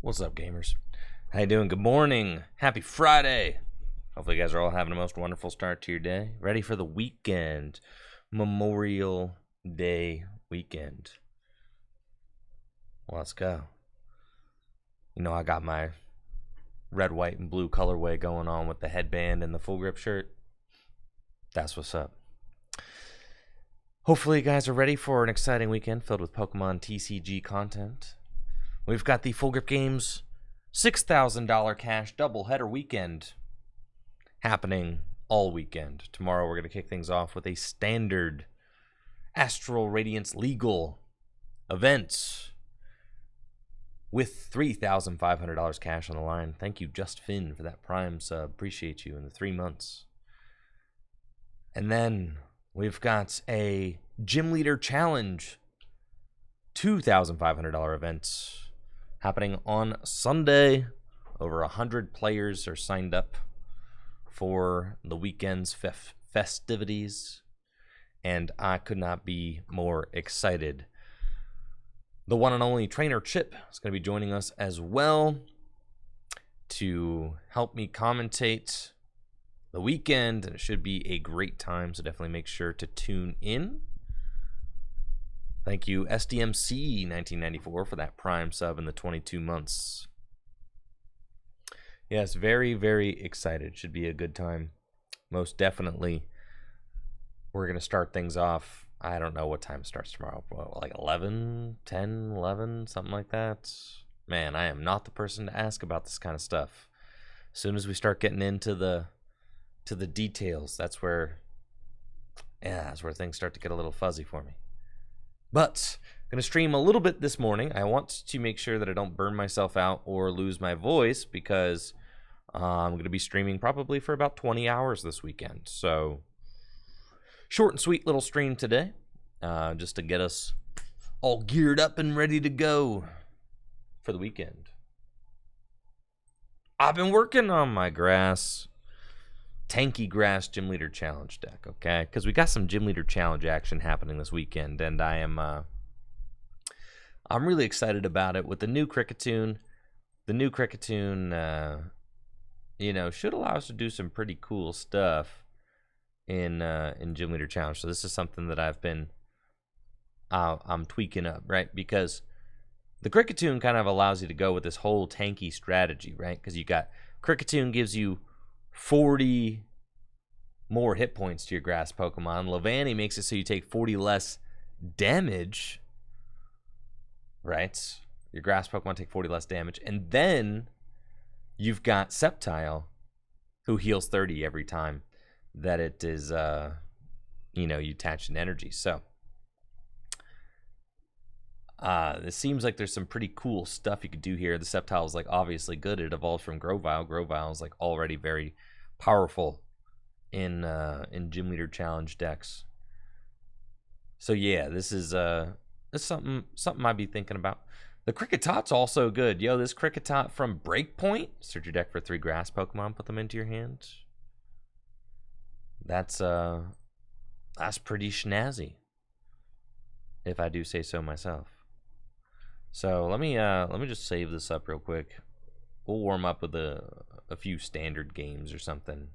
What's up, gamers? How you doing? Good morning. Happy Friday. Hopefully you guys are all having a most wonderful start to your day. Ready for the weekend. Memorial Day weekend. Well, let's go. You know, I got my red, white, and blue colorway going on with the headband and the full grip shirt. That's what's up. Hopefully you guys are ready for an exciting weekend filled with Pokemon TCG content. We've got the Full Grip Games $6,000 cash doubleheader weekend happening all weekend. Tomorrow we're going to kick things off with a standard Astral Radiance legal event with $3,500 cash on the line. Thank you, Just Finn, for that Prime sub. Appreciate you in the 3 months. And then we've got a Gym Leader Challenge $2,500 event happening on Sunday. Over 100 players are signed up for the weekend's festivities, and I could not be more excited. The one and only Trainer Chip is going to be joining us as well to help me commentate the weekend, and it should be a great time, so definitely make sure to tune in. Thank you, SDMC 1994, for that Prime sub in the 22 months. Yes, very, very excited. Should be a good time. Most definitely. We're going to start things off. I don't know what time it starts tomorrow. Like 11, 10, 11, something like that. Man, I am not the person to ask about this kind of stuff. As soon as we start getting into the details, that's where things start to get a little fuzzy for me. But I'm going to stream a little bit this morning. I want to make sure that I don't burn myself out or lose my voice, because I'm going to be streaming probably for about 20 hours this weekend. So short and sweet little stream today, just to get us all geared up and ready to go for the weekend. I've been working on my tanky grass Gym Leader Challenge deck, okay? Because we got some Gym Leader Challenge action happening this weekend, and I'm really excited about it with the new Kricketune. The new Kricketune, should allow us to do some pretty cool stuff in Gym Leader Challenge. So this is something that I'm tweaking up, right? Because the Kricketune kind of allows you to go with this whole tanky strategy, right? Because you got Kricketune gives you 40 more hit points to your grass Pokemon. Levani makes it so you take 40 less damage, right? Your grass Pokemon take 40 less damage. And then you've got Sceptile, who heals 30 every time that it is, you attach an energy. So it seems like there's some pretty cool stuff you could do here. The Sceptile is obviously good. It evolves from Grovyle. Grovyle is already very powerful in Gym Leader Challenge decks. So yeah, this is something I'd be thinking about. The Kricketot's also good. Yo, this Kricketot from Breakpoint. Search your deck for 3 grass Pokemon, put them into your hand. That's pretty snazzy, if I do say so myself. So let me just save this up real quick. We'll warm up with a few standard games or something.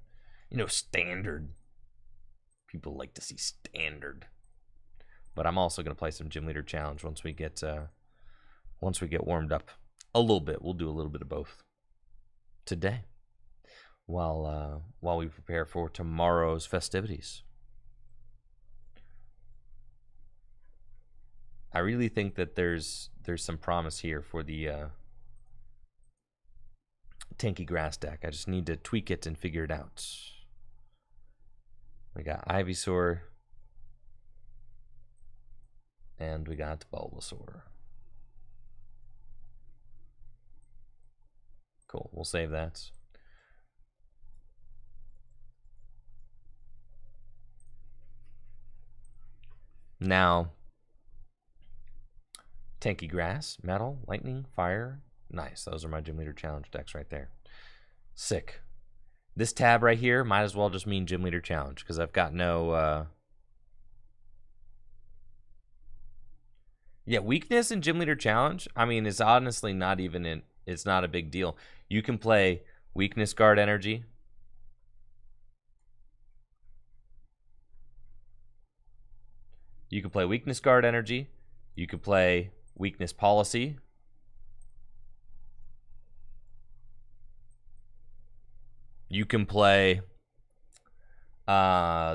Standard. People like to see standard. But I'm also going to play some Gym Leader Challenge once we get warmed up a little bit. We'll do a little bit of both today while we prepare for tomorrow's festivities. I really think that there's some promise here for the tanky grass deck. I just need to tweak it and figure it out. We got Ivysaur, and we got Bulbasaur. Cool, we'll save that. Now, tanky grass, metal, lightning, fire. Nice. Those are my Gym Leader Challenge decks right there. Sick. This tab right here might as well just mean Gym Leader Challenge, because I've got no... Yeah, weakness in Gym Leader Challenge, I mean, it's honestly not even it's not a big deal. You can play Weakness Guard Energy. You can play Weakness Guard Energy. You can play Weakness Policy. You can play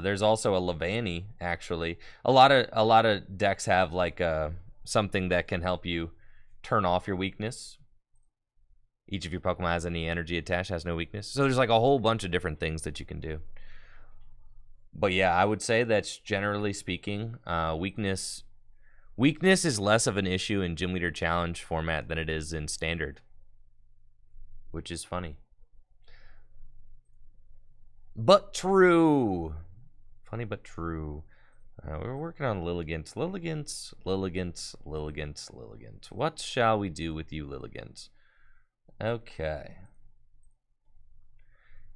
There's also a Levani, actually. A lot of decks have like something that can help you turn off your weakness. Each of your Pokemon has any energy attached, has no weakness. So there's like a whole bunch of different things that you can do. But yeah, I would say that's generally speaking, weakness is less of an issue in Gym Leader Challenge format than it is in Standard, which is funny. But true. Funny but true. We're working on Lilligant. Lilligant. What shall we do with you, Lilligant? Okay.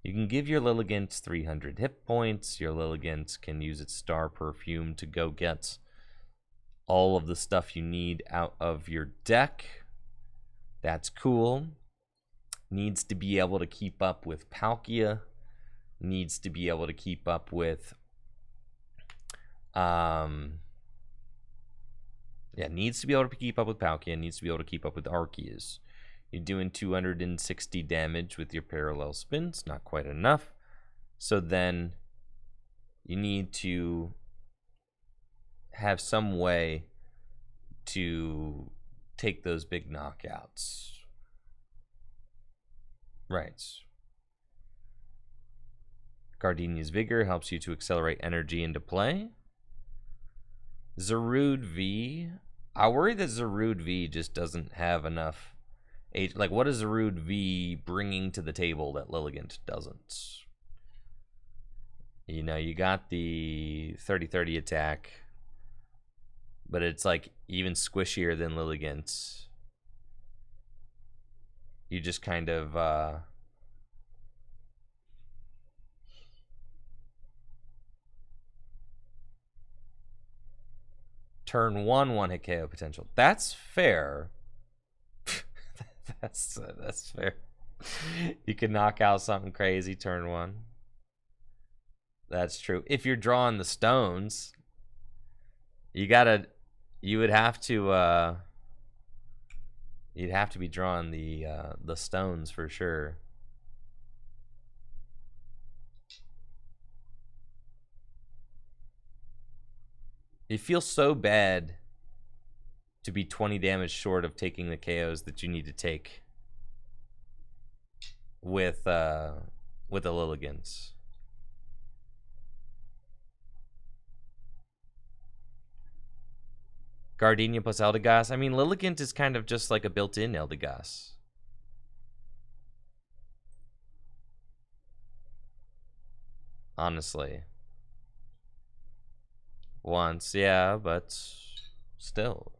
You can give your Lilligant 300 hit points. Your Lilligant can use its star perfume to go get all of the stuff you need out of your deck. That's cool. Needs to be able to keep up with Palkia. Needs to be able to keep up with needs to be able to keep up with Palkia, needs to be able to keep up with Arceus. You're doing 260 damage with your parallel spins, not quite enough. So then you need to have some way to take those big knockouts. Right. Gardenia's Vigor helps you to accelerate energy into play. Zarude V. I worry that Zarude V just doesn't have enough age. Like, what is Zarude V bringing to the table that Lilligant doesn't? You know, you got the 30-30 attack, but it's like even squishier than Lilligant's. You just kind of turn 1 hit KO potential. That's fair. that's fair. You can knock out something crazy turn 1. That's true. If you're drawing the stones, you would have to you'd have to be drawing the stones for sure. It feels so bad to be 20 damage short of taking the KOs that you need to take with the Lilligants. Gardenia plus Eldegoss. I mean, Lilligant is kind of just like a built-in Eldegoss. Honestly. Once, yeah, but still,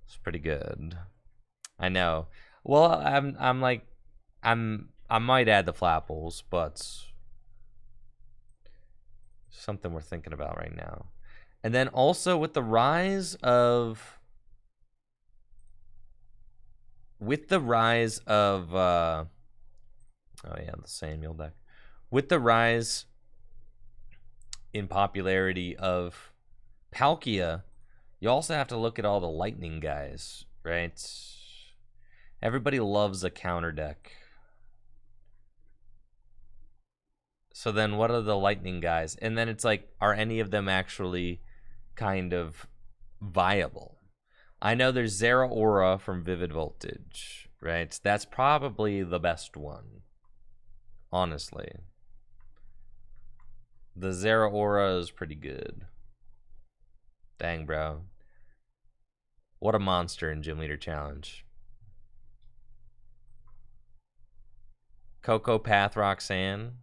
it's pretty good. I know. Well, I might add the Flapples, but something we're thinking about right now. And then also with the rise of oh yeah, the Samuel deck. With the rise in popularity of Palkia, you also have to look at all the lightning guys, right? Everybody loves a counter deck. So then what are the lightning guys? And then it's like, are any of them actually kind of viable? I know there's Zeraora from Vivid Voltage, right? That's probably the best one, honestly. The Zeraora is pretty good. Dang, bro. What a monster in Gym Leader Challenge. Coco Path Roxanne.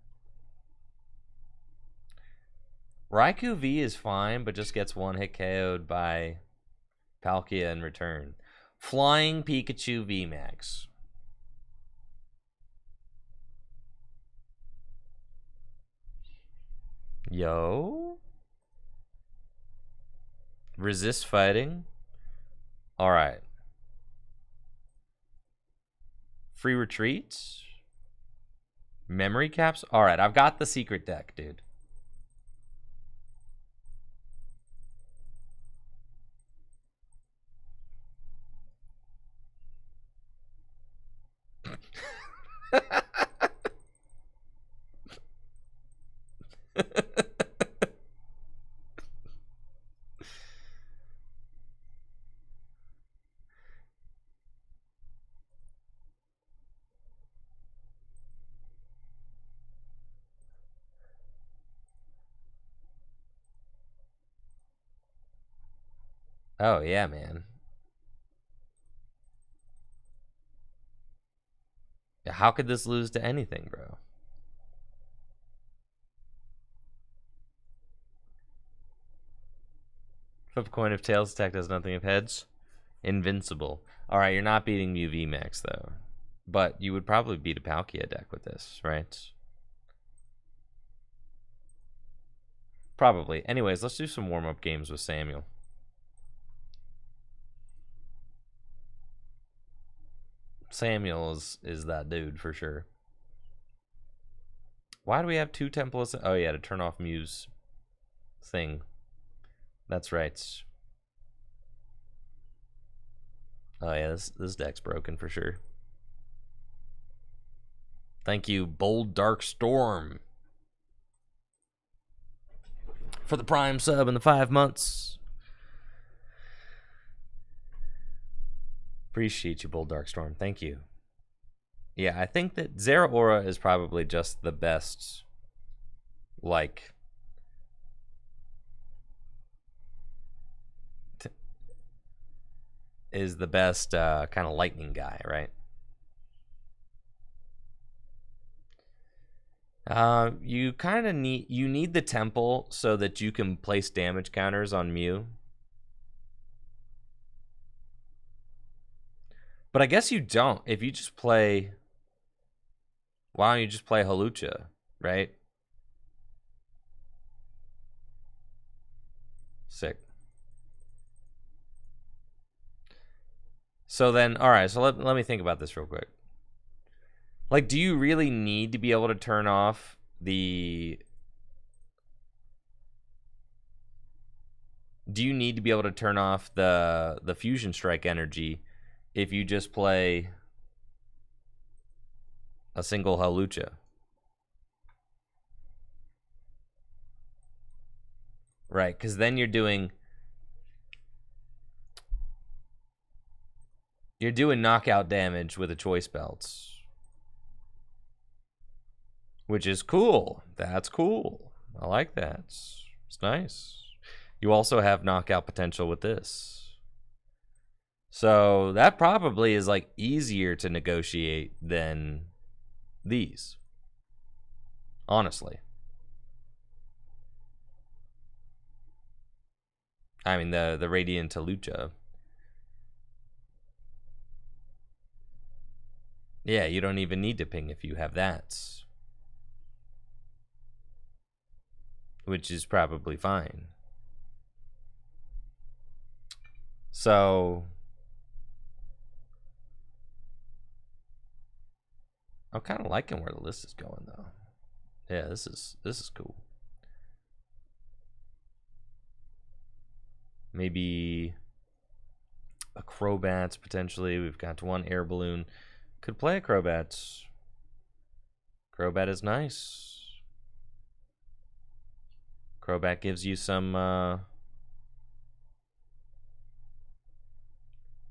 Raikou V is fine, but just gets 1 hit KO'd by Palkia in return. Flying Pikachu VMAX. Yo. Resist fighting. All right. Free retreats. Memory caps. All right, I've got the secret deck, dude. Oh, yeah, man. How could this lose to anything, bro? Flip a coin if tails attack does nothing if heads. Invincible. All right, you're not beating UV Max, though. But you would probably beat a Palkia deck with this, right? Probably. Anyways, let's do some warm-up games with Samuel. Samuel is that dude for sure. Why do we have 2 templates? Oh, yeah, to turn off Mew's thing. That's right. Oh, yeah, this deck's broken for sure. Thank you, Bold Dark Storm, for the Prime sub in the 5 months. Appreciate you, Bold Dark Storm. Thank you. Yeah, I think that Zeraora is probably just the best, like, is the best kind of lightning guy, right? You kind of need the temple so that you can place damage counters on Mew. But I guess you don't. If you just play, why don't you just play Hawlucha, right? Sick. So then, all right, so let me think about this real quick. Like, do you really need to be able to turn off the... Do you need to be able to turn off the Fusion Strike energy if you just play a single Hawlucha? Right, because then you're doing knockout damage with the choice belts, which is cool. That's cool. I like that. It's nice. You also have knockout potential with this. So that probably is like easier to negotiate than these. Honestly. I mean the Radiant Hawlucha. Yeah, you don't even need to ping if you have that. Which is probably fine. So I'm kind of liking where the list is going though. Yeah, this is cool. Maybe a Crobat potentially. We've got 1 air balloon. Could play a Crobat. Crobat is nice. Crobat gives you some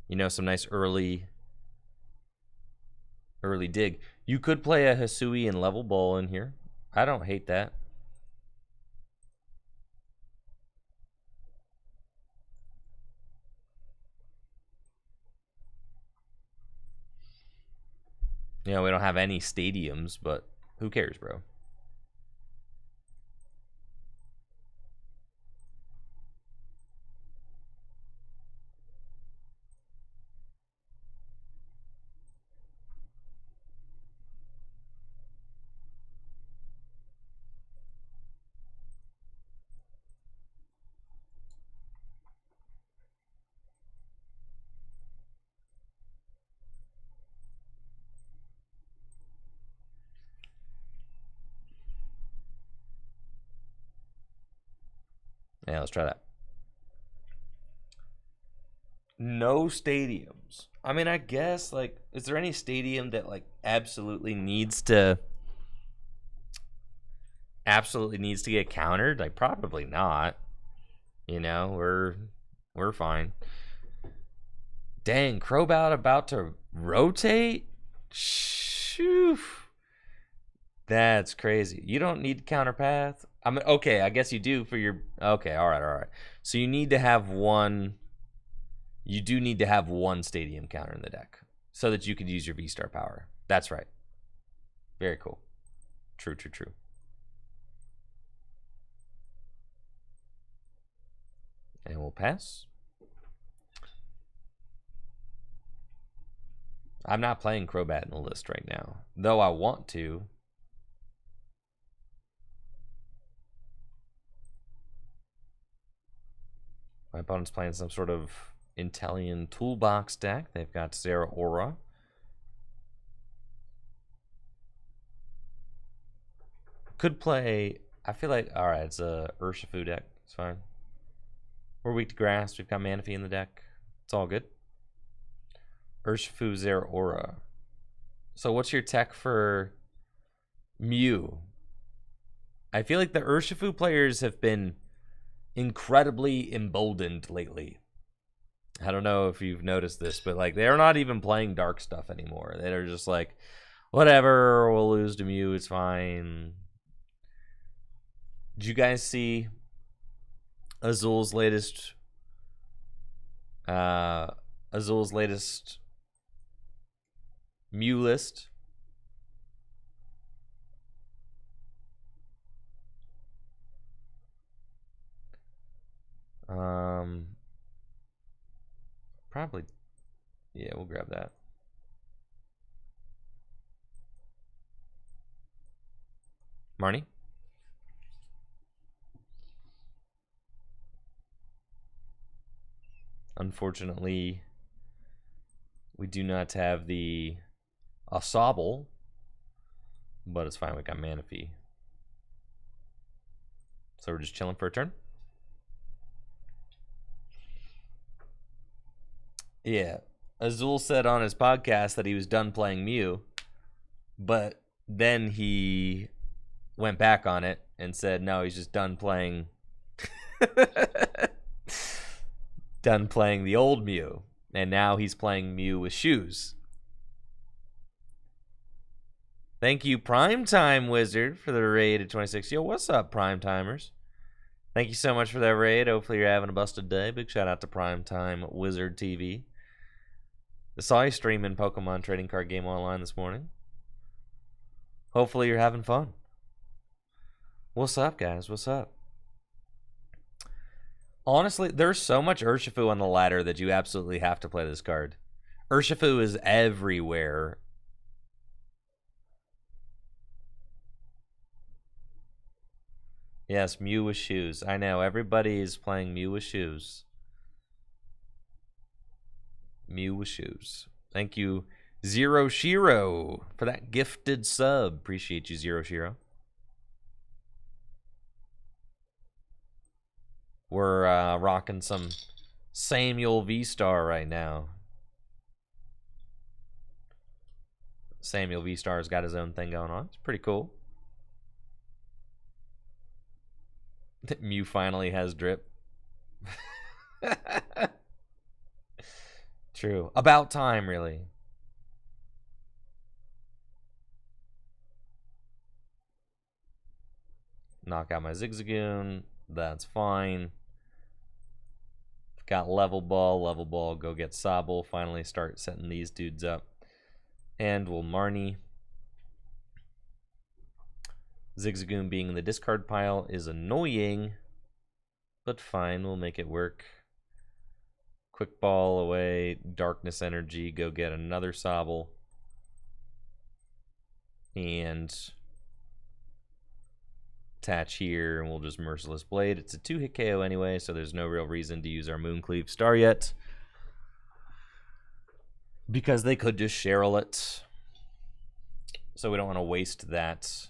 you know, some nice early dig. You could play a Hisui and Level Ball in here. I don't hate that. You know, we don't have any stadiums, but who cares, bro? Yeah, let's try that. No stadiums. I mean, I guess, like, is there any stadium that, like, absolutely needs to get countered? Like, probably not. You know, we're fine. Dang, Crobat about to rotate? Shoo. That's crazy. You don't need counter path. I mean, okay, I guess you do for your... Okay, all right. So you need to have one you do need to have one stadium counter in the deck so that you could use your V-Star power. That's right. Very cool. True, true, true. And we'll pass. I'm not playing Crobat in the list right now, though I want to. My opponent's playing some sort of Inteleon toolbox deck. They've got Zeraora. Could play, I feel like, alright, it's a Urshifu deck. It's fine. We're weak to grass. We've got Manaphy in the deck. It's all good. Urshifu, Zeraora. So what's your tech for Mew? I feel like the Urshifu players have been incredibly emboldened lately. I don't know if you've noticed this, but like they're not even playing dark stuff anymore. They're just like, whatever, we'll lose to Mew, it's fine. Did you guys see Azul's latest Mew list? Probably, yeah, we'll grab that. Marnie? Unfortunately, we do not have the Asabel, but it's fine. We got Manaphy. So we're just chilling for a turn. Yeah. Azul said on his podcast that he was done playing Mew, but then he went back on it and said no, he's just done playing done playing the old Mew, and now he's playing Mew with shoes. Thank you, Primetime Wizard, for the raid at 26. Yo, what's up, Primetimers? Thank you so much for that raid. Hopefully you're having a busted day. Big shout out to Primetime Wizard TV. I saw you streaming Pokemon Trading Card Game Online this morning. Hopefully you're having fun. What's up, guys? What's up? Honestly, there's so much Urshifu on the ladder that you absolutely have to play this card. Urshifu is everywhere. Yes, Mew with shoes. I know, everybody is playing Mew with shoes. Mew with shoes. Thank you, Zero Shiro, for that gifted sub. Appreciate you, Zero Shiro. We're rocking some Samuel V-Star right now. Samuel V-Star's got his own thing going on. It's pretty cool. Mew finally has drip. True. About time, really. Knock out my Zigzagoon. That's fine. Got level ball, go get Sobble. Finally start setting these dudes up. And we'll Marnie. Zigzagoon being in the discard pile is annoying, but fine, we'll make it work. Quick ball away, darkness energy, go get another Sobble. And attach here, and we'll just Merciless Blade. It's a 2-hit KO anyway, so there's no real reason to use our Mooncleave Star yet, because they could just Cheryl it. So we don't want to waste that.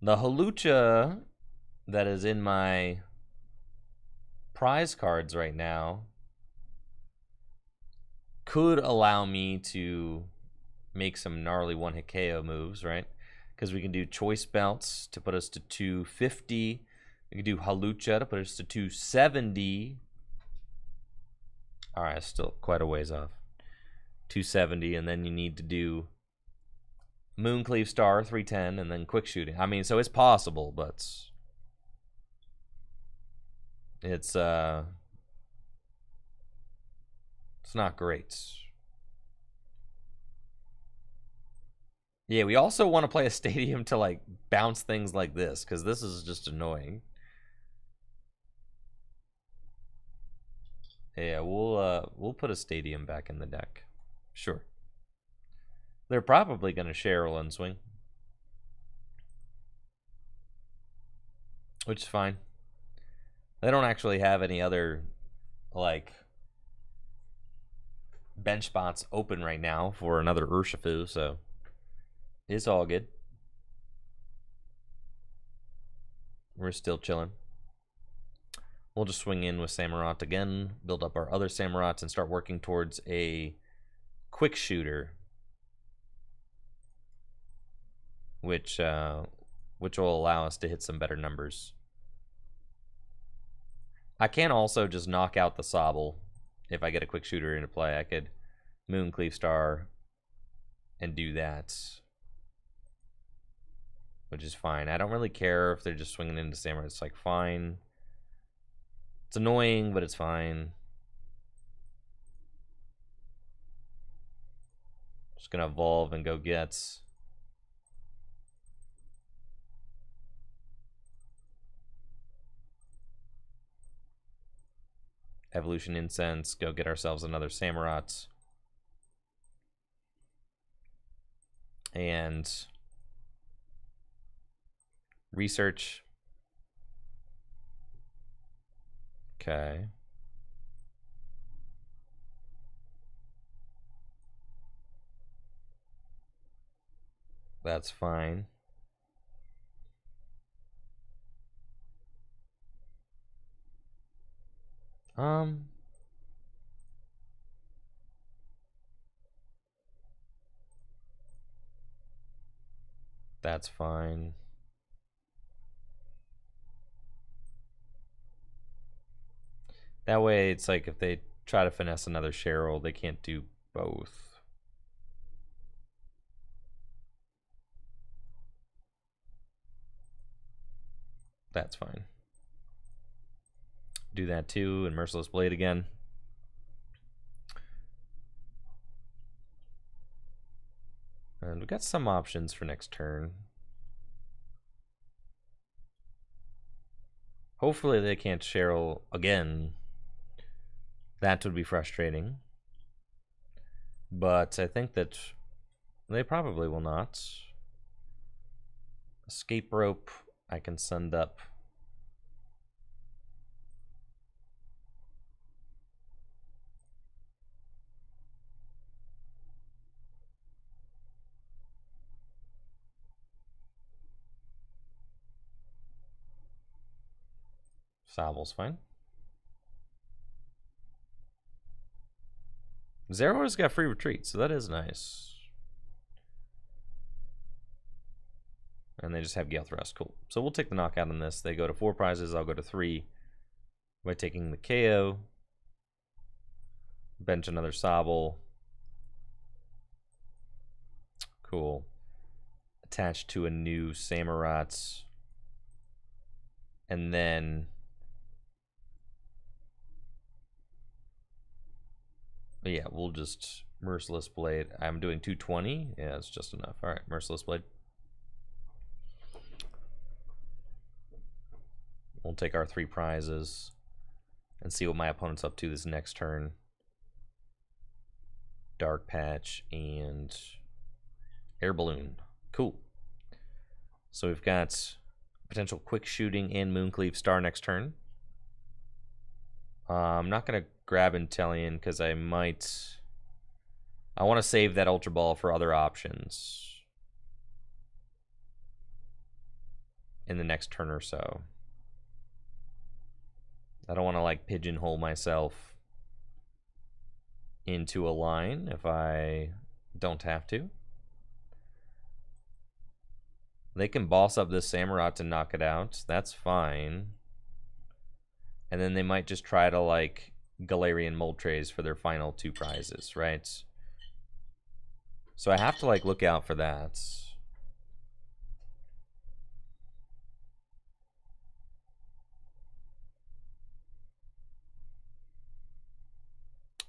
The Hawlucha that is in my prize cards right now could allow me to make some gnarly 1-hit KO moves, right? Because we can do Choice Belts to put us to 250. We can do Hawlucha to put us to 270. All right, still quite a ways off. 270, and then you need to do Mooncleave Star, 310, and then Quick Shooting. I mean, so it's possible, but it's It's not great. Yeah, we also want to play a stadium to like bounce things like this, because this is just annoying. Yeah, we'll put a stadium back in the deck. Sure. They're probably gonna Cheryl and swing. Which is fine. They don't actually have any other like bench spots open right now for another Urshifu, so it's all good. We're still chilling. We'll just swing in with Samurott again, build up our other Samurotts, and start working towards a quick shooter, which will allow us to hit some better numbers. I can also just knock out the Sobble if I get a quick shooter into play. I could Moon Cleave Star and do that, which is fine. I don't really care if they're just swinging into Samurai. It's like fine. It's annoying, but it's fine. Just gonna evolve and go get Evolution Incense, go get ourselves another Samurott. And research. Okay. That's fine. That's fine. That way, it's like if they try to finesse another Cheryl, they can't do both. That's fine. Do that too, and Merciless Blade again. And we've got some options for next turn. Hopefully they can't Cheryl again. That would be frustrating. But I think that they probably will not. Escape Rope, I can send up. Sobble's fine. Zero's got free retreat, so that is nice. And they just have Gale Thrust. Cool. So we'll take the knockout on this. They go to 4 prizes. I'll go to 3 by taking the KO. Bench another Sobble. Cool. Attached to a new Samurott. And then yeah, we'll just Merciless Blade. I'm doing 220. Yeah, it's just enough. All right, Merciless Blade. We'll take our 3 prizes and see what my opponent's up to this next turn. Dark Patch and Air Balloon. Cool. So we've got potential quick shooting and Mooncleave Star next turn. I'm not going to grab Inteleon because I want to save that Ultra Ball for other options in the next turn or so. I don't want to like pigeonhole myself into a line if I don't have to. They can boss up this Samurott to knock it out. That's fine. And then they might just try to like Galarian Moltres for their final 2 prizes, right? So I have to like look out for that.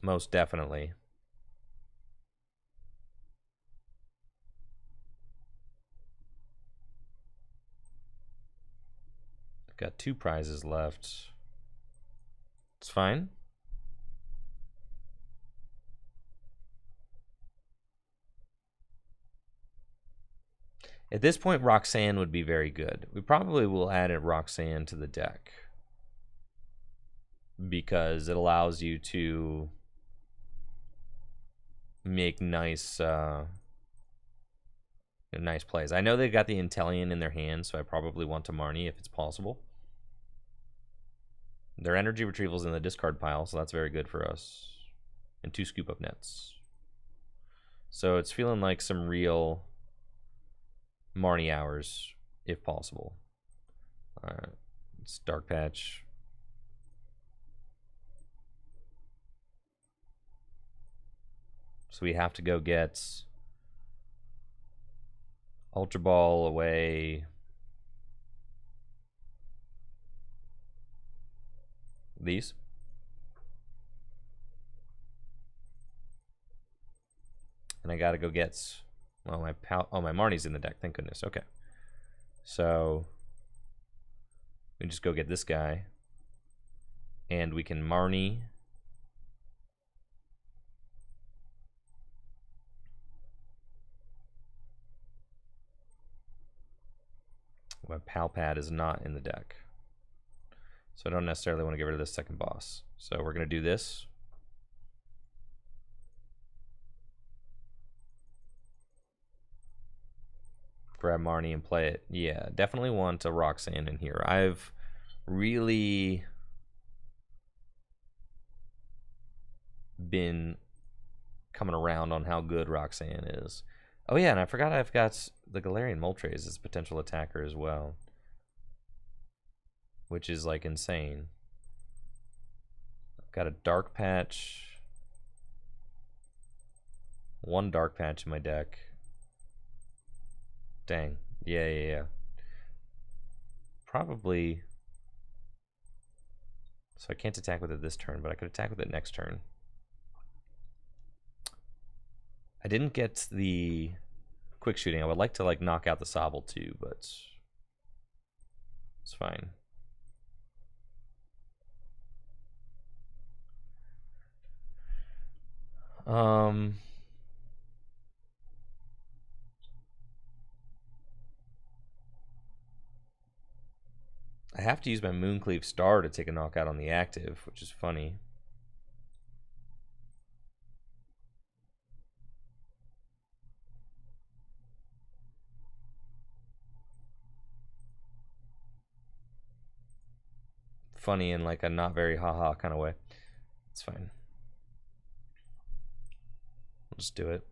most definitely. Got 2 prizes left. It's fine. At this point, Roxanne would be very good. We probably will add a Roxanne to the deck because it allows you to make nice nice plays. I know they've got the Intellion in their hand, so I probably want to Marnie if it's possible. Their energy retrieval's in the discard pile, so that's very good for us. And 2 scoop up nets. So it's feeling like some real Marnie hours, if possible. Alright, it's Dark Patch. So we have to go get Ultra Ball away. These. And I gotta go get, well, my Marnie's in the deck, thank goodness. Okay. So we just go get this guy. And we can Marnie. My Pal Pad is not in the deck. So I don't necessarily want to get rid of this second boss. So we're going to do this. Grab Marnie and play it. Yeah, definitely want a Roxanne in here. I've really been coming around on how good Roxanne is. Oh yeah, and I forgot I've got the Galarian Moltres as a potential attacker as well. Which is like insane. I've got a Dark Patch. 1 Dark Patch in my deck. Dang. Yeah. Probably. So I can't attack with it this turn, but I could attack with it next turn. I didn't get the quick shooting. I would like to like knock out the Sobble too, but it's fine. I have to use my Mooncleave Star to take a knockout on the active, which is funny. Funny in like a not very haha kind of way. It's fine. We'll just do it.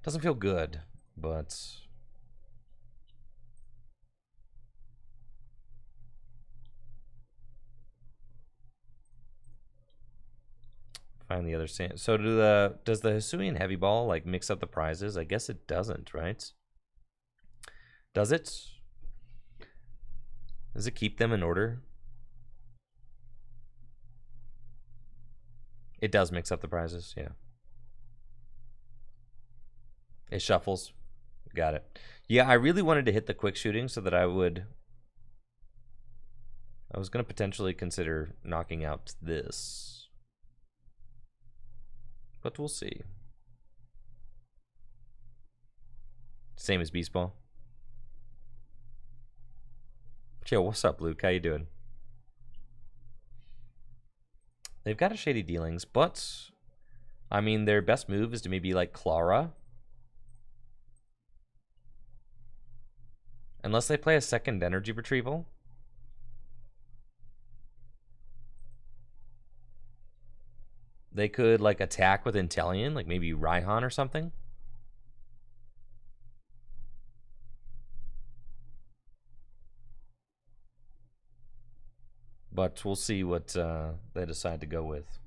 Doesn't feel good, but find the other sand. So does the Hisuian Heavy Ball like mix up the prizes? I guess it doesn't, right? Does it? Does it keep them in order? It does mix up the prizes, yeah. It shuffles. Got it. Yeah, I really wanted to hit the quick shooting so that I was going to potentially consider knocking out this. But we'll see. Same as Beast Ball. Yo, what's up, Luke? How you doing? They've got a Shady Dealings, but I mean, their best move is to maybe like Clara. Unless they play a second energy retrieval. They could like attack with Intellion, like maybe Raihan or something. But we'll see what they decide to go with.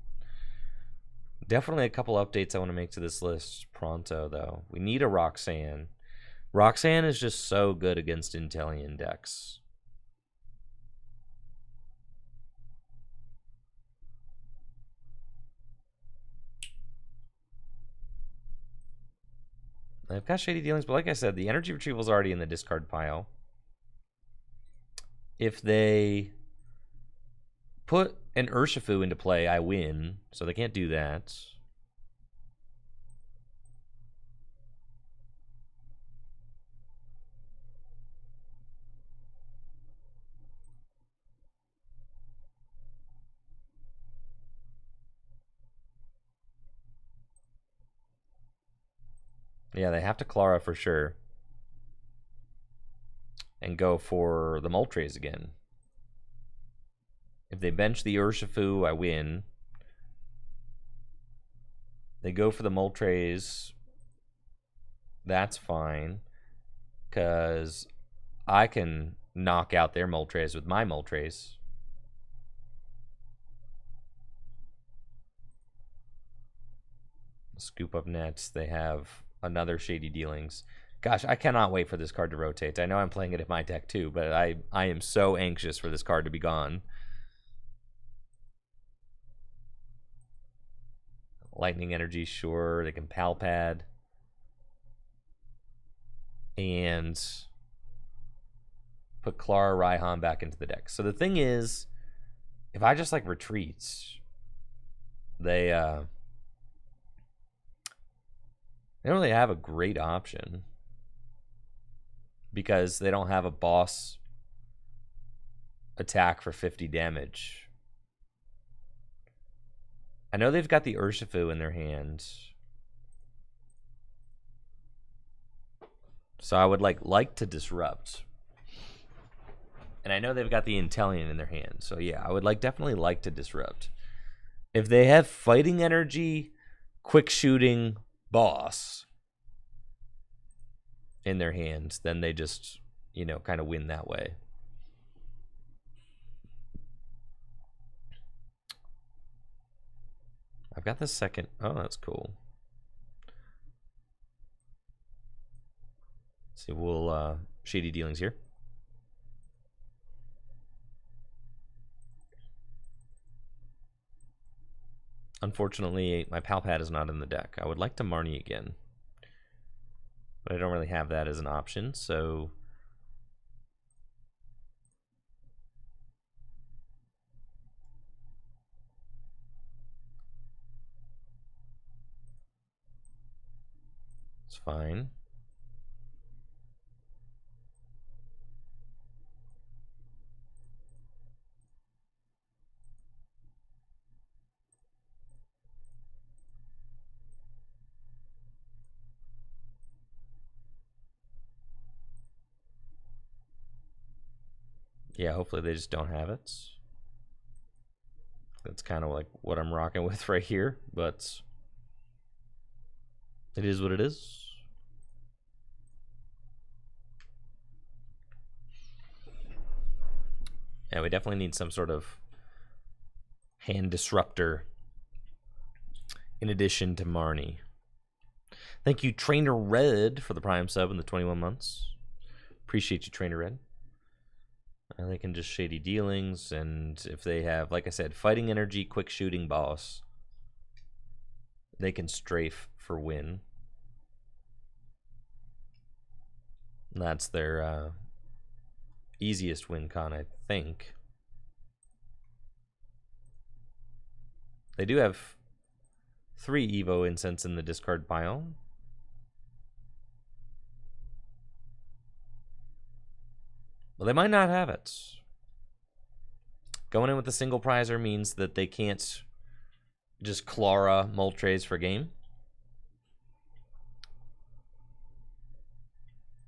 Definitely a couple updates I want to make to this list pronto, though. We need a Roxanne. Roxanne is just so good against Intellion decks. They've got Shady Dealings, but like I said, the energy retrieval's already in the discard pile. If they put an Urshifu into play, I win, so they can't do that. Yeah, they have to Clara for sure. And go for the Moltres again. If they bench the Urshifu, I win. They go for the Moltres. That's fine. Because I can knock out their Moltres with my Moltres. Scoop up nets. They have another Shady Dealings. Gosh, I cannot wait for this card to rotate. I know I'm playing it in my deck too, but I am so anxious for this card to be gone. Lightning Energy, sure. They can Pal Pad. And put Clara Raihan back into the deck. So the thing is, if I just like retreats, they don't really have a great option. Because they don't have a boss attack for 50 damage. I know they've got the Urshifu in their hand. So I would like to disrupt. And I know they've got the Intellion in their hand. So yeah, I would definitely like to disrupt. If they have fighting energy, quick shooting, boss in their hands, then they just, you know, kind of win that way. I've got the second. Oh, that's cool. Let's see, we'll Shady Dealings here. Unfortunately, my Pal Pad is not in the deck. I would like to Marnie again, but I don't really have that as an option, so it's fine. Yeah, hopefully they just don't have it. That's kind of like what I'm rocking with right here, but it is what it is. Yeah, we definitely need some sort of hand disruptor in addition to Marnie. Thank you, Trainer Red, for the Prime sub in the 21 months. Appreciate you, Trainer Red. And they can just Shady Dealings, and if they have, like I said, fighting energy, quick shooting, boss, they can strafe for win. That's their easiest win con, I think. They do have 3 Evo Incense in the discard pile. Well, they might not have it. Going in with a single prizer means that they can't just Clara Moltres for game.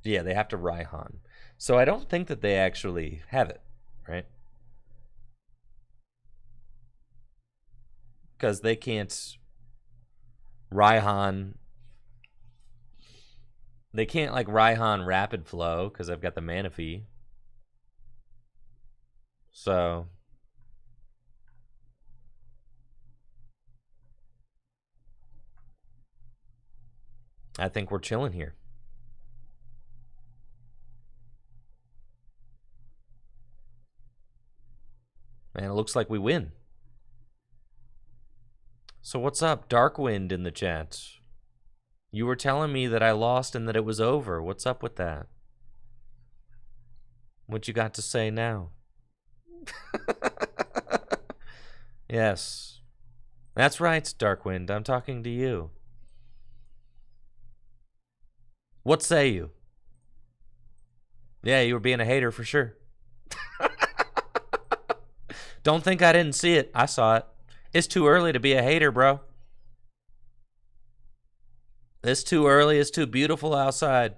Yeah, they have to Raihan. So I don't think that they actually have it, right? Because they can't Raihan. They can't like Raihan Rapid Flow because I've got the Manaphy. So I think we're chilling here. And it looks like we win. So what's up, Darkwind in the chat? You were telling me that I lost and that it was over. What's up with that? What you got to say now? Yes. That's right, Darkwind. I'm talking to you. What say you? Yeah, you were being a hater for sure. Don't think I didn't see it. I saw it. It's too early to be a hater, bro. It's too early. It's too beautiful outside.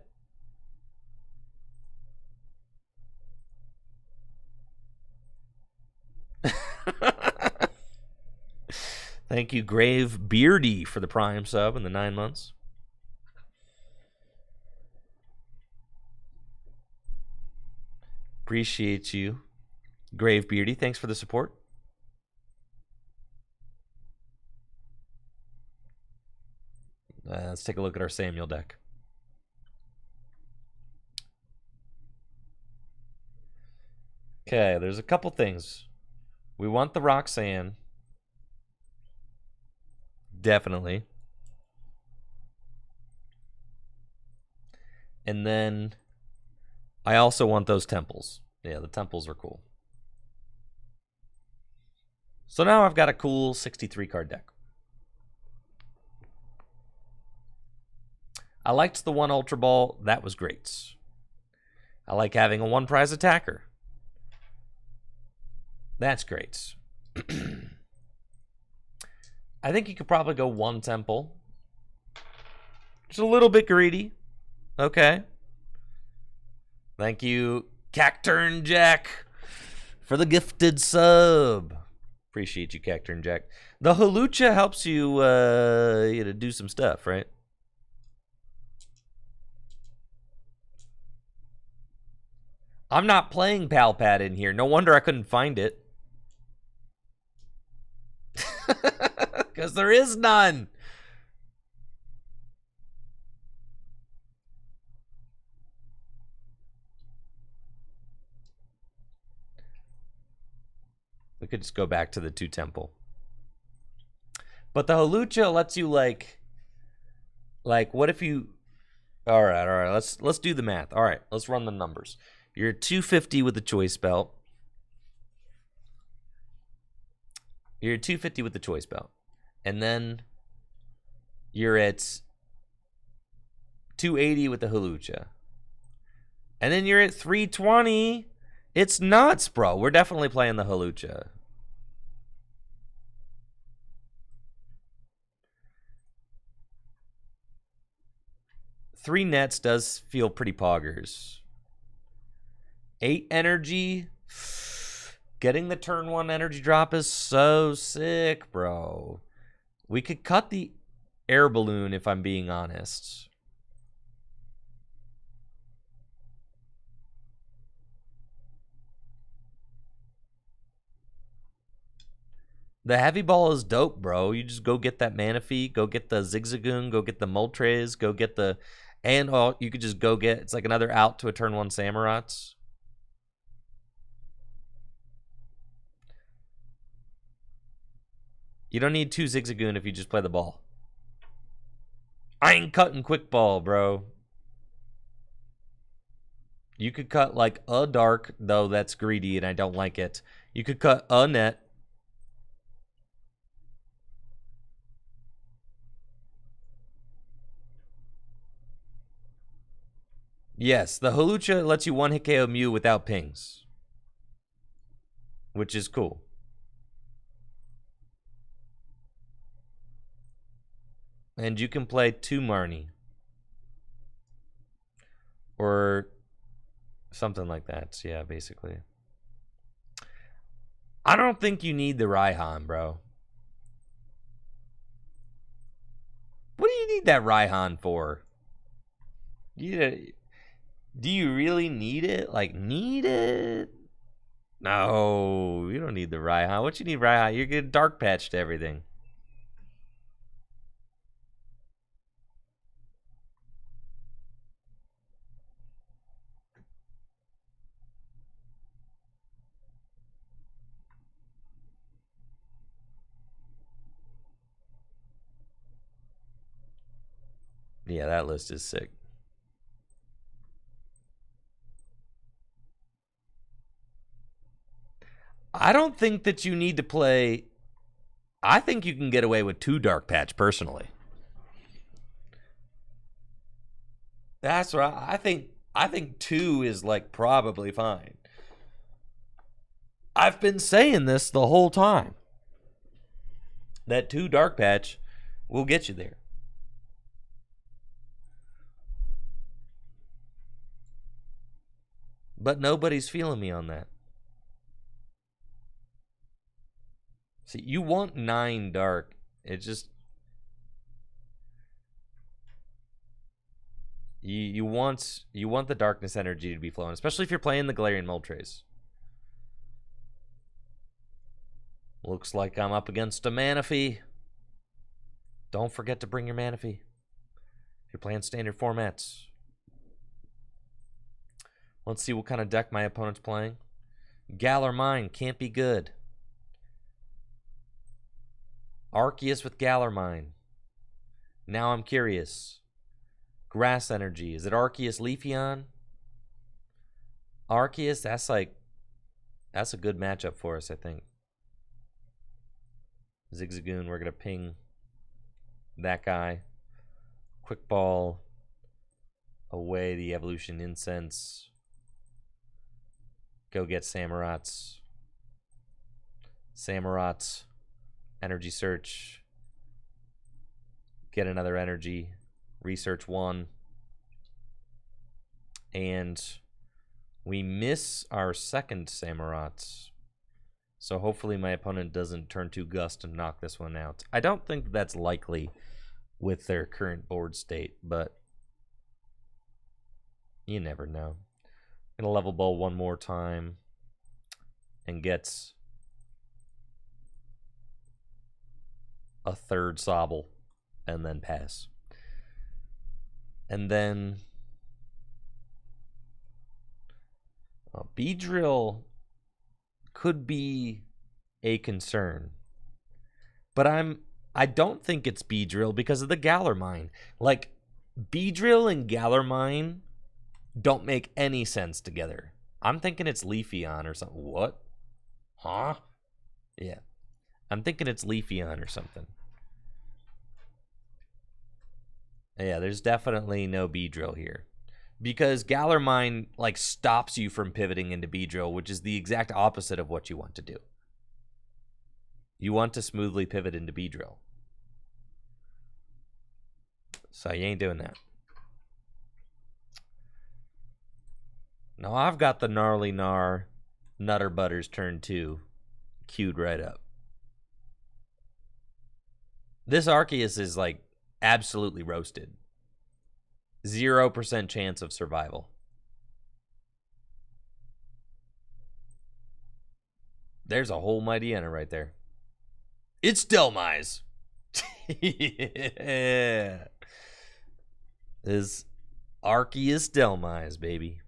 Thank you, Grave Beardy, for the Prime sub in the 9 months. Appreciate you, Grave Beardy. Thanks for the support. Let's take a look at our Samuel deck. Okay, there's a couple things. We want the Roxanne. Definitely. And then I also want those temples. Yeah, the temples are cool. So now I've got a cool 63 card deck. I liked the one Ultra Ball. That was great. I like having a one prize attacker. That's great. I think you could probably go one temple. Just a little bit greedy. Okay. Thank you, Cacturn Jack, for the gifted sub. Appreciate you, Cacturn Jack. The Halucha helps you, do some stuff, right? I'm not playing Palpad in here. No wonder I couldn't find it. Because there is none. We could just go back to the 2 temple. But the Halucha lets you like what if you... All right. Let's do the math. All right, let's run the numbers. You're 250 with the choice belt. You're 250 with the choice belt. And then you're at 280 with the Halucha. And then you're at 320. It's nuts, bro. We're definitely playing the Halucha. Three nets does feel pretty poggers. 8 energy. Getting the turn 1 energy drop is so sick, bro. We could cut the air balloon if I'm being honest. The heavy ball is dope, bro. You just go get that Manaphy, go get the Zigzagoon, go get the Moltres, go get the... And you could just go get... It's like another out to a turn 1 Samurats. You don't need 2 Zigzagoon if you just play the ball. I ain't cutting quick ball, bro. You could cut like a dark, though that's greedy and I don't like it. You could cut a net. Yes, the Halucha lets you one-hit KO Mew without pings. Which is cool. And you can play 2 Marnie. Or something like that. Yeah, basically. I don't think you need the Raihan, bro. What do you need that Raihan for? Do you really need it? Like, need it? No, you don't need the Raihan. What you need Raihan? You're getting dark patched everything. Yeah, that list is sick. I don't think that you need to play. I think you can get away with 2 Dark Patch personally. That's right. I think 2 is like probably fine. I've been saying this the whole time. That 2 Dark Patch will get you there. But nobody's feeling me on that. See, you want 9 Dark. It just... You want the darkness energy to be flowing, especially if you're playing the Galarian Moltres. Looks like I'm up against a Manaphy. Don't forget to bring your Manaphy if you're playing standard formats. Let's see what kind of deck my opponent's playing. Galar Mine can't be good. Arceus with Galar Mine. Now I'm curious. Grass Energy. Is it Arceus Leafeon? Arceus, that's a good matchup for us, I think. Zigzagoon, we're going to ping that guy. Quick Ball. Away the Evolution Incense. Go get Samurats. Samurats. Energy Search. Get another energy. Research 1. And we miss our second Samurats. So hopefully my opponent doesn't turn 2 Gust and knock this one out. I don't think that's likely with their current board state, but you never know. Gonna level ball one more time and gets a 3rd Sobble and then pass. And then Beedrill could be a concern, but I don't think it's Beedrill because of the Galar Mine. Like, Beedrill and Galar Mine don't make any sense together. I'm thinking it's Leafeon or something. What? Huh? Yeah. I'm thinking it's Leafeon or something. Yeah, there's definitely no Beedrill here. Because Galar Mine, like, stops you from pivoting into Beedrill, which is the exact opposite of what you want to do. You want to smoothly pivot into Beedrill. So you ain't doing that. Now I've got the Gnarly Gnar Nutter Butters turn 2 queued right up. This Arceus is like absolutely roasted. 0% chance of survival. There's a whole Mightyena right there. It's Delmise. Yeah. This Arceus Delmise, baby.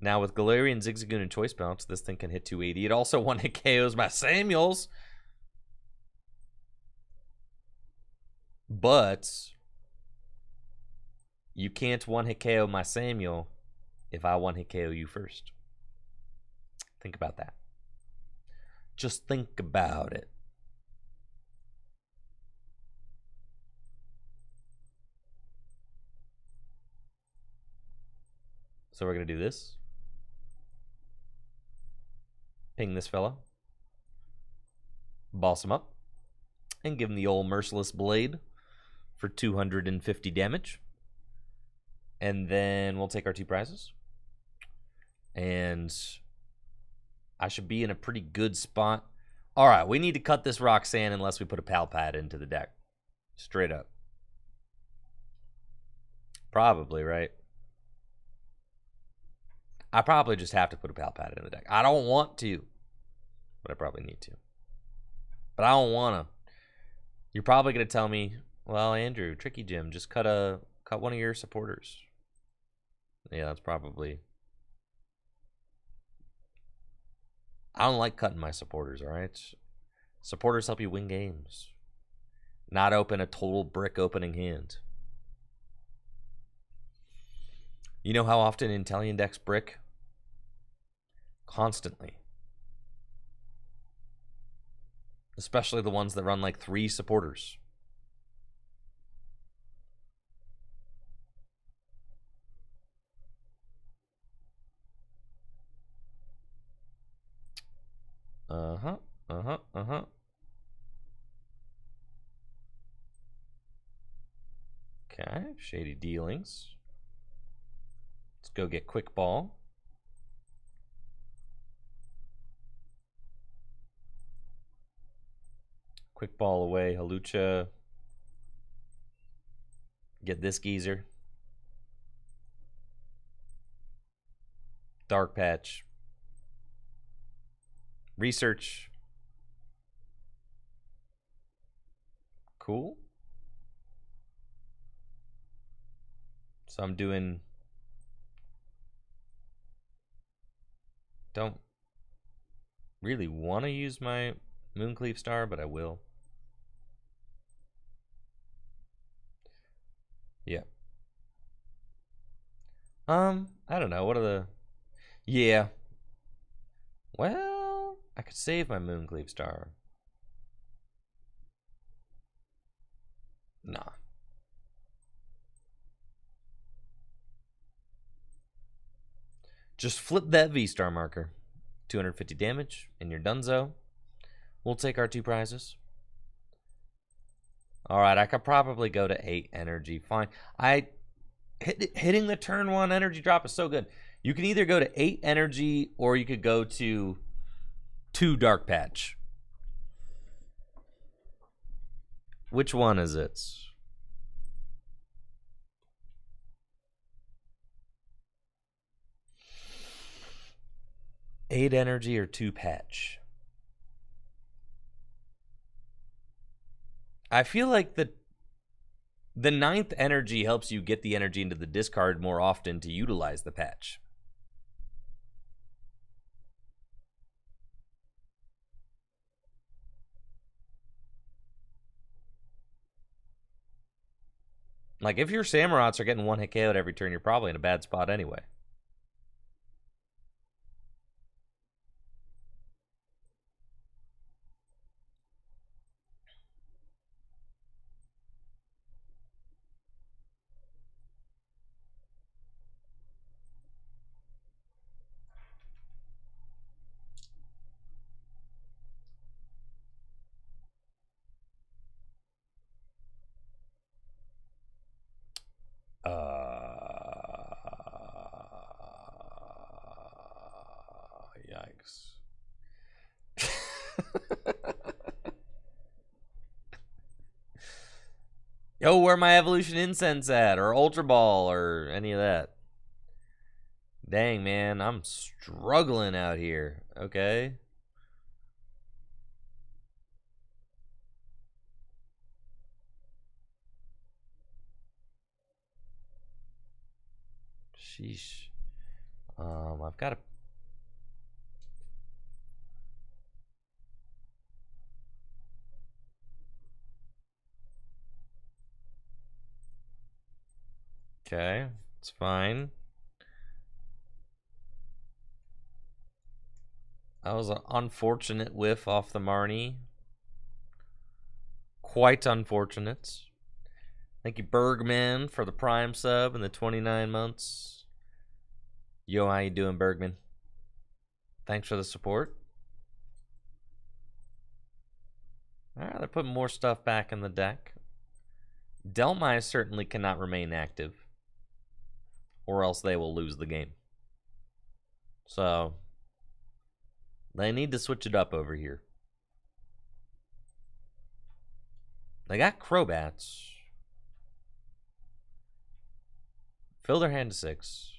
Now with Galarian, Zigzagoon, and Choice Bounce, this thing can hit 280. It also one-hit KOs my Samuels. But you can't one-hit KO my Samuel if I one-hit KO you first. Think about that. Just think about it. So we're going to do this. Ping this fella. Boss him up. And give him the old Merciless Blade for 250 damage. And then we'll take our 2 prizes. And I should be in a pretty good spot. All right, we need to cut this Roxanne unless we put a Pal Pad into the deck. Straight up. Probably, right? I probably just have to put a Pal Pad in the deck. I don't want to, but I probably need to. But I don't want to. You're probably going to tell me, well, Andrew, Tricky Jim, just cut one of your supporters. Yeah, that's probably... I don't like cutting my supporters, all right? Supporters help you win games. Not open a total brick opening hand. You know how often Intellion decks brick? Constantly. Especially the ones that run like 3 supporters. Okay, shady dealings. Let's go get quick ball. Quick ball away, Halucha. Get this geezer. Dark patch. Research. Cool. So I'm doing... Don't really want to use my Mooncleave Star, but I will. Yeah. I don't know. What are the... Yeah. Well, I could save my Mooncleave Star. Nah. Just flip that V-Star marker. 250 damage, and you're donezo. We'll take our 2 prizes. Alright, I could probably go to 8 energy. Fine. Hitting the turn 1 energy drop is so good. You can either go to 8 energy, or you could go to 2 dark patch. Which one is it? Eight energy or 2 patch. I feel like the 9th energy helps you get the energy into the discard more often to utilize the patch. Like, if your Samurats are getting 1-hit KO'd every turn, you're probably in a bad spot anyway. Yikes. Yo, where my Evolution Incense at? Or Ultra Ball or any of that? Dang, man, I'm struggling out here. Okay. Sheesh. I've got to... Okay, it's fine. That was an unfortunate whiff off the Marnie. Quite unfortunate. Thank you, Bergman, for the Prime sub and the 29 months. Yo, how you doing, Bergman? Thanks for the support. Alright, they're putting more stuff back in the deck. Delmai certainly cannot remain active, or else they will lose the game. So, they need to switch it up over here. They got Crobats. Fill their hand to 6.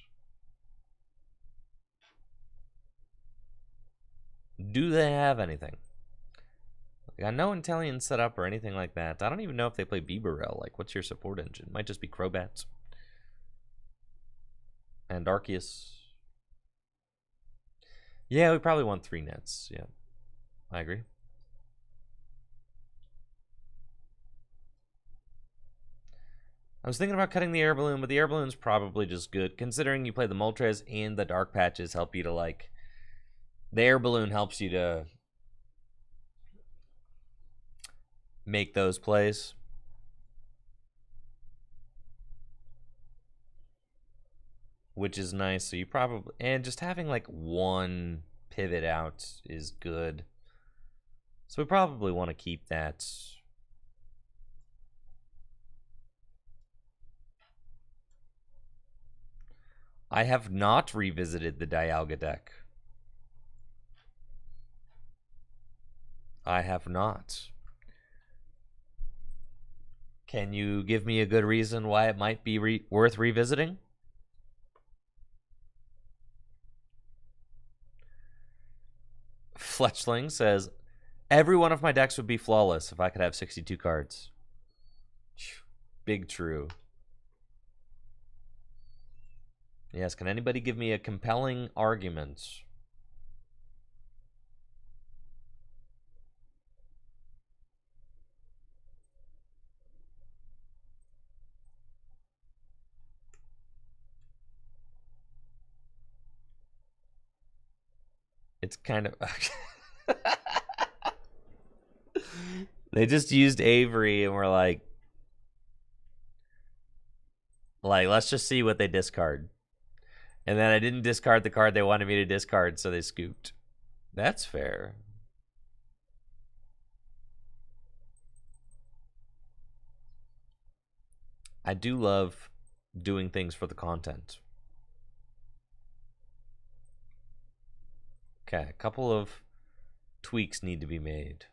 Do they have anything? They got no Intellion set up or anything like that. I don't even know if they play Bibarel. Like, what's your support engine? Might just be Crobats. And Arceus. Yeah, we probably want 3 nets. Yeah, I agree. I was thinking about cutting the air balloon, but the air balloon's probably just good, considering you play the Moltres and the dark patches help you to, like, the air balloon helps you to make those plays. Which is nice. So you probably, and just having like one pivot out is good. So we probably want to keep that. I have not revisited the Dialga deck. I have not. Can you give me a good reason why it might be worth revisiting? Fletchling says, every one of my decks would be flawless if I could have 62 cards. Big true. Yes, can anybody give me a compelling argument? It's kind of... They just used Avery and were like, let's just see what they discard. And then I didn't discard the card they wanted me to discard, so they scooped. That's fair. I do love doing things for the content. Okay, a couple of tweaks need to be made.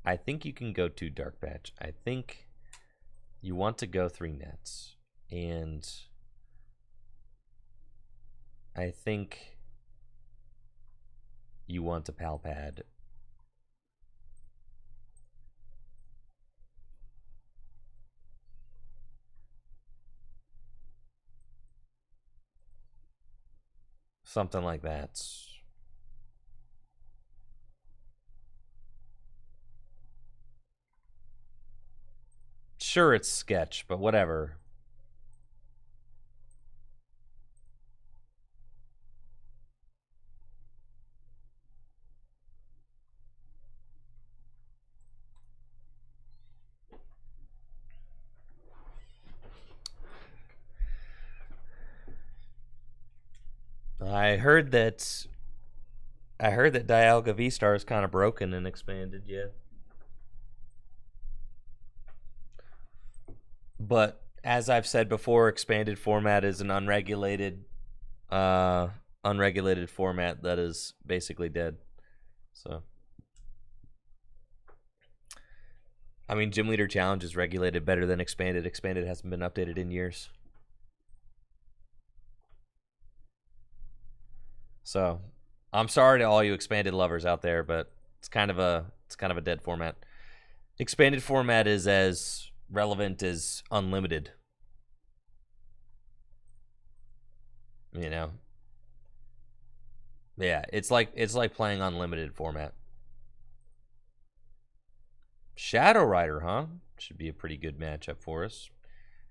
I think you can go 2 Dark Patch. I think you want to go 3 nets. And I think you want a Pal Pad. Something like that. Sure, it's sketch, but whatever. I heard that Dialga V-Star is kind of broken and expanded, yeah. But as I've said before, expanded format is an unregulated format that is basically dead. So I mean, Gym Leader Challenge is regulated better than expanded. Expanded hasn't been updated in years. So I'm sorry to all you expanded lovers out there, but it's kind of a dead format. Expanded format is as relevant as unlimited. You know. Yeah, it's like playing unlimited format. Shadow Rider, huh? Should be a pretty good matchup for us.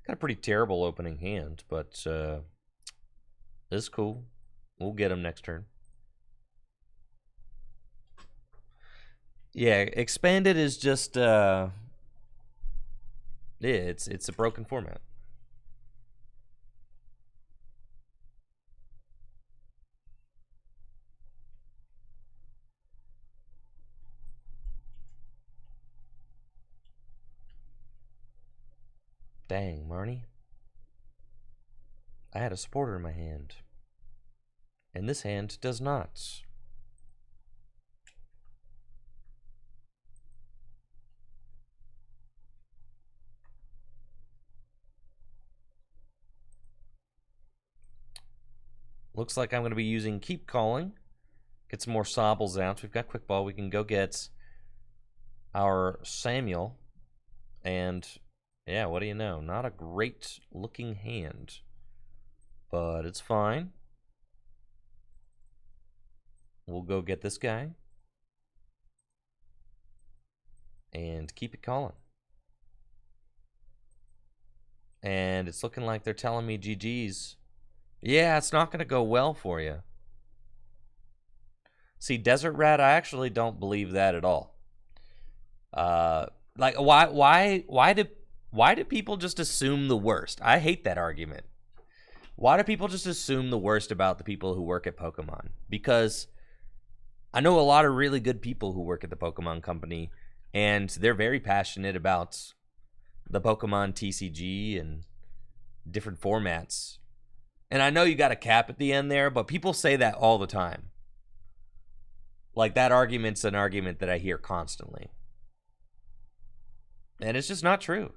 Got a pretty terrible opening hand, but this is cool. We'll get him next turn. Yeah, expanded is just yeah, it's a broken format. Dang, Marnie. I had a supporter in my hand. And this hand does not. Looks like I'm going to be using Keep Calling. Get some more Sobbles out. We've got Quick Ball. We can go get our Samuel. And yeah, what do you know? Not a great looking hand. But it's fine. We'll go get this guy. And keep it calling. And it's looking like they're telling me GG's. Yeah, it's not going to go well for you. See, Desert Rat, I actually don't believe that at all. Like, why do people just assume the worst? I hate that argument. Why do people just assume the worst about the people who work at Pokemon? Because I know a lot of really good people who work at the Pokemon Company, and they're very passionate about the Pokemon TCG and different formats. And I know you got a cap at the end there, but people say that all the time. Like, that argument's an argument that I hear constantly. And it's just not true.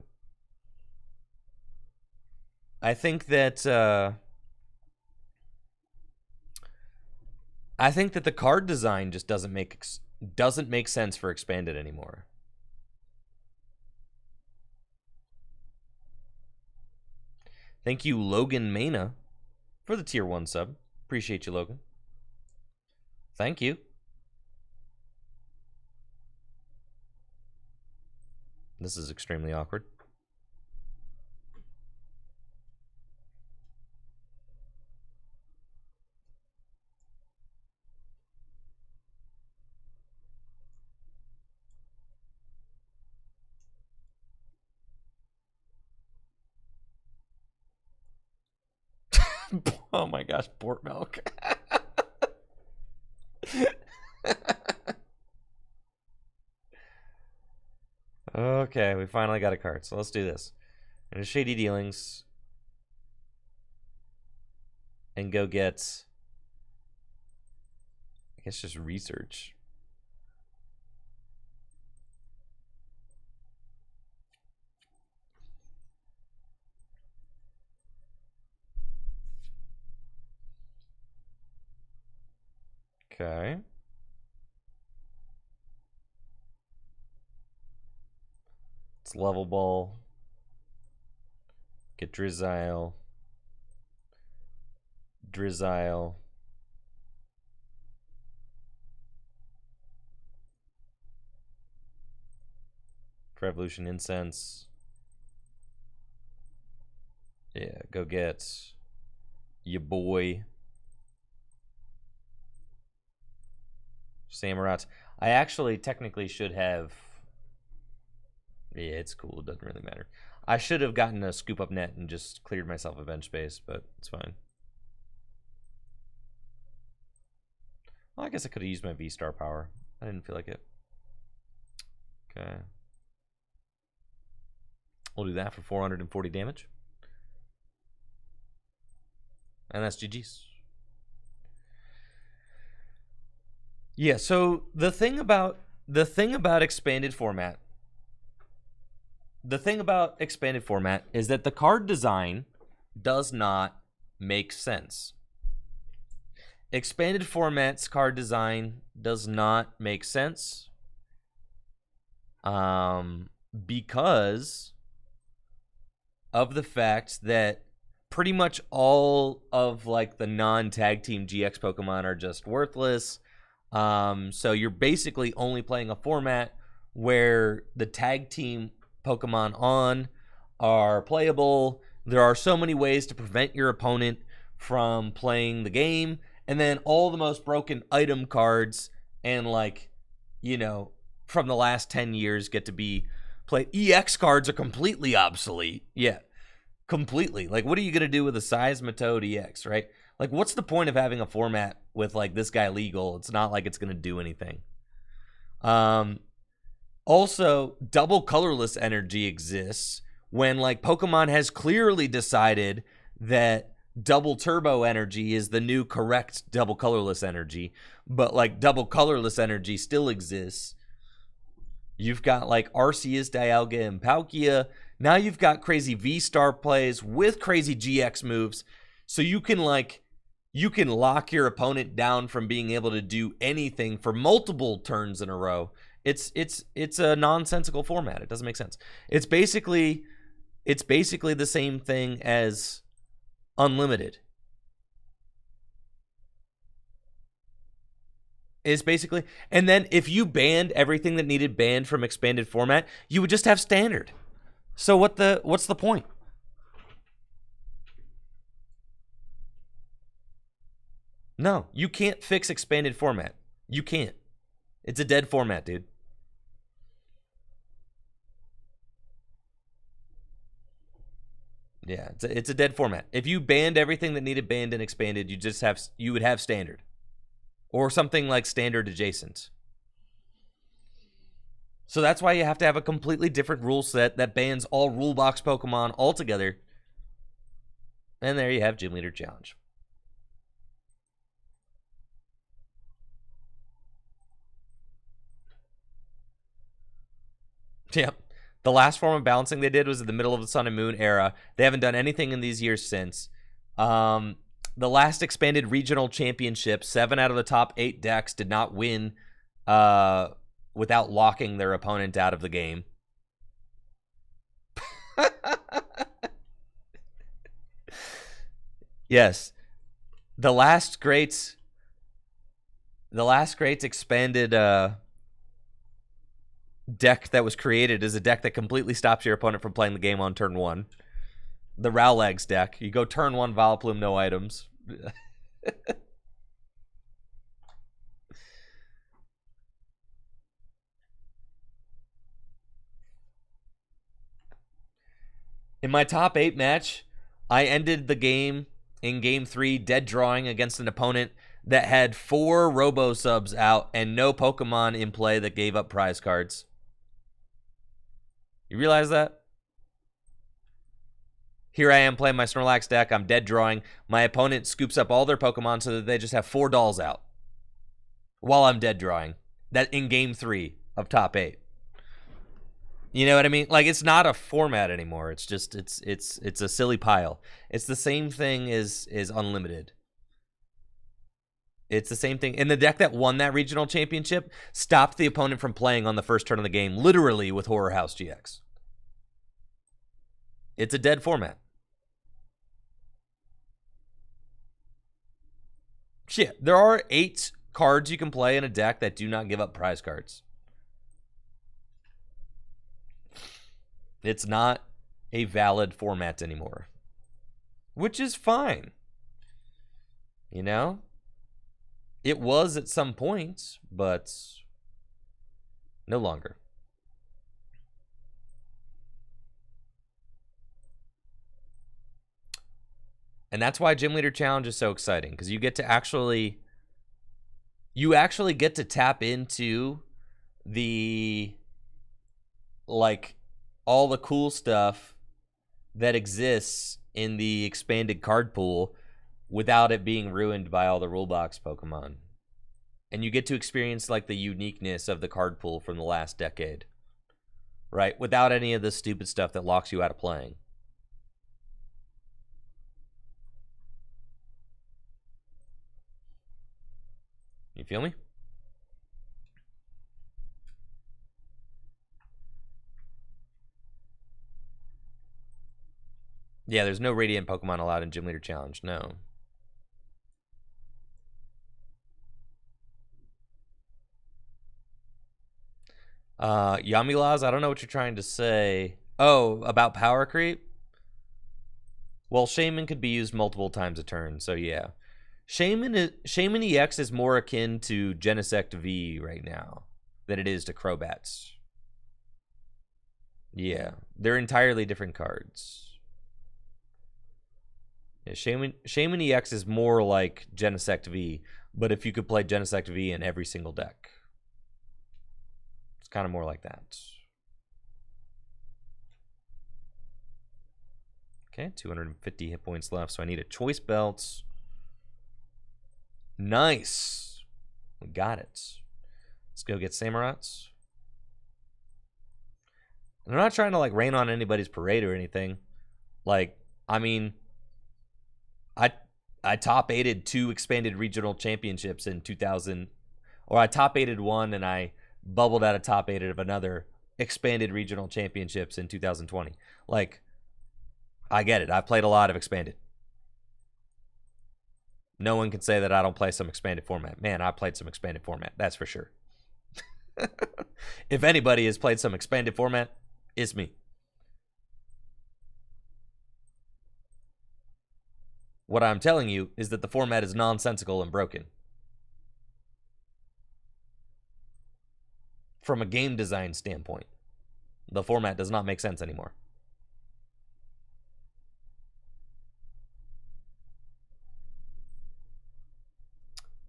I think that the card design just doesn't make sense for Expanded anymore. Thank you, Logan Mena, for the tier 1 sub. Appreciate you, Logan. Thank you. This is extremely awkward. Oh my gosh, port milk. Okay, we finally got a card, so let's do this. And Shady Dealings. And go get, I guess, just research. Okay. It's level ball. Get Drizzile. Drizzile. For Evolution Incense. Yeah, go get your boy Samurott. I actually technically should have. Yeah, it's cool. It doesn't really matter. I should have gotten a scoop up net and just cleared myself a bench space, but it's fine. Well, I guess I could have used my V-Star power. I didn't feel like it. Okay. We'll do that for 440 damage. And that's GG's. Yeah, so the thing about expanded format is that the card design does not make sense. Expanded format's card design does not make sense because of the fact that pretty much all of like the non-tag team GX Pokemon are just worthless. So you're basically only playing a format where the tag team Pokemon on are playable. There are so many ways to prevent your opponent from playing the game. And then all the most broken item cards and, like, you know, from the last 10 years get to be played. EX cards are completely obsolete. Yeah, completely. Like, what are you going to do with a Seismitoad EX, right? Like, what's the point of having a format with, like, this guy legal? It's not like it's going to do anything. Also, double colorless energy exists when, like, Pokemon has clearly decided that double turbo energy is the new correct double colorless energy, but like double colorless energy still exists. You've got like Arceus, Dialga, and Palkia. Now you've got crazy V-Star plays with crazy GX moves, so you can lock your opponent down from being able to do anything for multiple turns in a row. It's a nonsensical format. It doesn't make sense. It's basically the same thing as Unlimited. Is basically, and then if you banned everything that needed banned from expanded format, you would just have standard. So what's the point? No, you can't fix expanded format. You can't. It's a dead format, dude. Yeah, it's a dead format. If you banned everything that needed banned and expanded, you would have standard. Or something like standard adjacent. So that's why you have to have a completely different rule set that bans all rule box Pokemon altogether. And there you have Gym Leader Challenge. Yep. The last form of balancing they did was in the middle of the Sun and Moon era. They haven't done anything in these years since. The last expanded regional championship, 7 out of the top 8 decks did not win without locking their opponent out of the game. Yes. The last great expanded deck that was created is a deck that completely stops your opponent from playing the game on turn 1. The Rowlegs deck. You go turn 1, Vileplume, no items. In my top 8 match, I ended the game in game 3 dead drawing against an opponent that had 4 Robo subs out and no Pokemon in play that gave up prize cards. You realize that? Here I am playing my Snorlax deck. I'm dead drawing. My opponent scoops up all their Pokemon so that they just have 4 dolls out while I'm dead drawing. That in game 3 of top 8. You know what I mean? Like, it's not a format anymore. It's just it's a silly pile. It's the same thing as Unlimited. It's the same thing. And the deck that won that regional championship stopped the opponent from playing on the first turn of the game, literally with Horror House GX. It's a dead format. Shit, there are 8 cards you can play in a deck that do not give up prize cards. It's not a valid format anymore, which is fine. You know? It was at some points, but no longer. And that's why Gym Leader Challenge is so exciting, because you get to actually get to tap into the, like, all the cool stuff that exists in the expanded card pool without it being ruined by all the rule box Pokemon. And you get to experience, like, the uniqueness of the card pool from the last decade, right? Without any of the stupid stuff that locks you out of playing. You feel me? Yeah, there's no Radiant Pokemon allowed in Gym Leader Challenge, no. Yamilaws, I don't know what you're trying to say. Oh, about power creep? Well, Shaman could be used multiple times a turn, so yeah. Shaman EX is more akin to Genesect V right now than it is to Crobats. Yeah, they're entirely different cards. Yeah, Shaman EX is more like Genesect V, but if you could play Genesect V in every single deck. It's kind of more like that. Okay, 250 hit points left, so I need a choice belt. Nice. We got it. Let's go get Samurats. And I'm not trying to, like, rain on anybody's parade or anything. Like, I mean, I top 8'd 2 expanded regional championships in 2000, or I top 8'd 1 and I bubbled out of top 8 of another expanded regional championships in 2020. Like, I get it. I've played a lot of expanded. No one can say that I don't play some expanded format. Man, I played some expanded format. That's for sure. If anybody has played some expanded format, it's me. What I'm telling you is that the format is nonsensical and broken. From a game design standpoint, the format does not make sense anymore.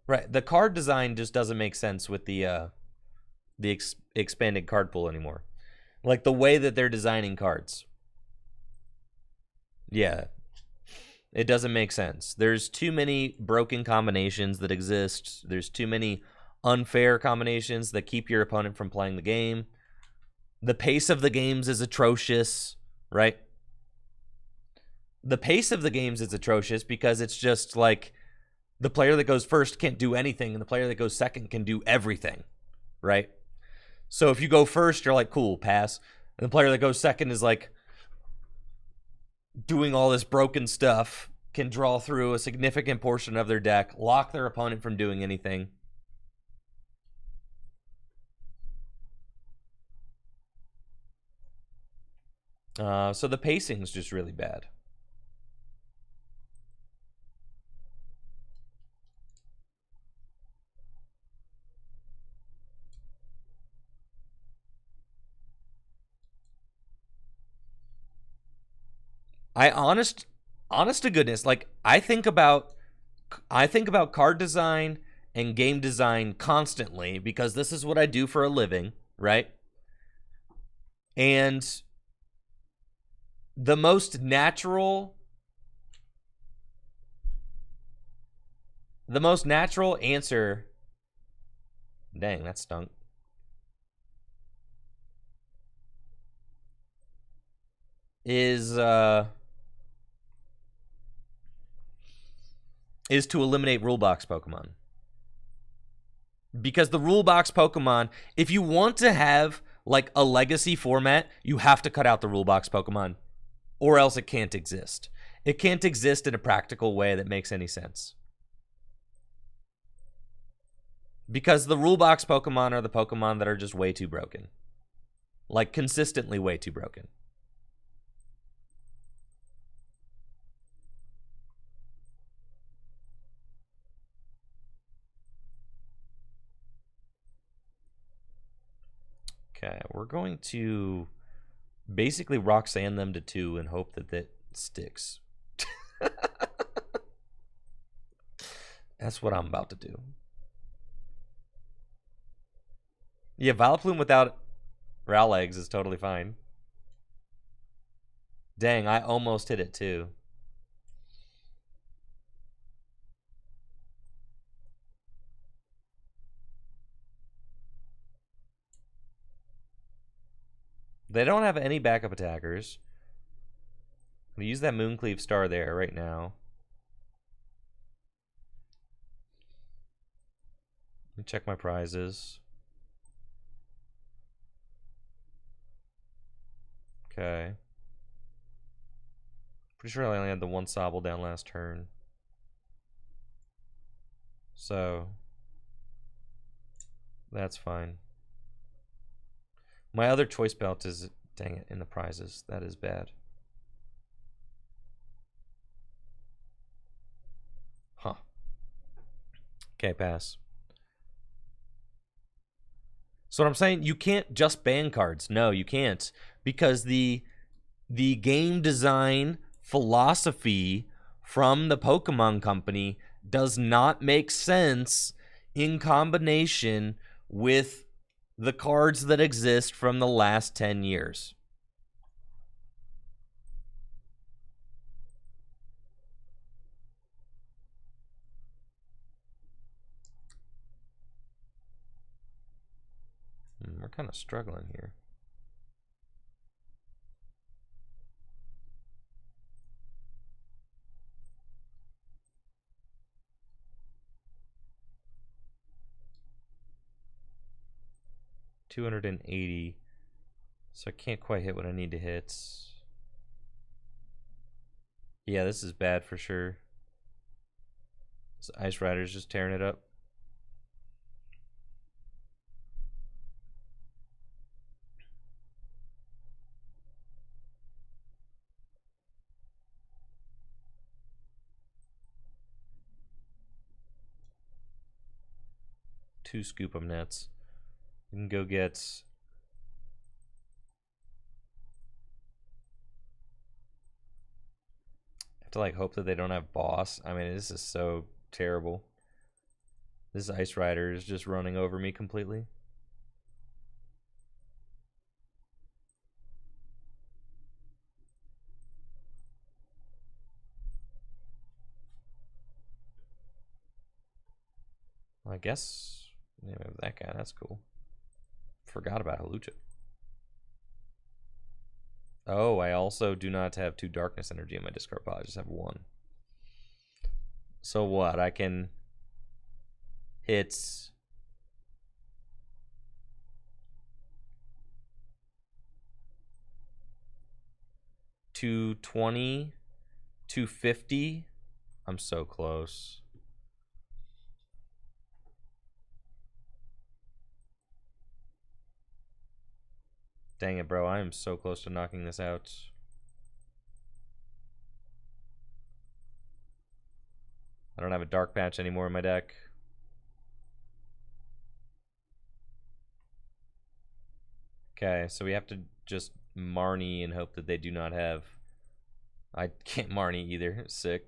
Right, the card design just doesn't make sense with the expanded card pool anymore. Like the way that they're designing cards. Yeah. It doesn't make sense. There's too many broken combinations that exist. There's too many unfair combinations that keep your opponent from playing the game. The pace of the games is atrocious, right? The pace of the games is atrocious because it's just like the player that goes first can't do anything and the player that goes second can do everything, right? So if you go first, you're like, cool, pass. And the player that goes second is like doing all this broken stuff, can draw through a significant portion of their deck, lock their opponent from doing anything. So the pacing's just really bad. Honest to goodness, like I think about card design and game design constantly because this is what I do for a living, right? And the most natural answer, dang, that stunk, is to eliminate rule box Pokemon. Because the rule box Pokemon, if you want to have like a legacy format, you have to cut out the rule box Pokemon, or else it can't exist. It can't exist in a practical way that makes any sense. Because the rule box Pokemon are the Pokemon that are just way too broken. Like consistently way too broken. Okay, we're going to basically rock sand them to 2 and hope that that sticks. That's what I'm about to do. Yeah, Vileplume without Rowlegs is totally fine. Dang, I almost hit it too. They don't have any backup attackers. I'm gonna use that Mooncleave Star there right now. Let me check my prizes. Okay. Pretty sure I only had the one Sobble down last turn. So that's fine. My other choice belt is, dang it, in the prizes. That is bad. Huh. Okay, pass. So what I'm saying, you can't just ban cards. No, you can't. Because the game design philosophy from the Pokemon Company does not make sense in combination with the cards that exist from the last 10 years. We're kind of struggling here. $280. So I can't quite hit what I need to hit. Yeah, this is bad for sure. This Ice Rider's just tearing it up. 2 scoop of nets. We can go get... I have to like hope that they don't have boss. I mean, this is so terrible. This Ice Rider is just running over me completely. Well, I guess yeah, that guy, that's cool. Forgot about Hawlucha. Oh, I also do not have 2 darkness energy in my discard pile. I just have 1. So what? I can hit 220, 250. I'm so close. Dang it, bro. I am so close to knocking this out. I don't have a dark patch anymore in my deck. Okay, so we have to just Marnie and hope that they do not have... I can't Marnie either. Sick.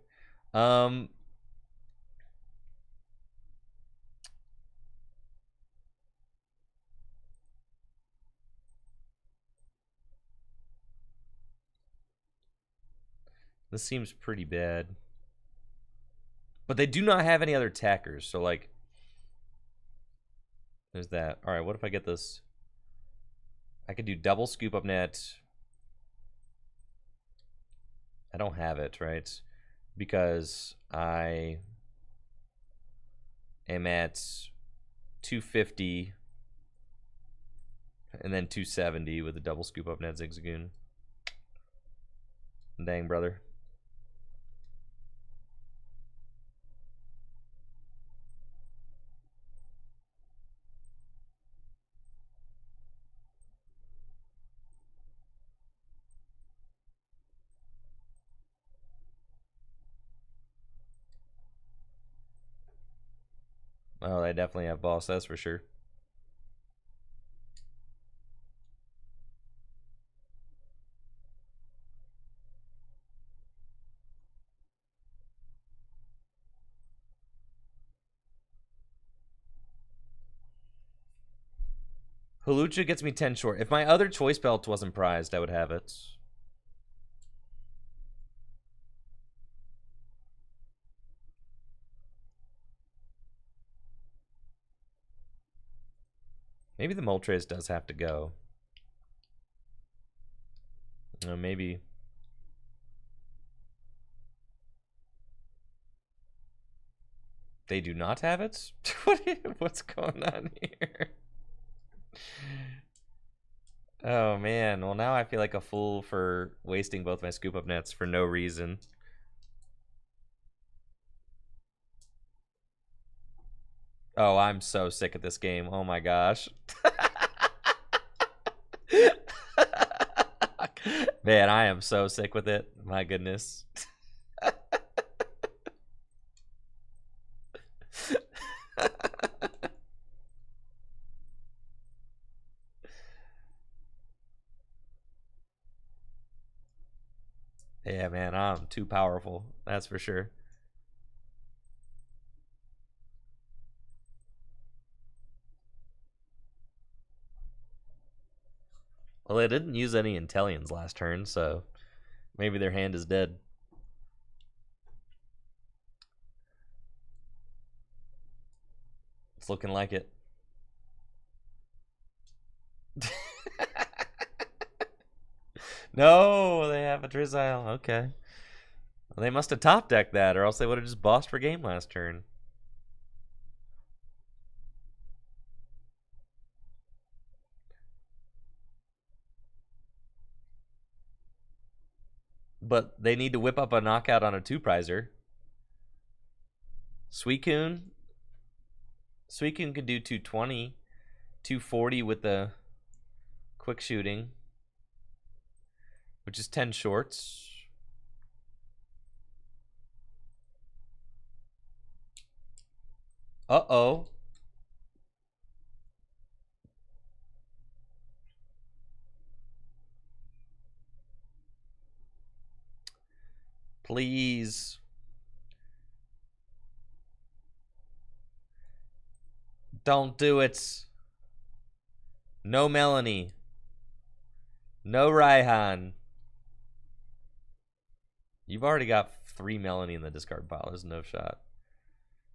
This seems pretty bad. But they do not have any other attackers, so like... There's that. Alright, what if I get this? I could do double scoop up net. I don't have it, right? Because I am at 250 and then 270 with a double scoop up net Zigzagoon. Dang, brother. Oh, they definitely have boss, that's for sure. Hawlucha gets me 10 short. If my other choice belt wasn't prized, I would have it. Maybe the Moltres does have to go. Maybe. They do not have it? What's going on here? Oh, man. Well, now I feel like a fool for wasting both my scoop up nets for no reason. Oh, I'm so sick at this game. Oh, my gosh. Man, I am so sick with it. My goodness. Yeah, man, I'm too powerful. That's for sure. Well, they didn't use any Intellions last turn, so maybe their hand is dead. It's looking like it. No, they have a Drizzile. Okay. Well, they must have top decked that, or else they would have just bossed for game last turn. But they need to whip up a knockout on a 2-prizer. Suicune can do 220, 240 with the quick shooting, which is 10 shorts. Uh-oh. Please. Don't do it. No Melanie. No Raihan. You've already got 3 Melanie in the discard pile. There's no shot.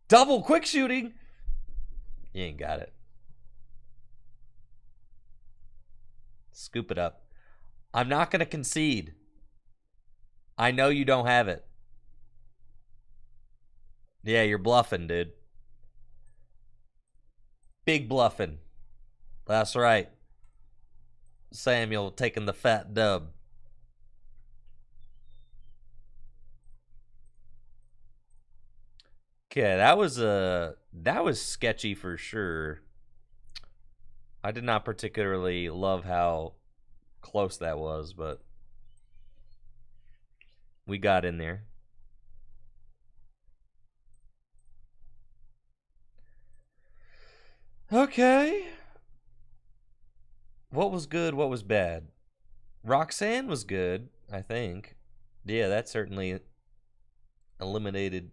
Double quick shooting. You ain't got it. Scoop it up. I'm not going to concede. I know you don't have it. Yeah, you're bluffing, dude. Big bluffing. That's right. Samuel taking the fat dub. Okay, that was sketchy for sure. I did not particularly love how close that was, but we got in there. Okay. What was good? What was bad? Roxanne was good, I think. Yeah, that certainly eliminated.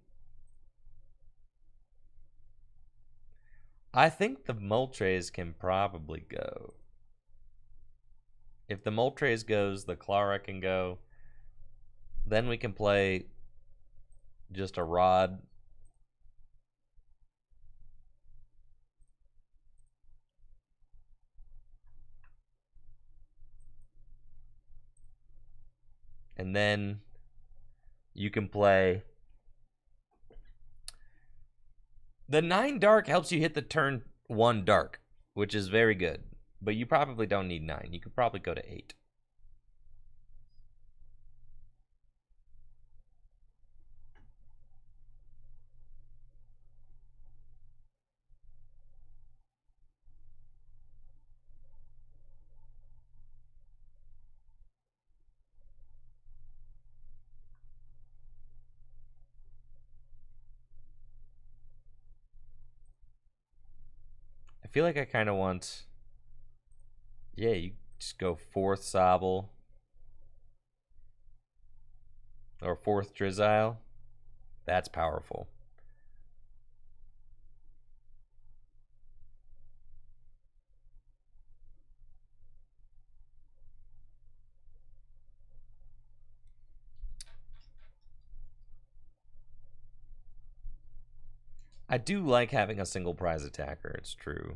I think the Moltres can probably go. If the Moltres goes, the Clara can go. Then we can play just a Rod. And then you can play. The 9 dark helps you hit the turn 1 dark, which is very good. But you probably don't need 9. You could probably go to 8. I feel like I kind of want. Yeah, you just go 4th Sobble. Or 4th Drizzile. That's powerful. I do like having a single prize attacker, it's true.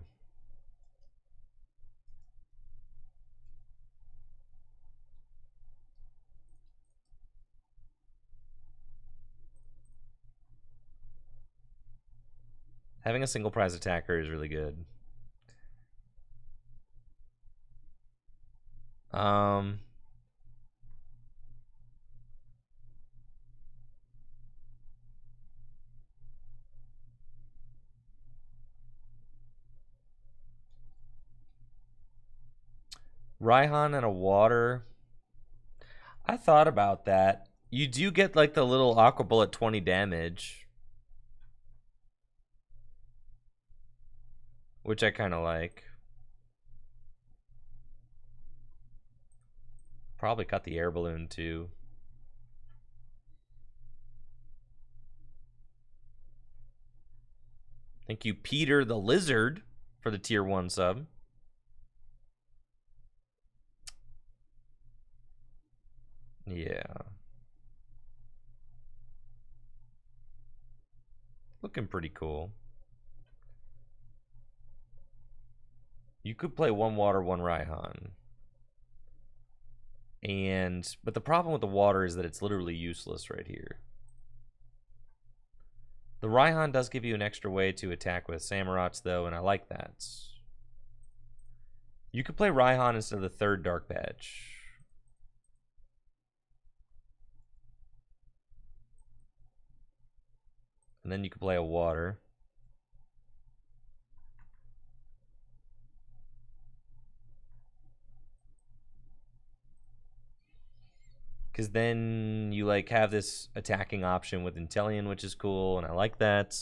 Having a single prize attacker is really good. Raihan and a water. I thought about that. You do get like the little Aqua Bullet 20 damage, which I kind of like. Probably cut the air balloon too. Thank you, Peter the Lizard, for the tier 1 sub. Yeah. Looking pretty cool. You could play 1 water, 1 Raihan. But the problem with the water is that it's literally useless right here. The Raihan does give you an extra way to attack with Samurots, though, and I like that. You could play Raihan instead of the 3rd Dark Badge. And then you could play a water. Because then you like have this attacking option with Intellion, which is cool, and I like that.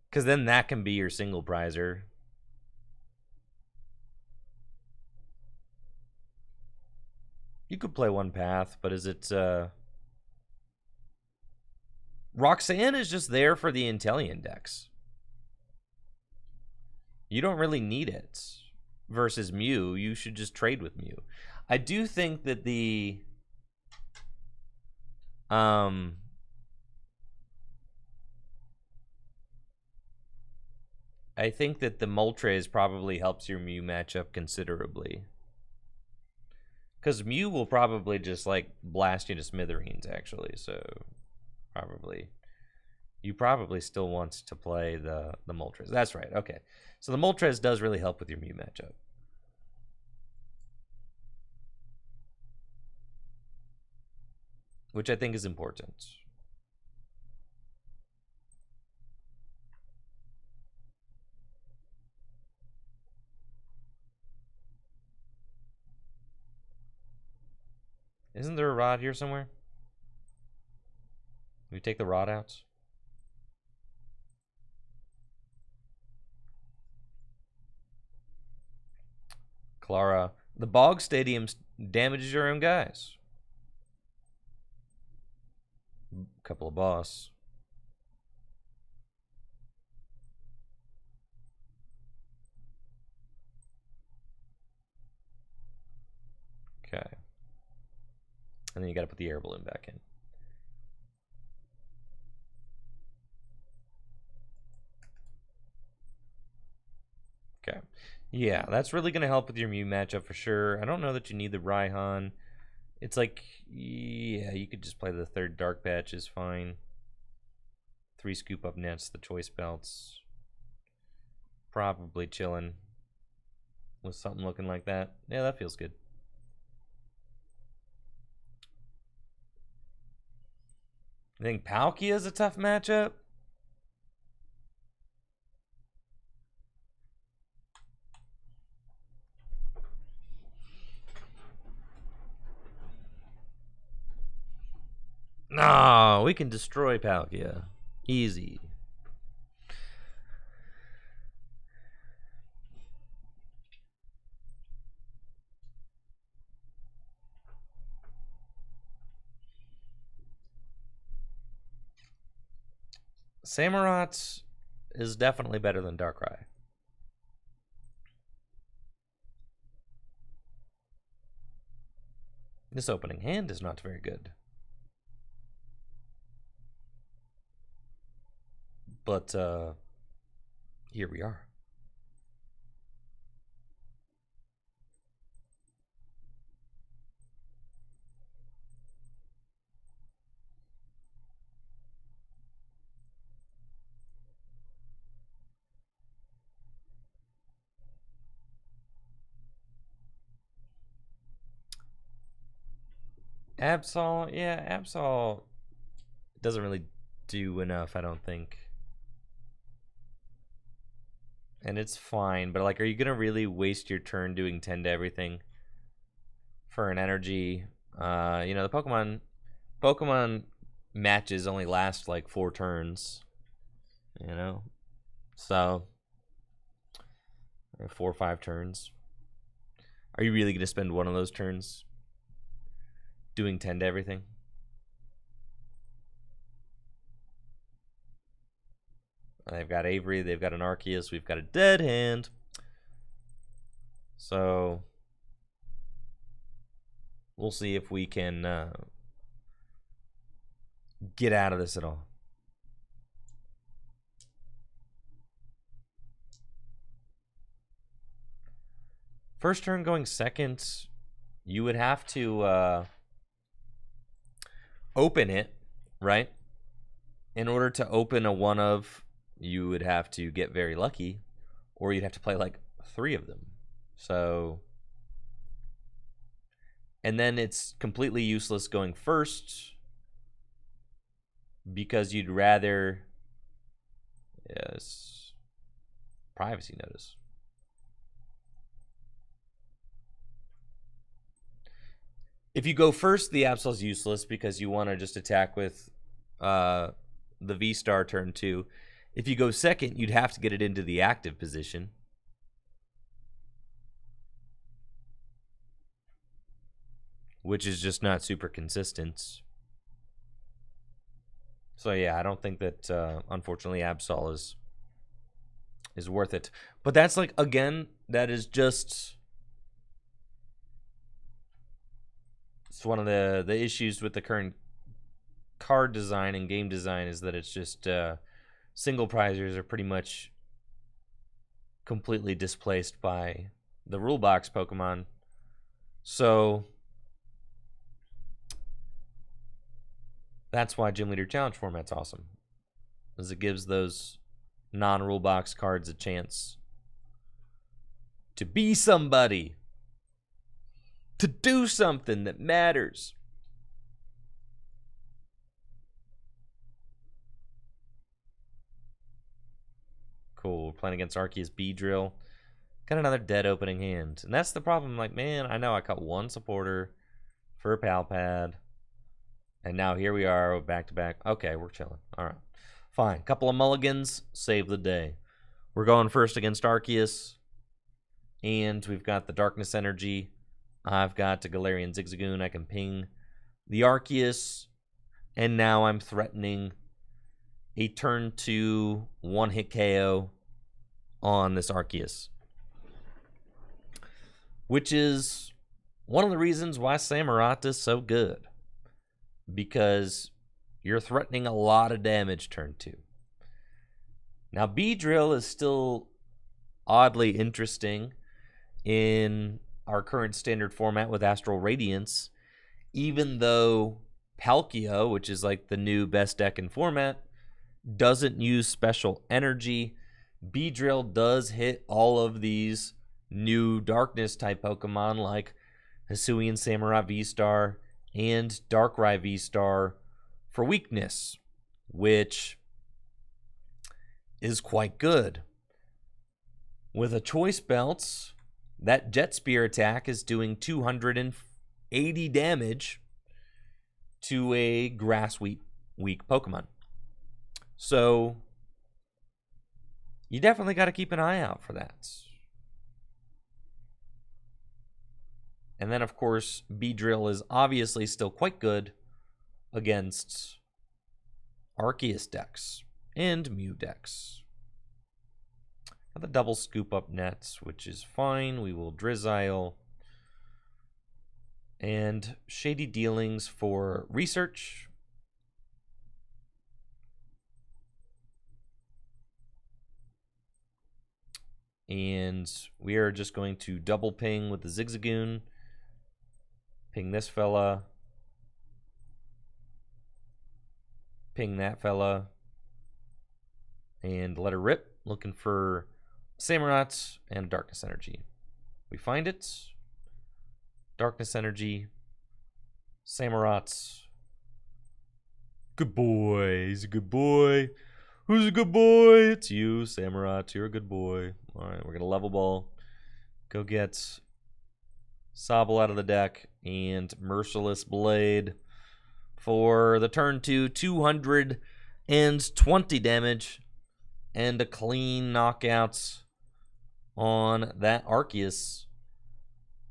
Because then that can be your single prizer. You could play one path, but is it... Roxanne is just there for the Intellion decks. You don't really need it. Versus Mew, you should just trade with Mew. I do think that the... I think that the Moltres probably helps your Mew matchup considerably. Because Mew will probably just, like, blast you to smithereens, actually. So, probably... You probably still want to play the Moltres. That's right, okay. So the Moltres does really help with your Mew matchup. Which I think is important. Isn't there a rod here somewhere? Can we take the rod out? Clara, the Bog Stadium damages your own guys. Couple of boss. Okay. And then you got to put the air balloon back in. Okay. Yeah, that's really going to help with your Mew matchup for sure. I don't know that you need the Raihan. It's like, yeah, you could just play the third Dark Patch is fine. 3 scoop up nets, the choice belts. Probably chilling with something looking like that. Yeah, that feels good. I think Palkia is a tough matchup. No, we can destroy Palkia. Easy. Samurott is definitely better than Darkrai. This opening hand is not very good. But, here we are. Absol, yeah, Absol doesn't really do enough, I don't think. And it's fine, but like, are you gonna really waste your turn doing 10 to everything for an energy? You know, the Pokemon matches only last like 4 turns. You know, so 4 or 5 turns. Are you really gonna spend one of those turns doing 10 to everything? They've got Avery, they've got an Arceus, we've got a dead hand. So we'll see if we can get out of this at all. First turn going second, you would have to open it, right? In order to open a one of, you would have to get very lucky, or you'd have to play like 3 of them. So, and then it's completely useless going first because you'd rather, yes, privacy notice. If you go first, the Absol's useless because you want to just attack with the V-Star turn 2. If you go second, you'd have to get it into the active position. which is just not super consistent. So yeah, I don't think that unfortunately Absol is worth it. But that's like, again, that is just, it's one of the issues with the current card design and game design, is that it's just single prizers are pretty much completely displaced by the rule box Pokemon. So that's why Gym Leader Challenge format's awesome, as it gives those non-rule box cards a chance to be somebody, to do something that matters. Cool. We're playing against Arceus Beedrill. Got another dead opening hand. And that's the problem. Like, man, I know I caught one supporter for a Palpad. And now here we are, back to back. Okay, we're chilling. All right. Fine. Couple of mulligans. Save the day. We're going first against Arceus. And we've got the Darkness Energy. I've got the Galarian Zigzagoon. I can ping the Arceus. And now I'm threatening a turn 2 one-hit KO on this Arceus, which is one of the reasons why Samurott is so good, because you're threatening a lot of damage turn 2. Now, Beedrill is still oddly interesting in our current standard format with Astral Radiance, even though Palkia, which is like the new best deck in format, doesn't use special energy. Beedrill does hit all of these new darkness type Pokemon like Hisuian Samurott V-Star and Darkrai V-Star for weakness, which is quite good. With a Choice Belt, that Jet Spear attack is doing 280 damage to a grass weak Pokemon. So you definitely got to keep an eye out for that. And then, of course, Beedrill is obviously still quite good against Arceus decks and Mew decks. Got the double scoop up nets, which is fine. We will Drizzile. And Shady Dealings for research. And we are just going to double ping with the Zigzagoon. Ping this fella. Ping that fella. And let her rip. Looking for Samurott and Darkness Energy. We find it. Darkness Energy. Samurott. Good boy. He's a good boy. Who's a good boy? It's you, Samurott. You're a good boy. All right, we're going to level ball. Go get Sobble out of the deck and Merciless Blade for the turn 2, 220 damage and a clean knockout on that Arceus.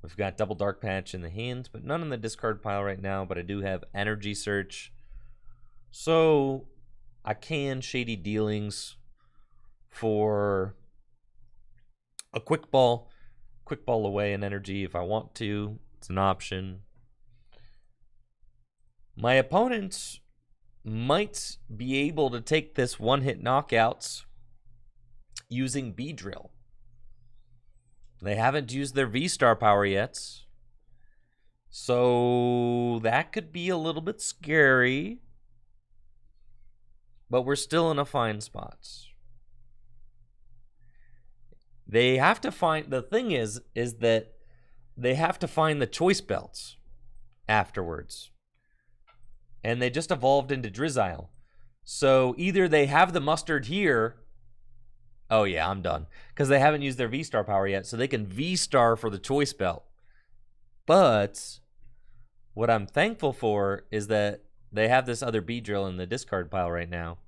We've got double Dark Patch in the hand, but none in the discard pile right now, but I do have Energy Search. So I can Shady Dealings for a quick ball away in energy if I want to. It's an option. My opponent might be able to take this one-hit knockouts using Beedrill. They haven't used their V-Star power yet, so that could be a little bit scary. But we're still in a fine spot. They have to find, the thing is that they have to find the Choice Belts afterwards. And they just evolved into Drizzile. So either they have the mustard here. Oh yeah, I'm done. Because they haven't used their V-Star power yet, so they can V-Star for the Choice Belt. But what I'm thankful for is that they have this other Beedrill in the discard pile right now.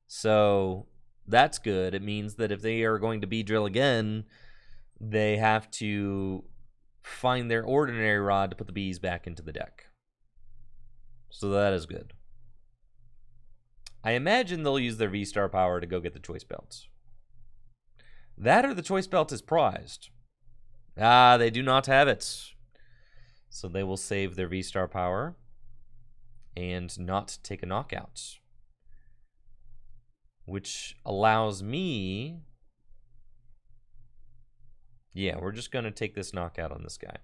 So that's good. It means that if they are going to Beedrill again, they have to find their ordinary rod to put the bees back into the deck. So that is good. I imagine they'll use their V-Star power to go get the choice belts. That or the choice belt is prized. Ah, they do not have it. So they will save their V-Star power and not take a knockout. Which allows me... Yeah, we're just going to take this knockout on this guy.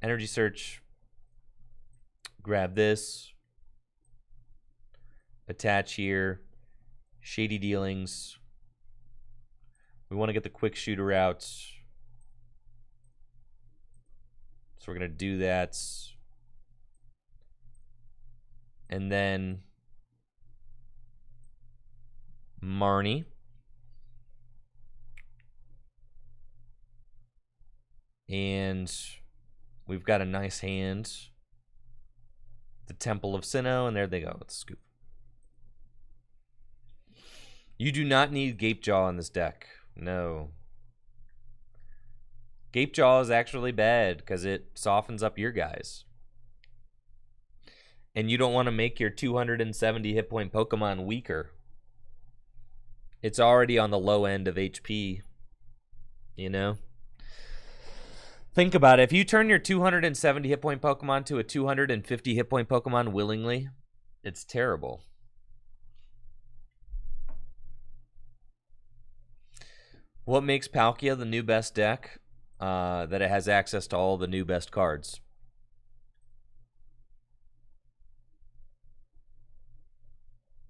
Energy search. Grab this. Attach here. Shady dealings. We want to get the quick shooter out. So we're going to do that. And then Marnie. And we've got a nice hand. The Temple of Sinnoh, and there they go with the scoop. You do not need Gapejaw in this deck. No. Gapejaw is actually bad because it softens up your guys. And you don't want to make your 270 hit point Pokemon weaker. It's already on the low end of HP. You know? Think about it. If you turn your 270 hit point Pokemon to a 250 hit point Pokemon willingly, it's terrible. What makes Palkia the new best deck? That it has access to all the new best cards.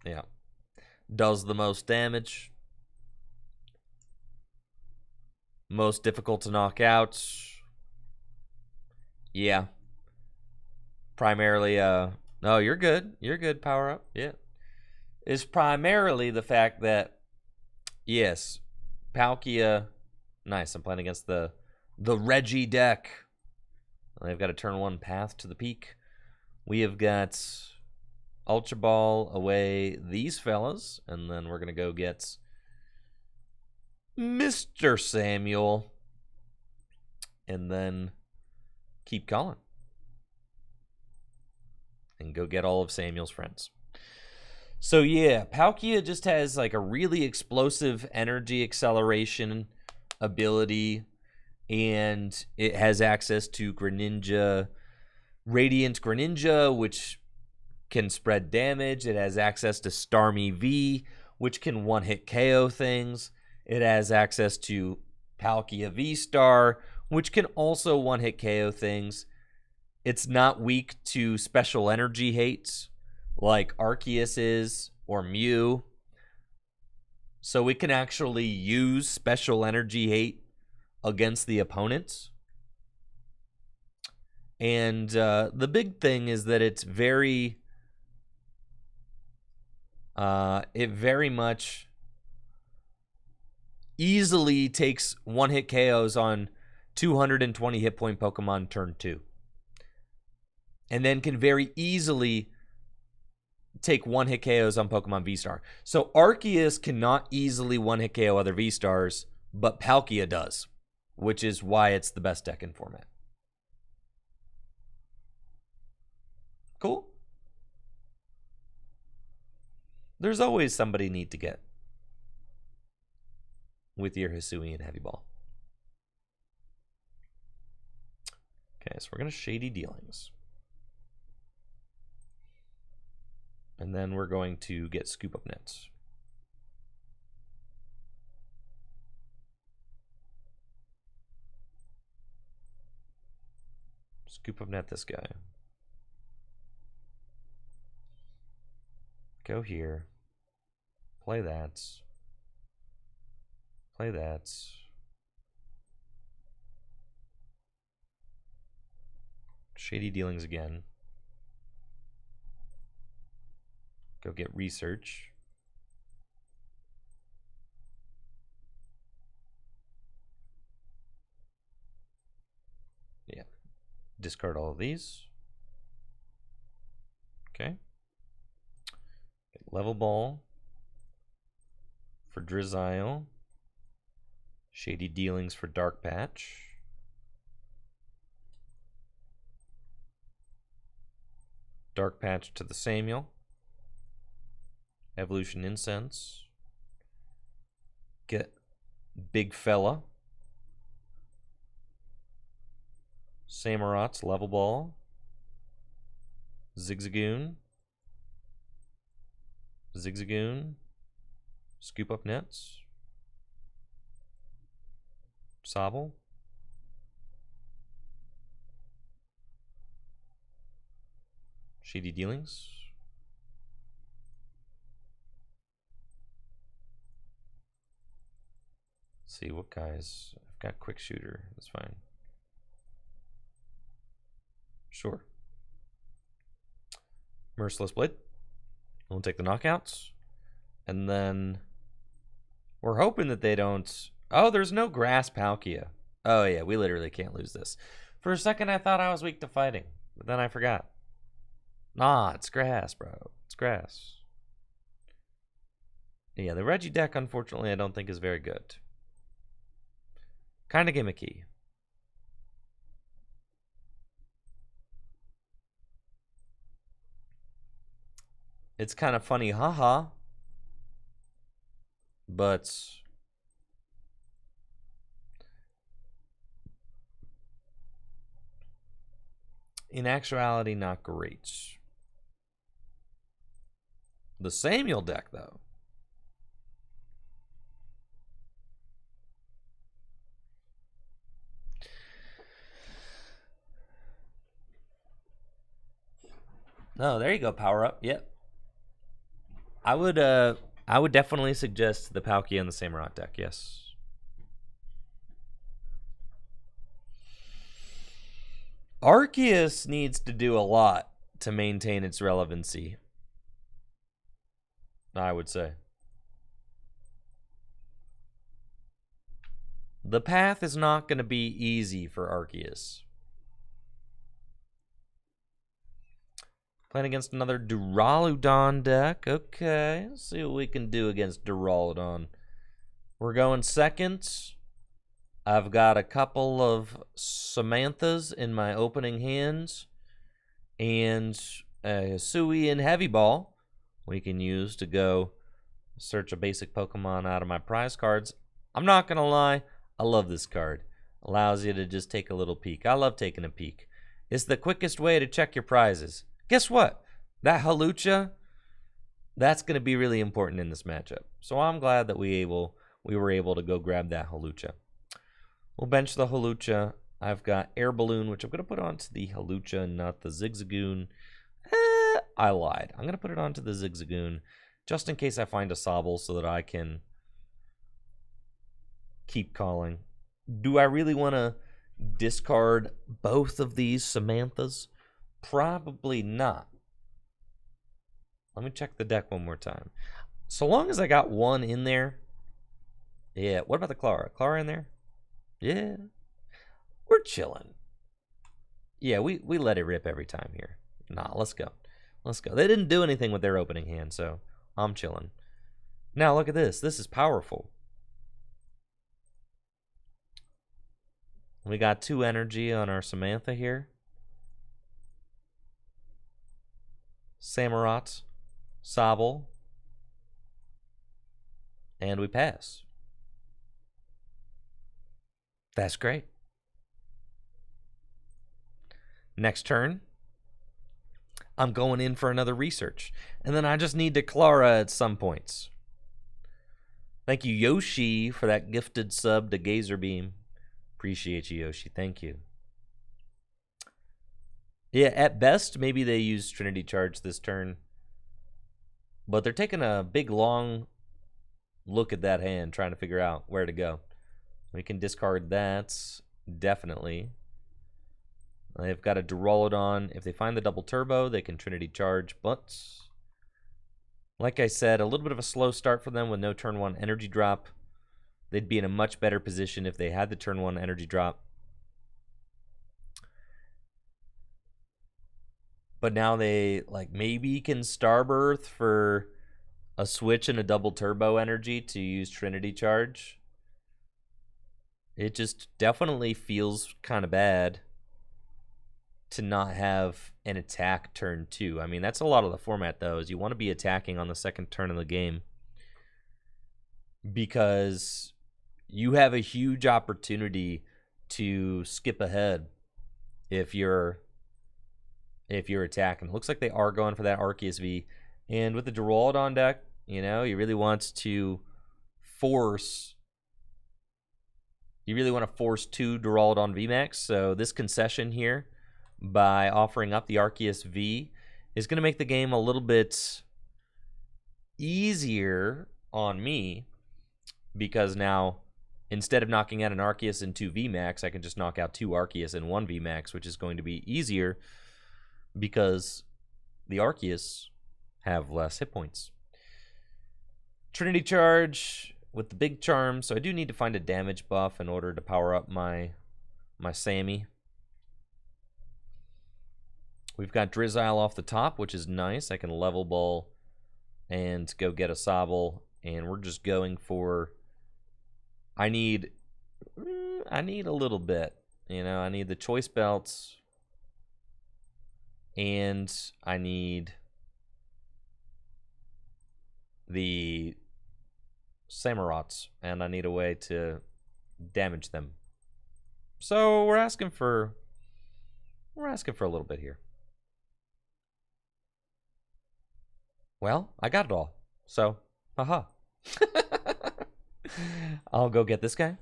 Yeah. Does the most damage. Most difficult to knock out. Yeah. Primarily, oh, you're good. You're good, power up. Yeah. Is primarily the fact that, yes, Palkia, nice. I'm playing against the Reggie deck. They've got a turn 1 path to the peak. We have got Ultra Ball away these fellas, and then we're going to go get Mr. Samuel, and then keep calling. And go get all of Samuel's friends. So yeah, Palkia just has like a really explosive energy acceleration ability, and it has access to Greninja, Radiant Greninja, which can spread damage. It has access to Starmie V, which can one-hit KO things. It has access to Palkia V-Star, which can also one-hit KO things. It's not weak to special energy hates like Arceus is or Mew. So we can actually use special energy hate against the opponents. And the big thing is that it's very... it very much easily takes one-hit KOs on 220 hit point Pokemon turn 2. And then can very easily take one-hit KOs on Pokemon V-Star. So Arceus cannot easily one-hit KO other V-Stars, but Palkia does, which is why it's the best deck in format. Cool. There's always somebody neat to get with your Hisuian Heavy Ball. Okay, so we're going to Shady Dealings. And then we're going to get Scoop Up Nets. Scoop Up Net this guy. Go here. Play that. Play that. Shady Dealings again. Go get Research. Yeah. Discard all of these. Okay. Get Level Ball for Drizzile. Shady Dealings for Dark Patch. Dark Patch to the Samuel. Evolution Incense. Get Big Fella. Samurot's Level Ball. Zigzagoon. Zigzagoon. Scoop Up Nets. Sobble. Shady Dealings. Let's see what guys. I've got Quick Shooter. That's fine. Sure. Merciless Blade. We'll take the knockouts. And then we're hoping that they don't. Oh, there's no Grass Palkia. Oh, yeah, we literally can't lose this. For a second, I thought I was weak to fighting, but then I forgot. Nah, it's grass, bro. It's grass. Yeah, the Reggie deck, unfortunately, I don't think is very good. Kind of gimmicky. It's kind of funny, haha. But in actuality, not great. The Samuel deck, though. Oh, there you go, power up. Yep. I would definitely suggest the Palkia and the Samurott deck, yes. Arceus needs to do a lot to maintain its relevancy, I would say. The path is not going to be easy for Arceus. Playing against another Duraludon deck. Okay, let's see what we can do against Duraludon. We're going second. I've got a couple of Samanthas in my opening hands. And a Hisuian Heavy Ball we can use to go search a basic Pokemon out of my prize cards. I'm not going to lie, I love this card. Allows you to just take a little peek. I love taking a peek. It's the quickest way to check your prizes. Guess what? That Hawlucha, that's going to be really important in this matchup. So I'm glad that we were able to go grab that Hawlucha. We'll bench the Hawlucha. I've got Air Balloon, which I'm going to put onto the Hawlucha, not the Zigzagoon. I lied. I'm going to put it onto the Zigzagoon just in case I find a Sobble so that I can keep calling. Do I really want to discard both of these Samanthas? Probably not. Let me check the deck one more time. So long as I got one in there. Yeah, what about the Clara? Clara in there? Yeah. We're chilling. Yeah, we let it rip every time here. Nah, let's go. Let's go. They didn't do anything with their opening hand, so I'm chilling. Now look at this. This is powerful. We got 2 energy on our Samantha here. Samurott, Sobble, and we pass. That's great. Next turn, I'm going in for another research, and then I just need to Clara at some points. Thank you, Yoshi, for that gifted sub to Gazer Beam. Appreciate you, Yoshi. Thank you. Yeah, at best, maybe they use Trinity Charge this turn. But they're taking a big, long look at that hand, trying to figure out where to go. We can discard that, definitely. They've got a Duraludon. If they find the double turbo, they can Trinity Charge. But, like I said, a little bit of a slow start for them with no turn 1 energy drop. They'd be in a much better position if they had the turn 1 energy drop. But now they maybe can Starbirth for a switch and a double turbo energy to use Trinity Charge. It just definitely feels kind of bad. to not have an attack turn 2. I mean, that's a lot of the format, though, is you want to be attacking on the second turn of the game because you have a huge opportunity to skip ahead if you're attacking. It looks like they are going for that Arceus V. And with the Duraludon deck, you know, you really want to force 2 Duraludon VMAX. So this concession here, by offering up the Arceus V, is going to make the game a little bit easier on me, because now instead of knocking out an Arceus and 2 VMAX, I can just knock out 2 Arceus and 1 VMAX, which is going to be easier because the Arceus have less hit points. Trinity Charge with the big charm, so I do need to find a damage buff in order to power up my Sammy. We've got Drizzile off the top, which is nice. I can level ball and go get a Sobble, and we're just going for... I need a little bit. You know, I need the Choice Belts, and I need the Samurats, and I need a way to damage them. So we're asking for a little bit here. Well, I got it all. So, haha. I'll go get this guy.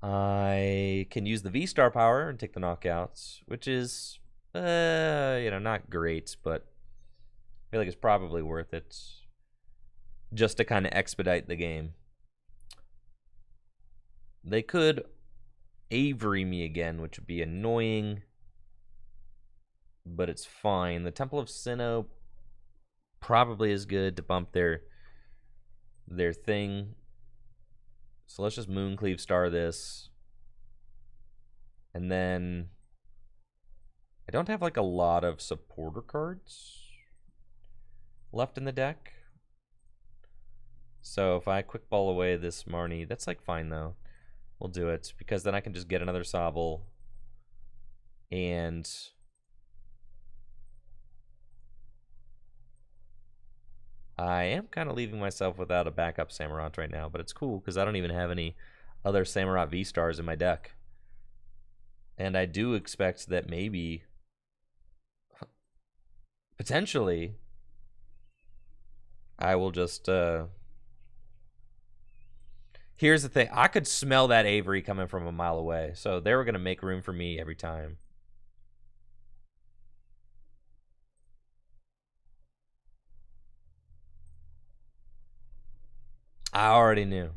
I can use the V-Star power and take the knockouts, which is, you know, not great, but I feel like it's probably worth it just to kind of expedite the game. They could Avery me again, which would be annoying, but it's fine. The Temple of Sinnoh probably is good to bump their thing. So let's just Mooncleave Star this. And then I don't have like a lot of supporter cards left in the deck. So if I quick ball away this Marnie, that's like fine though. We'll do it because then I can just get another Sobble. And I am kind of leaving myself without a backup Samurott right now, but it's cool because I don't even have any other Samurott V-Stars in my deck. And I do expect that maybe, potentially, I will just... Here's the thing. I could smell that Avery coming from a mile away, so they were going to make room for me every time. I already knew.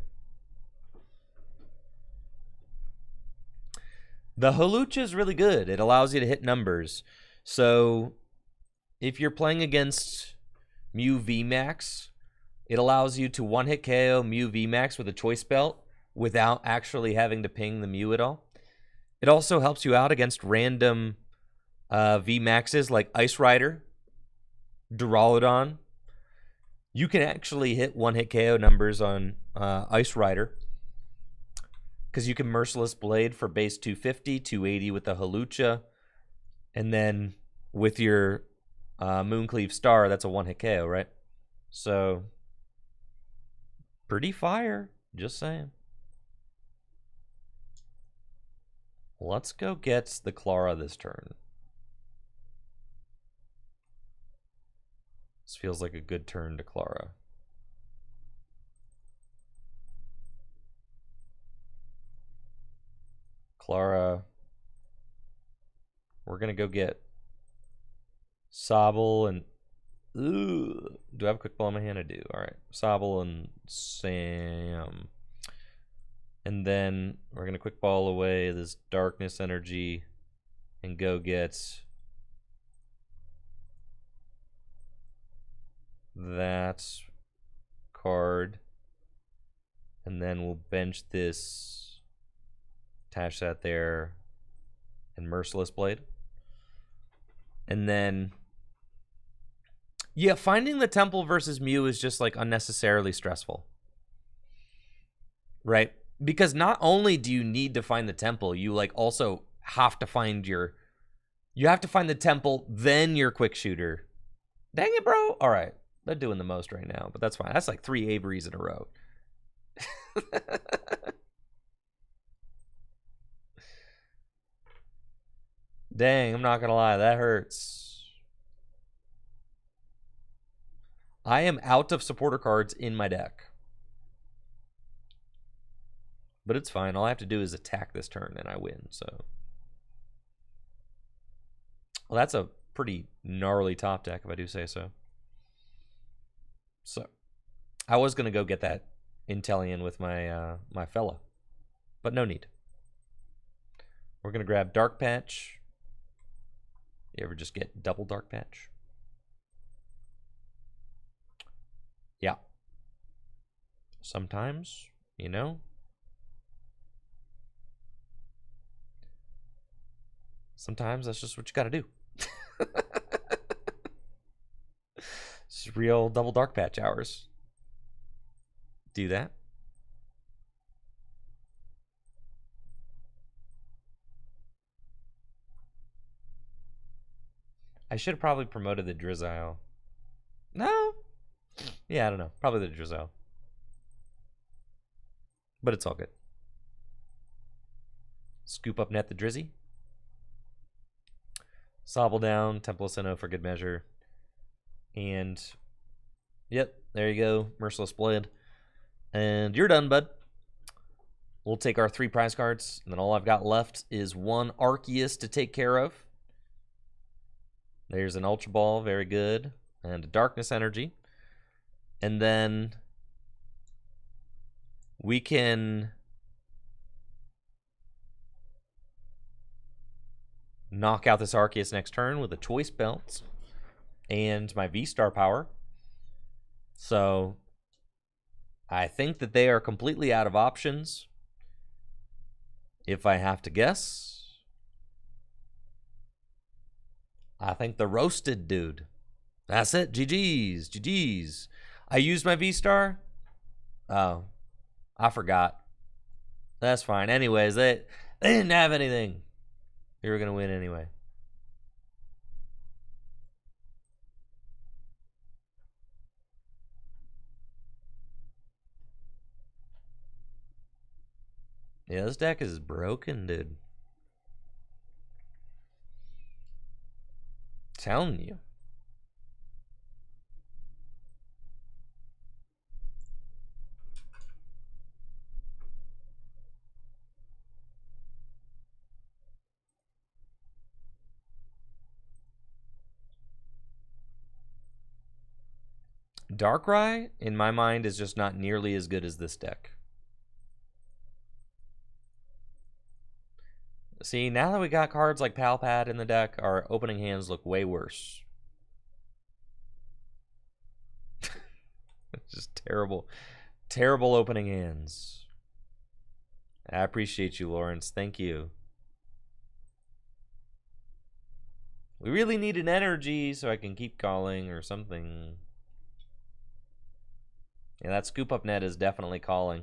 The Hawlucha is really good. It allows you to hit numbers. So if you're playing against Mew VMAX, it allows you to one-hit KO Mew VMAX with a Choice Belt without actually having to ping the Mew at all. It also helps you out against random VMAXs like Ice Rider, Duraludon. You can actually hit one-hit KO numbers on Ice Rider because you can Merciless Blade for base 250, 280 with the Hawlucha, and then with your Mooncleave Star, that's a one-hit KO, right? So, pretty fire, just saying. Let's go get the Clara this turn. This feels like a good turn to Clara. Clara. We're going to go get Sobble and... Ooh, do I have a quick ball in my hand? I do. All right. Sobble and Sam. And then we're going to quick ball away this Darkness Energy and go get... that card, and then we'll bench this, attach that there, and Merciless Blade. And then, yeah, finding the Temple versus Mew is just like unnecessarily stressful, right? Because not only do you need to find the Temple, you like also have to find your You have to find the temple, then your quick shooter. Dang it, bro. All right. They're doing the most right now, but that's fine. That's like 3 Averys in a row. Dang, I'm not going to lie. That hurts. I am out of supporter cards in my deck. But it's fine. All I have to do is attack this turn and I win, so. Well, that's a pretty gnarly top deck, if I do say so. So, I was going to go get that Intellion with my my fella, but no need. We're going to grab Dark Patch. You ever just get double Dark Patch? Yeah. Sometimes, you know. Sometimes that's just what you got to do. It's real double Dark Patch hours. Do that. I should have probably promoted the Drizzile. No. Yeah, I don't know. Probably the Drizzile. But it's all good. Scoop up net the Drizzy. Sobble down, Temple of Sinnoh for good measure. And, yep, there you go. Merciless Blade. And you're done, bud. We'll take our 3 prize cards. And then all I've got left is 1 Arceus to take care of. There's an Ultra Ball, very good. And a Darkness Energy. And then we can knock out this Arceus next turn with a Choice Belt and my V-Star power. So I think that they are completely out of options. If I have to guess, I think the roasted dude. That's it. GG's. GG's. I used my V-Star. Oh, I forgot. That's fine. Anyways, they didn't have anything. They were going to win anyway. Yeah, this deck is broken, dude. Telling you. Darkrai, in my mind, is just not nearly as good as this deck. See, now that we got cards like Palpad in the deck, our opening hands look way worse. It's just terrible. Terrible opening hands. I appreciate you, Lawrence. Thank you. We really need an energy so I can keep calling or something. Yeah, that scoop up net is definitely calling.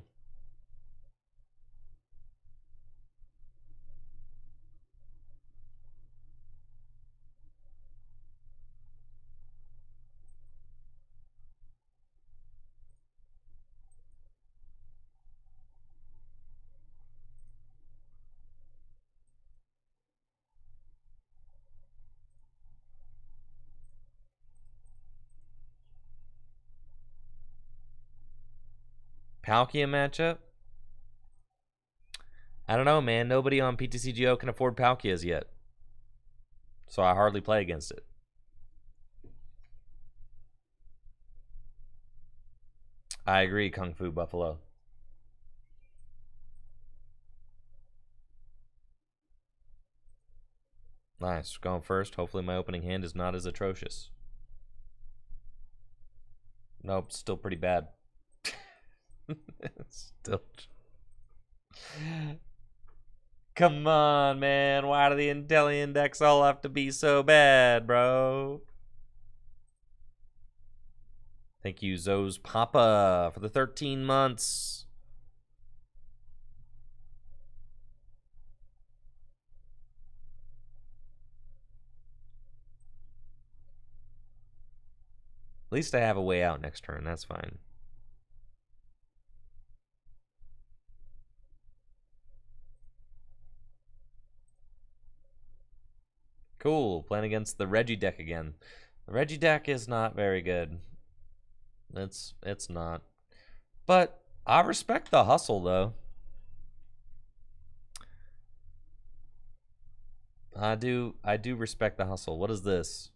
Palkia matchup? I don't know, man. Nobody on PTCGO can afford Palkias yet. So I hardly play against it. I agree, Kung Fu Buffalo. Nice. Going first. Hopefully my opening hand is not as atrocious. Nope, still pretty bad. Still. Come on, man. Why do the Intellion decks all have to be so bad, bro? Thank you, Zoe's Papa, for the 13 months. At least I have a way out next turn. That's fine. Cool. Playing against the Reggie deck again. The Reggie deck is not very good. It's not. But I respect the hustle, though. I do respect the hustle. What is this?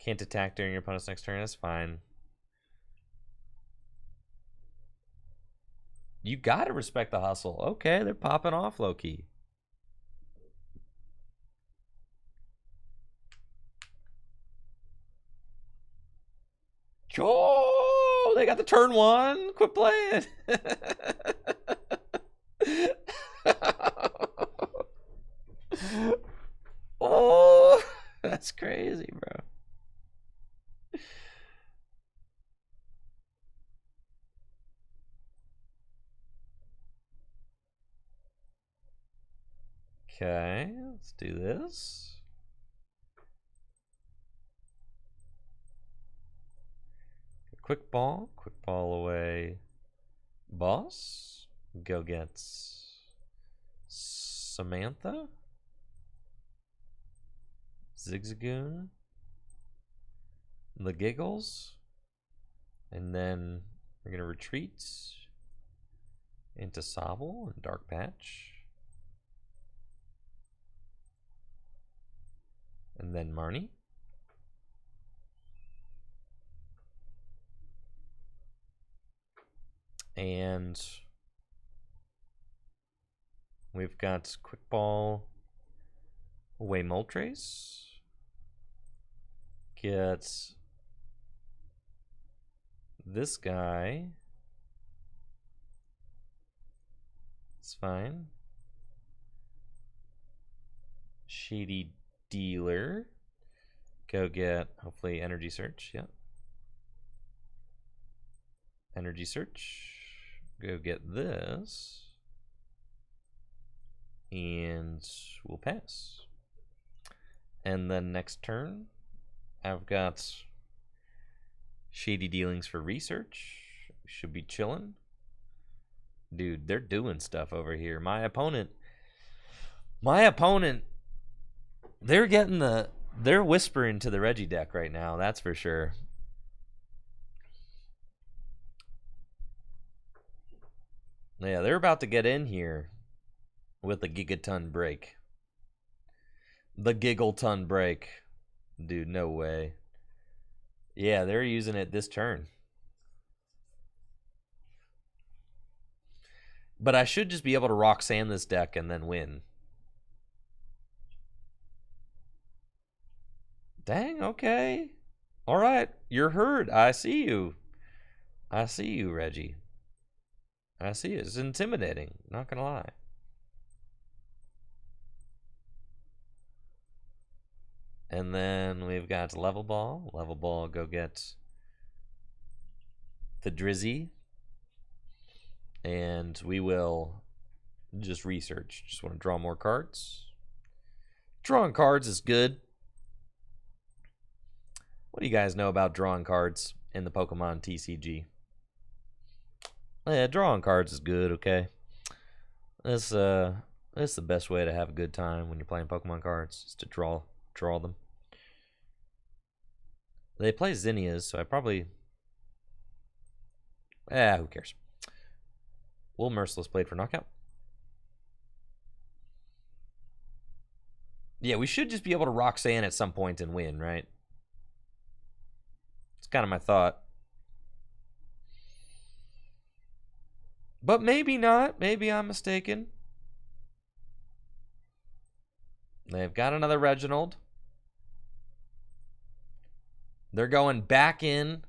Can't attack during your opponent's next turn. That's fine. You gotta respect the hustle. Okay, they're popping off low-key. Oh, they got the turn one. Quit playing. Oh, that's crazy, bro. Okay, let's do this. Quick ball away. Boss, go get Samantha. Zigzagoon. The Giggles. And then we're going to retreat into Sobble and Dark Patch. And then Marnie. And we've got Quick Ball away Moltres. Get this guy. It's fine. Shady Dealer. Go get, hopefully, Energy Search. Yep. Energy Search. Go get this. And we'll pass. And then next turn, I've got Shady Dealings for Research. We should be chilling. Dude, they're doing stuff over here. My opponent, they're whispering to the Reggie deck right now, that's for sure. Yeah, they're about to get in here with the Gigaton break. The Giggleton break. Dude, no way. Yeah, they're using it this turn. But I should just be able to Roxanne this deck and then win. Dang, okay. All right, you're heard. I see you. I see you, Reggie. I see you. It's intimidating, not gonna lie. And then we've got Level Ball. Level Ball, go get the Drizzy. And we will just research. Just want to draw more cards. Drawing cards is good. What do you guys know about drawing cards in the Pokemon TCG? Yeah, drawing cards is good, okay? That's the best way to have a good time when you're playing Pokemon cards, is to draw them. They play Zinnias, so I probably... who cares? We'll Merciless Blade for knockout. Yeah, we should just be able to Roxanne at some point and win, right? It's kind of my thought. But maybe not. Maybe I'm mistaken. They've got another Reginald. They're going back in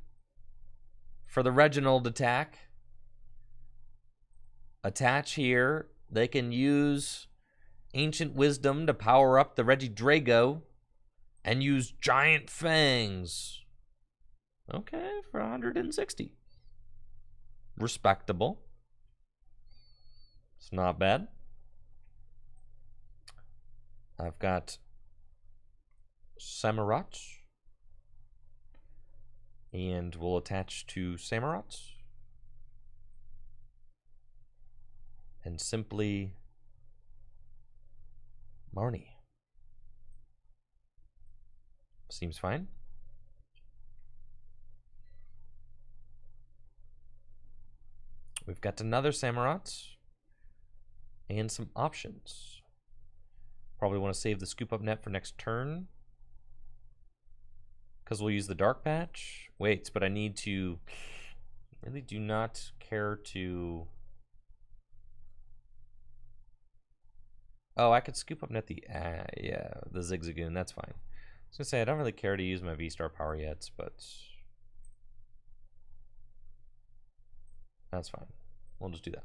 for the Reginald attack. Attach here. They can use Ancient Wisdom to power up the Regidrago and use Giant Fangs. Okay, for 160. Respectable. It's not bad. I've got Samurott. And we'll attach to Samurott. And simply Marnie. Seems fine. We've got another Samurott and some options. Probably want to save the scoop up net for next turn, because we'll use the dark patch. Wait, but I need to... really do not care to... Oh, I could scoop up net the... yeah, the Zigzagoon. That's fine. I was going to say, I don't really care to use my V-Star power yet, but... that's fine. We'll just do that.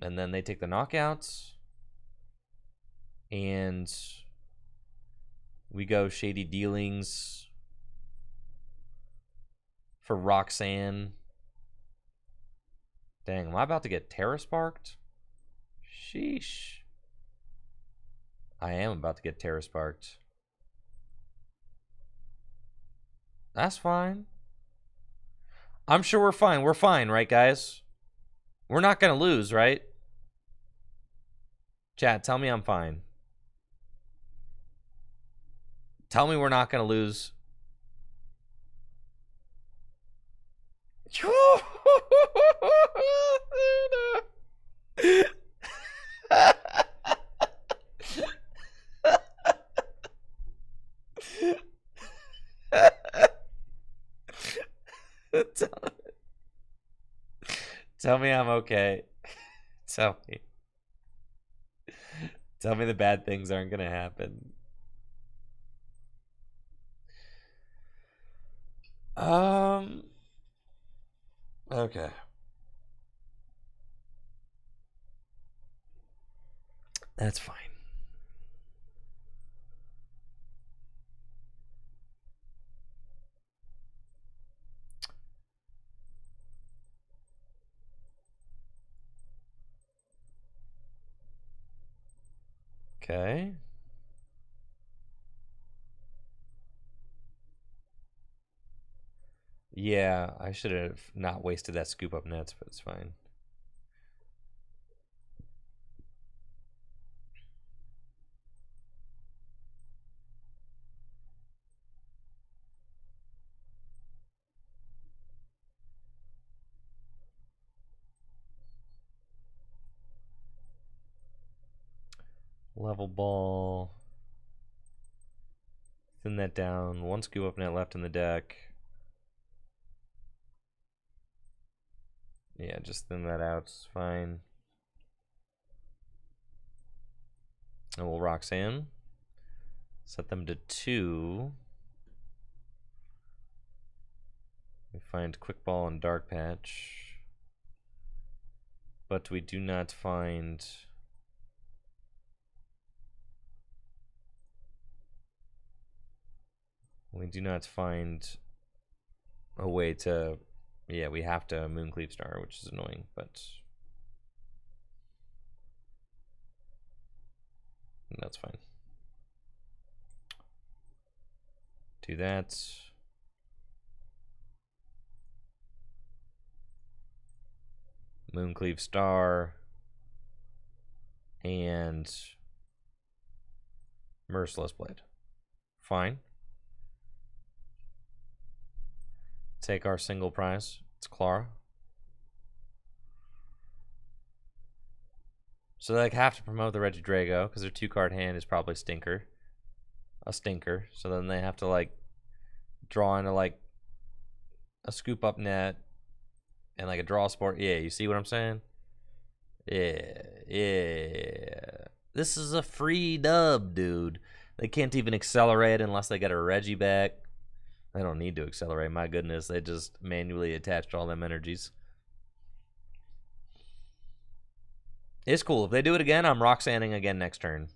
And then they take the knockouts. And we go Shady Dealings for Roxanne. Dang, am I about to get Terra Sparked? Sheesh. I am about to get Terra Sparked. That's fine. I'm sure we're fine. We're fine, right, guys? We're not going to lose, right? Chat, tell me I'm fine. Tell me we're not going to lose. Tell me I'm okay. Tell me. Tell me the bad things aren't going to happen. Okay. That's fine. Okay. Yeah, I should have not wasted that scoop up nets, but it's fine. Level ball. Thin that down. One scoop up net left in the deck. Yeah, just thin that out. It's fine. And we'll Roxanne. Set them to 2. We find Quick Ball and Dark Patch. But we do not find... we do not find a way to... yeah, we have to Mooncleave Star, which is annoying, but... that's fine. Do that. Mooncleave Star. And... Merciless Blade. Fine. Take our single prize. It's Clara. So they like have to promote the Regidrago because their 2-card hand is probably a stinker. So then they have to like draw into like a scoop up net and like a draw sport. Yeah, you see what I'm saying? Yeah. This is a free dub, dude. They can't even accelerate unless they get a Reggie back. They don't need to accelerate, my goodness. They just manually attached all them energies. It's cool. If they do it again, I'm Roxanning again next turn.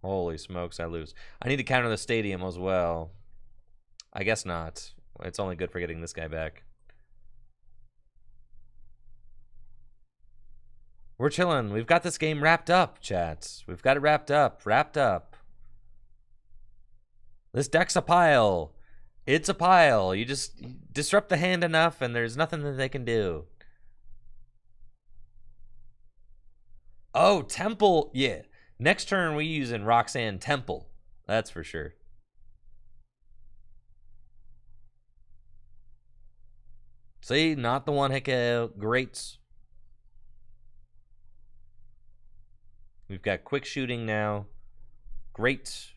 Holy smokes, I lose. I need to counter the stadium as well. I guess not. It's only good for getting this guy back. We're chilling. We've got this game wrapped up, chats. We've got it wrapped up. Wrapped up. This deck's a pile. It's a pile. You just disrupt the hand enough and there's nothing that they can do. Oh, Temple. Yeah. Next turn we use in Roxanne Temple. That's for sure. See, not the one hit KO. Great. We've got quick shooting now. Great.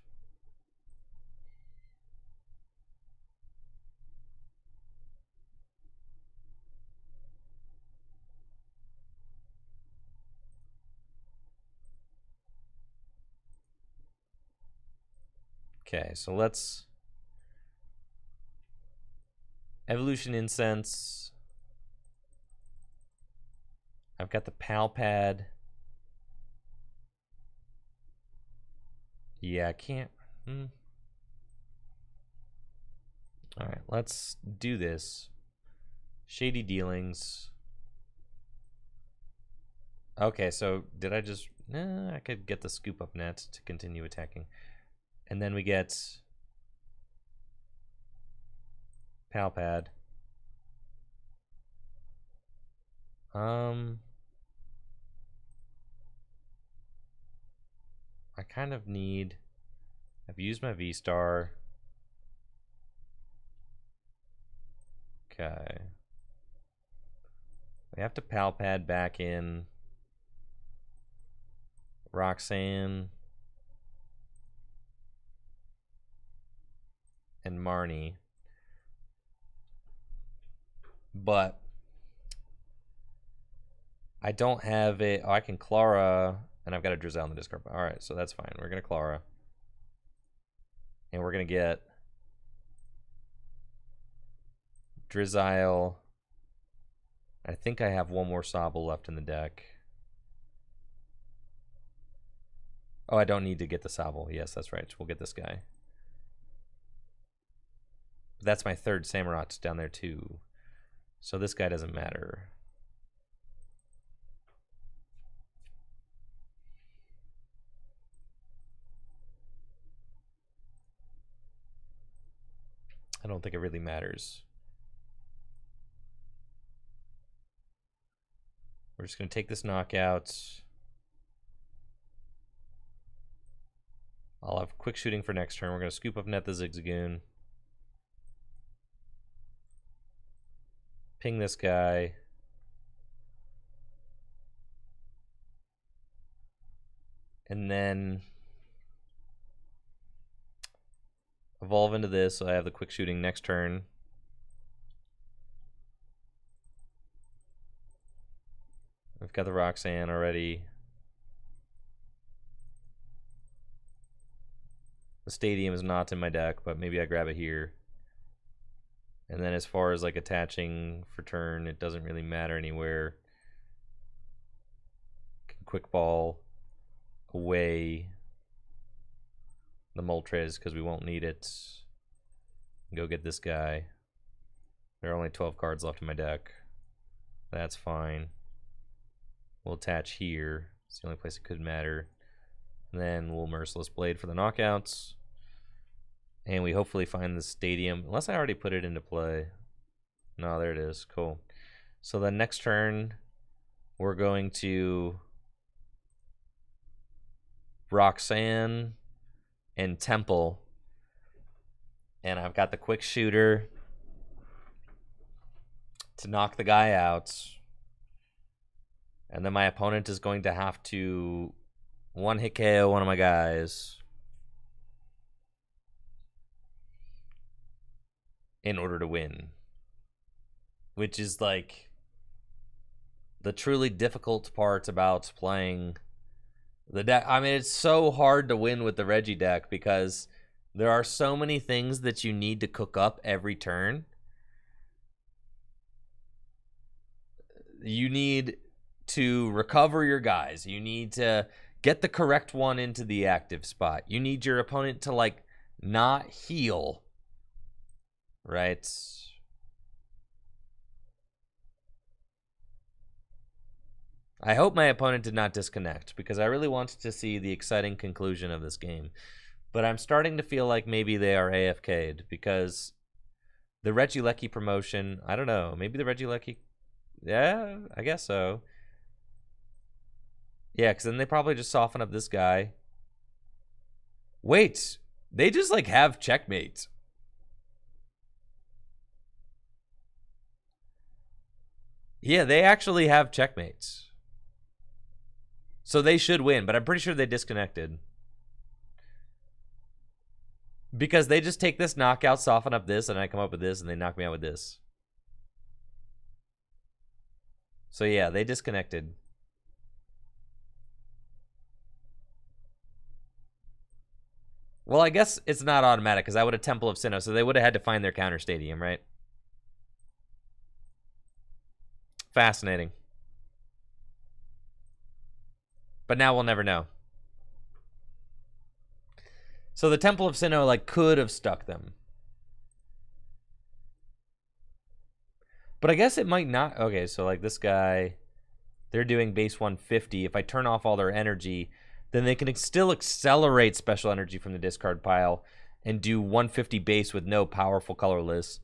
Okay, so let's Evolution Incense. I've got the Pal Pad. Yeah, I can't. Alright, let's do this. Shady Dealings. Okay, so did I just... I could get the Scoop Up Net to continue attacking. And then we get Pal Pad. I kind of need... I've used my V-Star. Okay. We have to Pal Pad back in Roxanne and Marnie. But I don't have it. Oh, I can Clara, and I've got a Drizzle in the discard. All right, so that's fine. We're going to Clara. And we're going to get Drizzle. I think I have one more Sobble left in the deck. Oh, I don't need to get the Sobble. Yes, that's right. We'll get this guy. That's my third Samurott down there too. So this guy doesn't matter. I don't think it really matters. We're just going to take this knockout. I'll have quick shooting for next turn. We're going to Scoop Up Net the Zigzagoon. Ping this guy. And then evolve into this, so I have the quick shooting next turn. We've got the Roxanne already. The Stadium is not in my deck, but maybe I grab it here. And then as far as like attaching for turn, it doesn't really matter anywhere. Quick Ball away the Moltres because we won't need it. Go get this guy. There are only 12 cards left in my deck. That's fine. We'll attach here. It's the only place it could matter. And then we'll Merciless Blade for the knockouts. And we hopefully find the Stadium. Unless I already put it into play. No, there it is. Cool. So then next turn, we're going to Roxanne and Temple. And I've got the quick shooter to knock the guy out. And then my opponent is going to have to one hit KO one of my guys in order to win. Which is like the truly difficult part about playing the deck. I mean, it's so hard to win with the Reggie deck because there are so many things that you need to cook up every turn. You need to recover your guys. You need to get the correct one into the active spot. You need your opponent to like not heal. Right? I hope my opponent did not disconnect because I really wanted to see the exciting conclusion of this game. But I'm starting to feel like maybe they are AFK'd because the Regieleki promotion, I don't know. Maybe the Regieleki, yeah, I guess so. Yeah, because then they probably just soften up this guy. Wait, they just like have checkmate. Yeah, they actually have checkmates. So they should win, but I'm pretty sure they disconnected. Because they just take this knockout, soften up this, and I come up with this, and they knock me out with this. So yeah, they disconnected. Well, I guess it's not automatic, because I would have Temple of Sinnoh, so they would have had to find their counter stadium, right? Fascinating. But now we'll never know. So the Temple of Sinnoh, like, could have stuck them. But I guess it might not. Okay, so like this guy, they're doing base 150. If I turn off all their energy, then they can still accelerate special energy from the discard pile and do 150 base with no powerful colorless.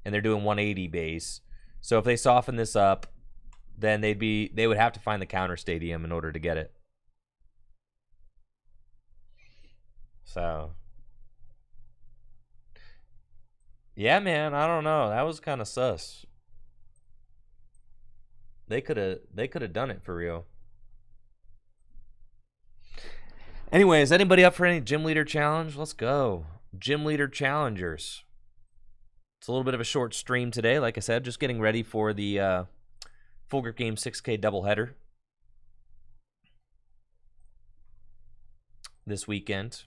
And they're doing 180 base. So if they soften this up, then they would have to find the counter stadium in order to get it. So yeah, man, I don't know. That was kind of sus. They could have done it for real. Anyway, is anybody up for any gym leader challenge? Let's go. Gym leader challengers. It's a little bit of a short stream today. Like I said, just getting ready for the Full Grip Game 6K doubleheader this weekend.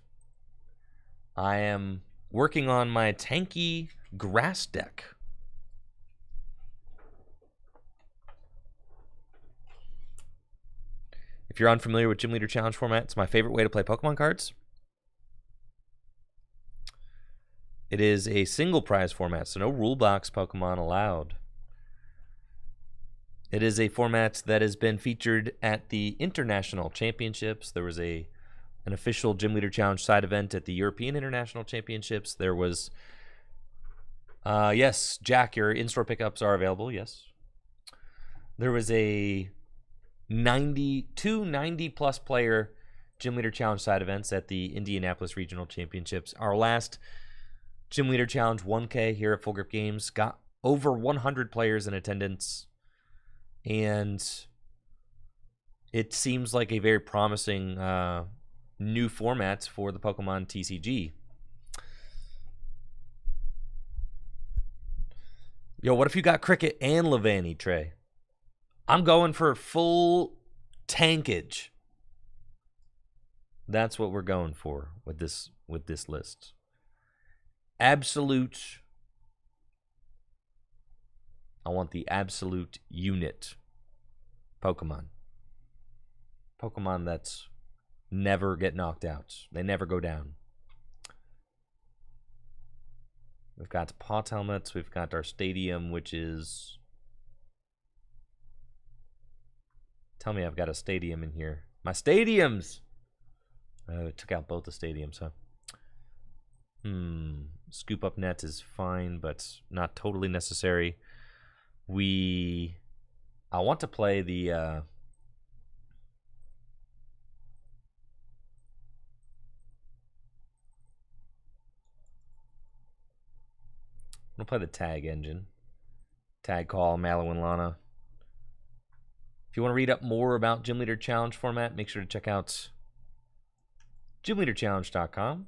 I am working on my tanky grass deck. If you're unfamiliar with Gym Leader Challenge format, it's my favorite way to play Pokemon cards. It is a single prize format, so no rule box Pokemon allowed. It is a format that has been featured at the International Championships. There was an official Gym Leader Challenge side event at the European International Championships. There was, yes, Jack, your in-store pickups are available, yes. There was a 90-plus player Gym Leader Challenge side events at the Indianapolis Regional Championships. Our last Gym Leader Challenge 1K here at Full Grip Games got over 100 players in attendance, and it seems like a very promising new format for the Pokemon TCG. Yo, what if you got Cricket and Levani, Trey? I'm going for full tankage. That's what we're going for with this list. Absolute. I want the absolute unit Pokemon. Pokemon that's never get knocked out. They never go down. We've got pot helmets. We've got our stadium, which is... Tell me I've got a stadium in here. My stadiums! Took out both the stadiums, huh? Scoop up net is fine, but not totally necessary. I want to play the... I'm going to play the tag engine. Tag call, Mallow and Lana. If you want to read up more about Gym Leader Challenge format, make sure to check out gymleaderchallenge.com.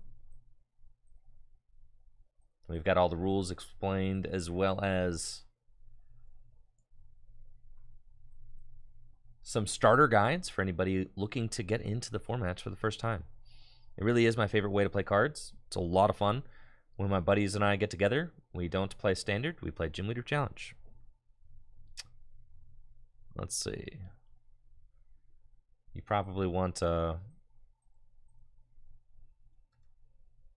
We've got all the rules explained, as well as some starter guides for anybody looking to get into the formats for the first time. It really is my favorite way to play cards. It's a lot of fun. When my buddies and I get together, we don't play standard, we play Gym Leader Challenge. Let's see. You probably want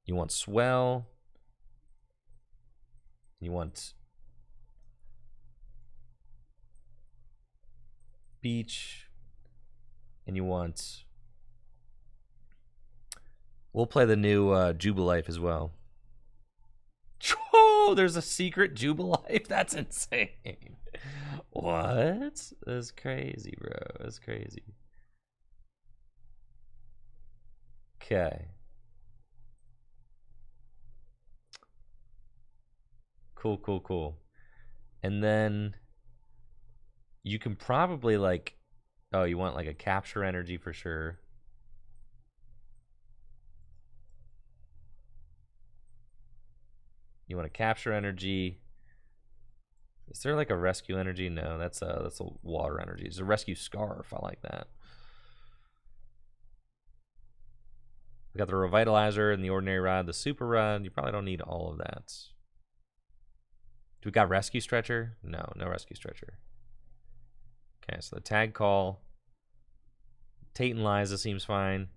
you want Swell. You want Beach. And you want We'll play the new Jubilife as well. Oh, there's a secret Jubilife? That's insane. What? That's crazy, bro. That's crazy. Okay. Cool, cool, cool. And then you can probably like, oh, you want like a capture energy for sure. You want to capture energy. Is there like a rescue energy? No, that's a water energy. It's a rescue scarf. I like that. We got the revitalizer and the ordinary rod, the super rod. You probably don't need all of that. Do we got rescue stretcher? No, no rescue stretcher. Okay, so the tag call. Tate and Liza seems fine.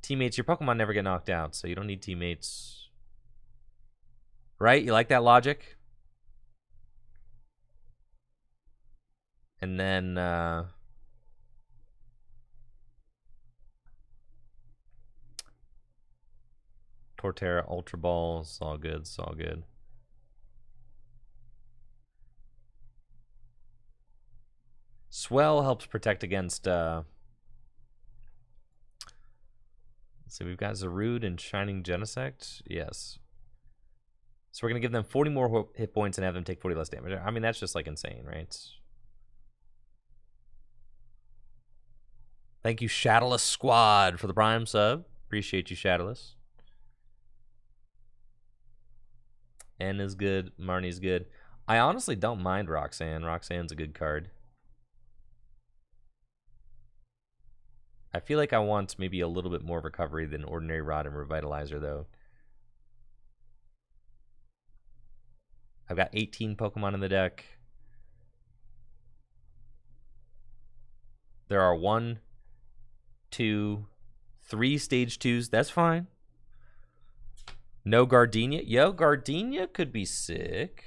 Teammates, your Pokemon never get knocked out, so you don't need teammates. Right? You like that logic? And then Torterra, Ultra Ball, it's all good, it's all good. Swell helps protect against let's see, we've got Zarude and Shining Genesect. Yes. So we're gonna give them 40 more hit points and have them take 40 less damage. I mean, that's just like insane, right? Thank you, Shadowless Squad, for the Prime sub. Appreciate you, Shadowless. N is good. Marnie's good. I honestly don't mind Roxanne. Roxanne's a good card. I feel like I want maybe a little bit more recovery than Ordinary Rod and Revitalizer, though. I've got 18 Pokemon in the deck. There are 1, 2, 3 stage 2s. That's fine. No Gardenia. Yo, Gardenia could be sick.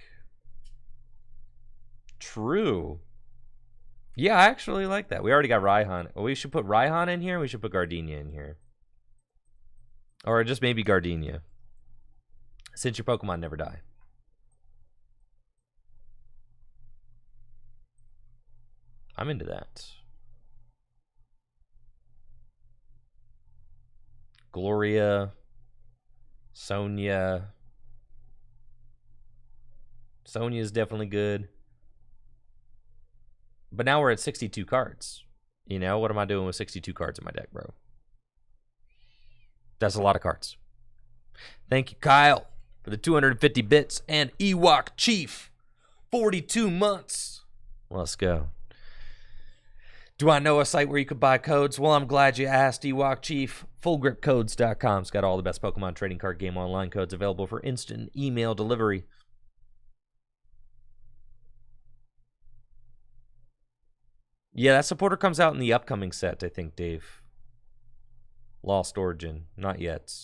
True. Yeah, I actually like that. We already got Raihan. Oh, we should put Raihan in here. We should put Gardenia in here. Or just maybe Gardenia. Since your Pokemon never die. I'm into that. Gloria. Sonia. Sonia is definitely good. But now we're at 62 cards. You know, what am I doing with 62 cards in my deck, bro? That's a lot of cards. Thank you, Kyle, for the 250 bits. And Ewok Chief, 42 months. Let's go. Do I know a site where you could buy codes? Well, I'm glad you asked, Ewok Chief. FullGripCodes.com's got all the best Pokemon trading card game online codes available for instant email delivery. Yeah, that supporter comes out in the upcoming set, I think, Dave. Lost Origin. Not yet.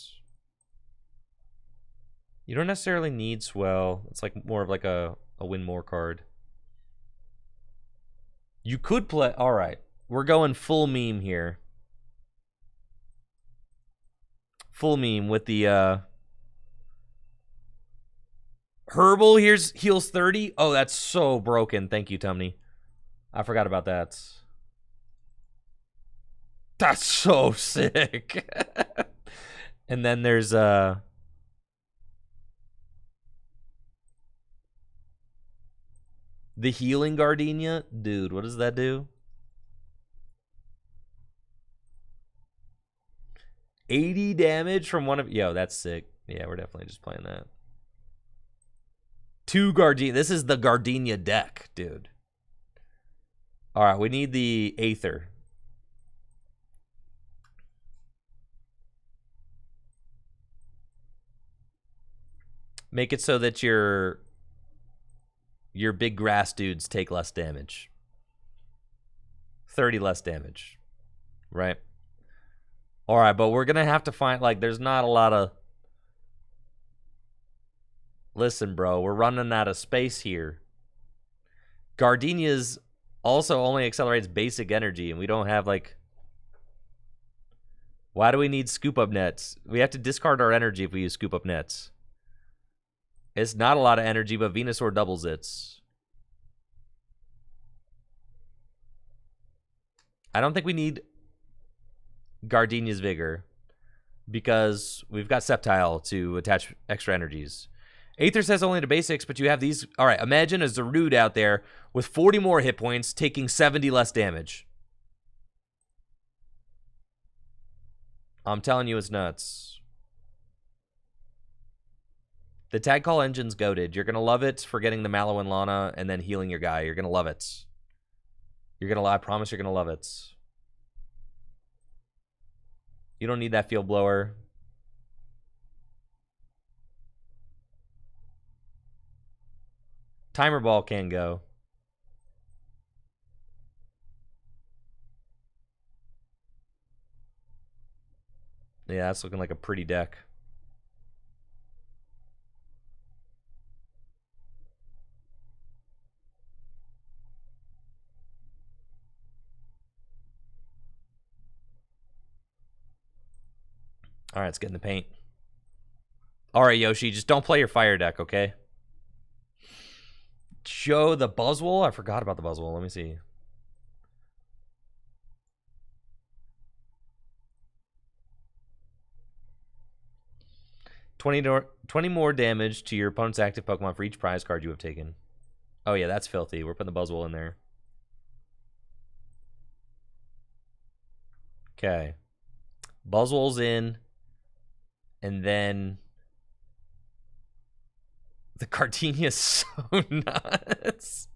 You don't necessarily need Swell. It's like more of like a win more card. You could play... Alright. We're going full meme here. Full meme with the... Herbal heals 30. Oh, that's so broken. Thank you, Tumney. I forgot about that. That's so sick. And then there's the healing Gardenia. Dude, what does that do? 80 damage from one of... Yo, that's sick. Yeah, we're definitely just playing that. 2 Gardenia. This is the Gardenia deck, dude. All right, we need the Aether. Make it so that your big grass dudes take less damage. 30 less damage. Right? All right, but we're going to have to find, like, there's not a lot of... Listen, bro, we're running out of space here. Gardenia's also only accelerates basic energy, and we don't have, like... Why do we need scoop up nets? We have to discard our energy if we use scoop up nets. It's not a lot of energy, but Venusaur doubles it. I don't think we need Gardenia's Vigor because we've got Sceptile to attach extra energies. Aether says only the basics, but you have these. All right, imagine a Zarude out there with 40 more hit points, taking 70 less damage. I'm telling you, it's nuts. The tag call engine's goated. You're going to love it for getting the Mallow and Lana and then healing your guy. You're going to love it. I promise you're going to love it. You don't need that field blower. Timer ball can go. Yeah, that's looking like a pretty deck. All right, let's get in the paint. All right, Yoshi, just don't play your fire deck, okay? Show the Buzzwole? I forgot about the Buzzwole. Let me see. $20 more damage to your opponent's active Pokemon for each prize card you have taken. Oh, yeah, that's filthy. We're putting the Buzzwole in there. Okay. Buzzwole's in. And then the Gardenia is so nuts.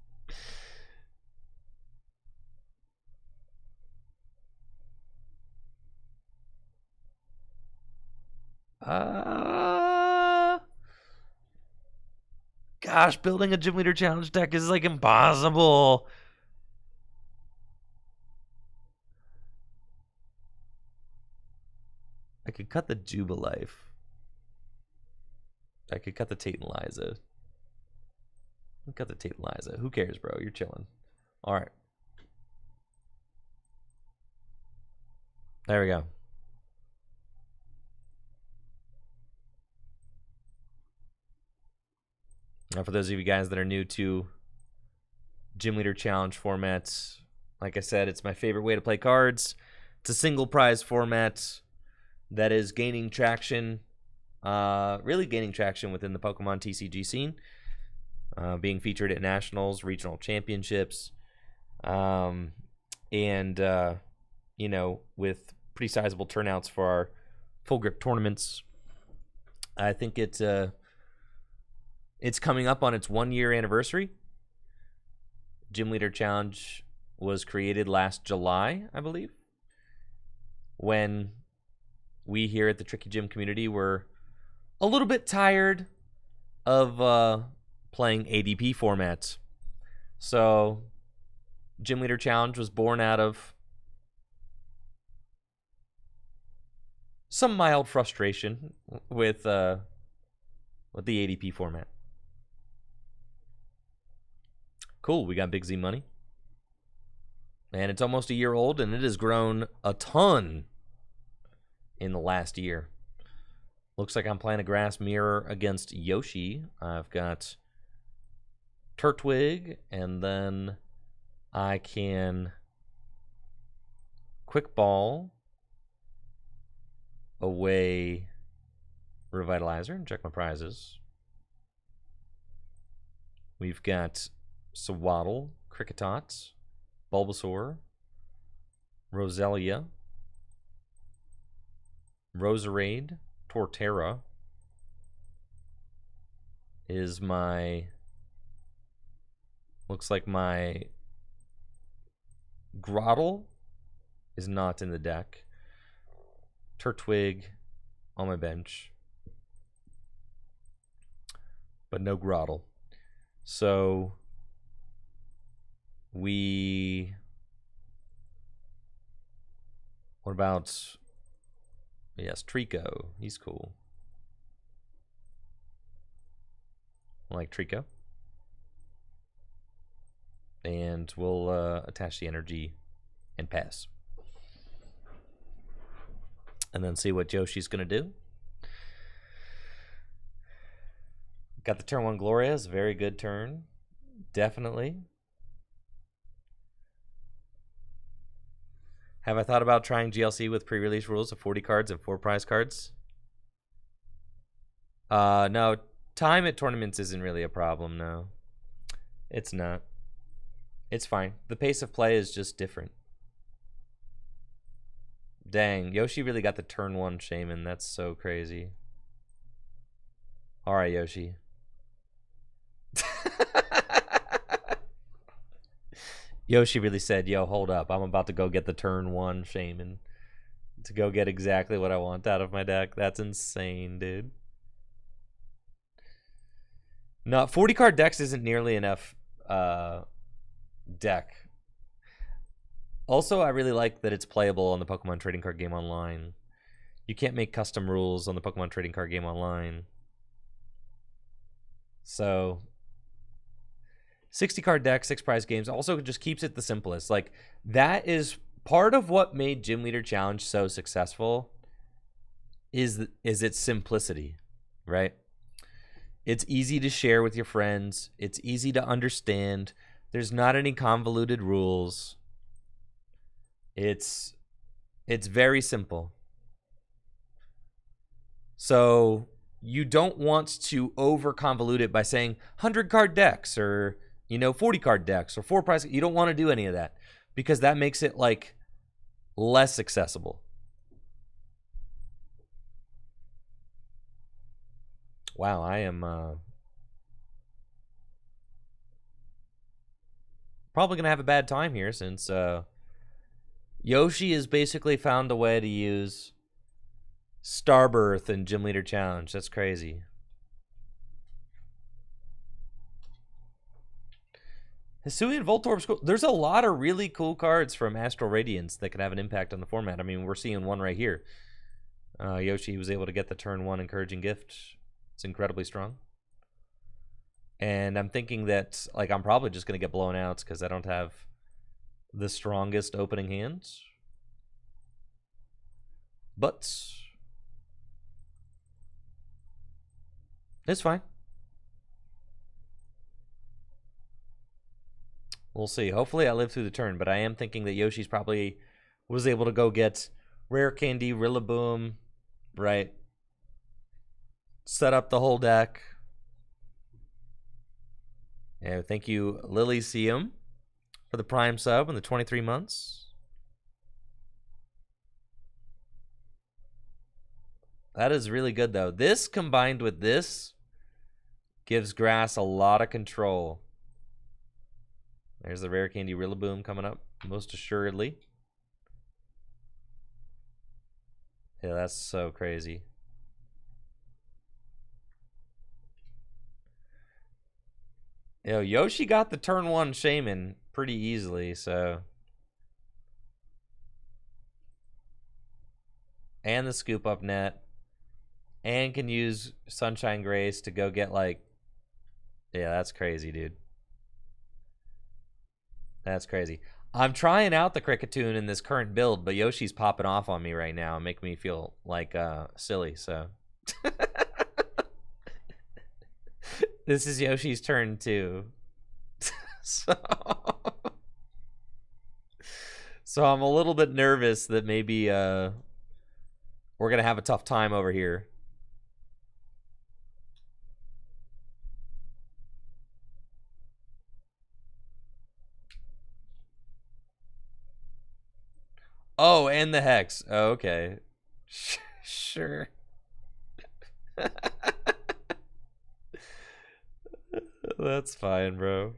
Gosh, building a Gym Leader Challenge deck is like impossible. I could cut the Jubilife. I could cut the Tate and Liza. Cut the Tate and Liza. Who cares, bro? You're chilling. All right. There we go. Now, for those of you guys that are new to Gym Leader Challenge formats, like I said, it's my favorite way to play cards. It's a single prize format that is gaining traction, really gaining traction within the Pokemon TCG scene, being featured at nationals, regional championships, and you know, with pretty sizable turnouts for our full grip tournaments. I think it's coming up on its 1-year anniversary. Gym Leader Challenge was created last July, I believe, when we here at the Tricky Gym community were a little bit tired of playing ADP formats. So Gym Leader Challenge was born out of some mild frustration with the ADP format. Cool, we got Big Z money. And it's almost a year old, and it has grown a ton in the last year. Looks like I'm playing a grass mirror against Yoshi. I've got Turtwig, and then I can Quick Ball away Revitalizer and check my prizes. We've got Swaddle, Kricketot, Bulbasaur, Roselia, Roserade, Torterra is my... Looks like my Grottle is not in the deck. Turtwig on my bench, but no Grottle. So we... What about... Yes, Trico. He's cool. I like Trico. And we'll attach the energy and pass. and then see what Yoshi's going to do. Got the turn 1 Gloria's. Very good turn. Definitely. Have I thought about trying GLC with pre-release rules of 40 cards and 4 prize cards? No. Time at tournaments isn't really a problem, no. It's not. It's fine. The pace of play is just different. Dang, Yoshi really got the turn 1 Shaman. That's so crazy. All right, Yoshi. Yoshi really said, yo, hold up. I'm about to go get the turn 1 Shaman to go get exactly what I want out of my deck. That's insane, dude. No, 40 card decks isn't nearly enough deck. Also, I really like that it's playable on the Pokemon Trading Card Game Online. You can't make custom rules on the Pokemon Trading Card Game Online. So, 60 card deck, 6 prize games, also just keeps it the simplest. Like, that is part of what made Gym Leader Challenge so successful is its simplicity, right? It's easy to share with your friends. It's easy to understand. There's not any convoluted rules. It's very simple. So you don't want to over convolute it by saying 100 card decks or 40 card decks or 4 prize. You don't want to do any of that because that makes it like less accessible. Wow, I am probably gonna have a bad time here since Yoshi has basically found a way to use Starbirth and Gym Leader Challenge. That's crazy. Hisuian Voltorb's cool. There's a lot of really cool cards from Astral Radiance that can have an impact on the format. I mean, we're seeing one right here. Yoshi was able to get the turn 1 encouraging gift. It's incredibly strong. And I'm thinking that like I'm probably just going to get blown out because I don't have the strongest opening hands. But it's fine. We'll see. Hopefully I live through the turn, but I am thinking that Yoshi's probably was able to go get Rare Candy, Rillaboom, right? Set up the whole deck. Yeah, thank you, Lily Seum, for the Prime sub and the 23 months. That is really good, though. This combined with this gives Grass a lot of control. There's the Rare Candy Rillaboom coming up, most assuredly. Yeah, that's so crazy. Yoshi got the turn 1 Shaman pretty easily, so. And the Scoop Up Net. And can use Sunshine Grace to go get like. Yeah, that's crazy, dude. That's crazy. I'm trying out the Cricketune in this current build, but Yoshi's popping off on me right now and making me feel like silly, so. This is Yoshi's turn too. So I'm a little bit nervous that maybe we're gonna have a tough time over here. Oh, and the Hex. Oh, okay. Sure. That's fine, bro.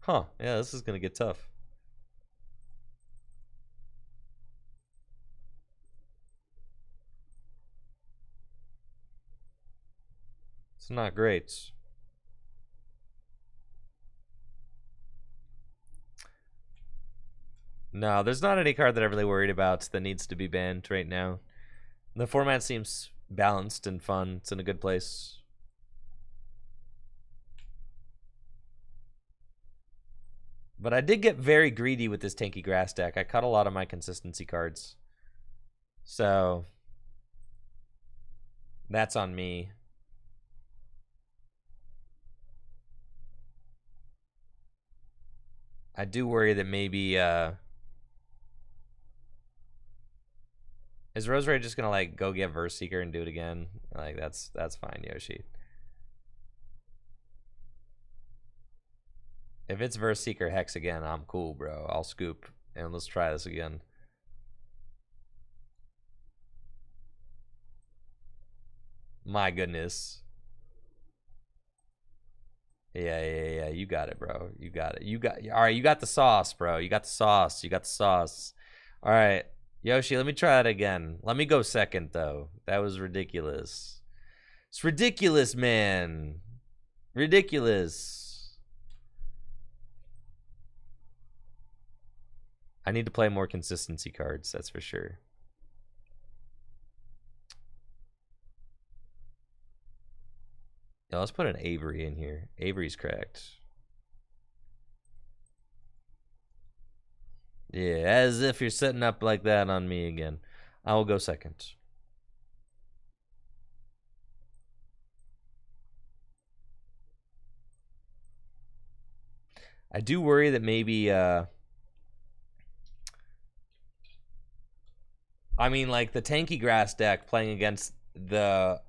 Huh. Yeah, this is going to get tough. It's not great. No, there's not any card that I'm really worried about that needs to be banned right now. The format seems balanced and fun. It's in a good place. But I did get very greedy with this tanky grass deck. I cut a lot of my consistency cards. So that's on me. I do worry that maybe is Roserade just gonna like go get Verse Seeker and do it again? Like that's fine, Yoshi. If it's Verse Seeker Hex again, I'm cool, bro. I'll scoop and let's try this again. My goodness. Yeah. You got it, bro. You got it. All right. You got the sauce, bro. You got the sauce. You got the sauce. All right, Yoshi. Let me try it again. Let me go second, though. That was ridiculous. It's ridiculous, man. Ridiculous. I need to play more consistency cards. That's for sure. Yeah, let's put an Avery in here. Avery's cracked. Yeah, as if you're setting up like that on me again. I will go second. I do worry that maybe, I mean, like the tanky grass deck playing against the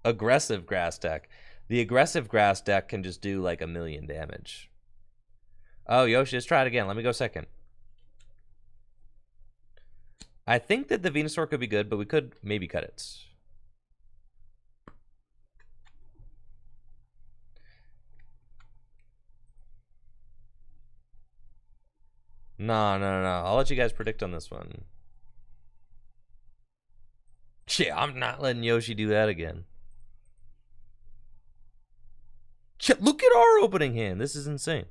aggressive grass deck. The aggressive grass deck can just do like 1,000,000 damage. Oh, Yoshi, let's try it again. Let me go second. I think that the Venusaur could be good, but we could maybe cut it. No. I'll let you guys predict on this one. Yeah, I'm not letting Yoshi do that again. Yeah, look at our opening hand. This is insane.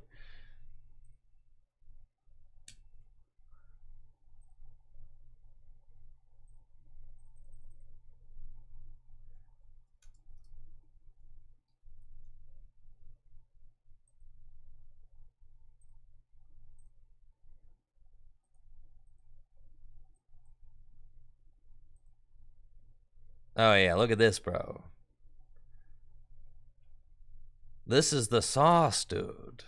Oh, yeah, look at this, bro. This is the sauce, dude.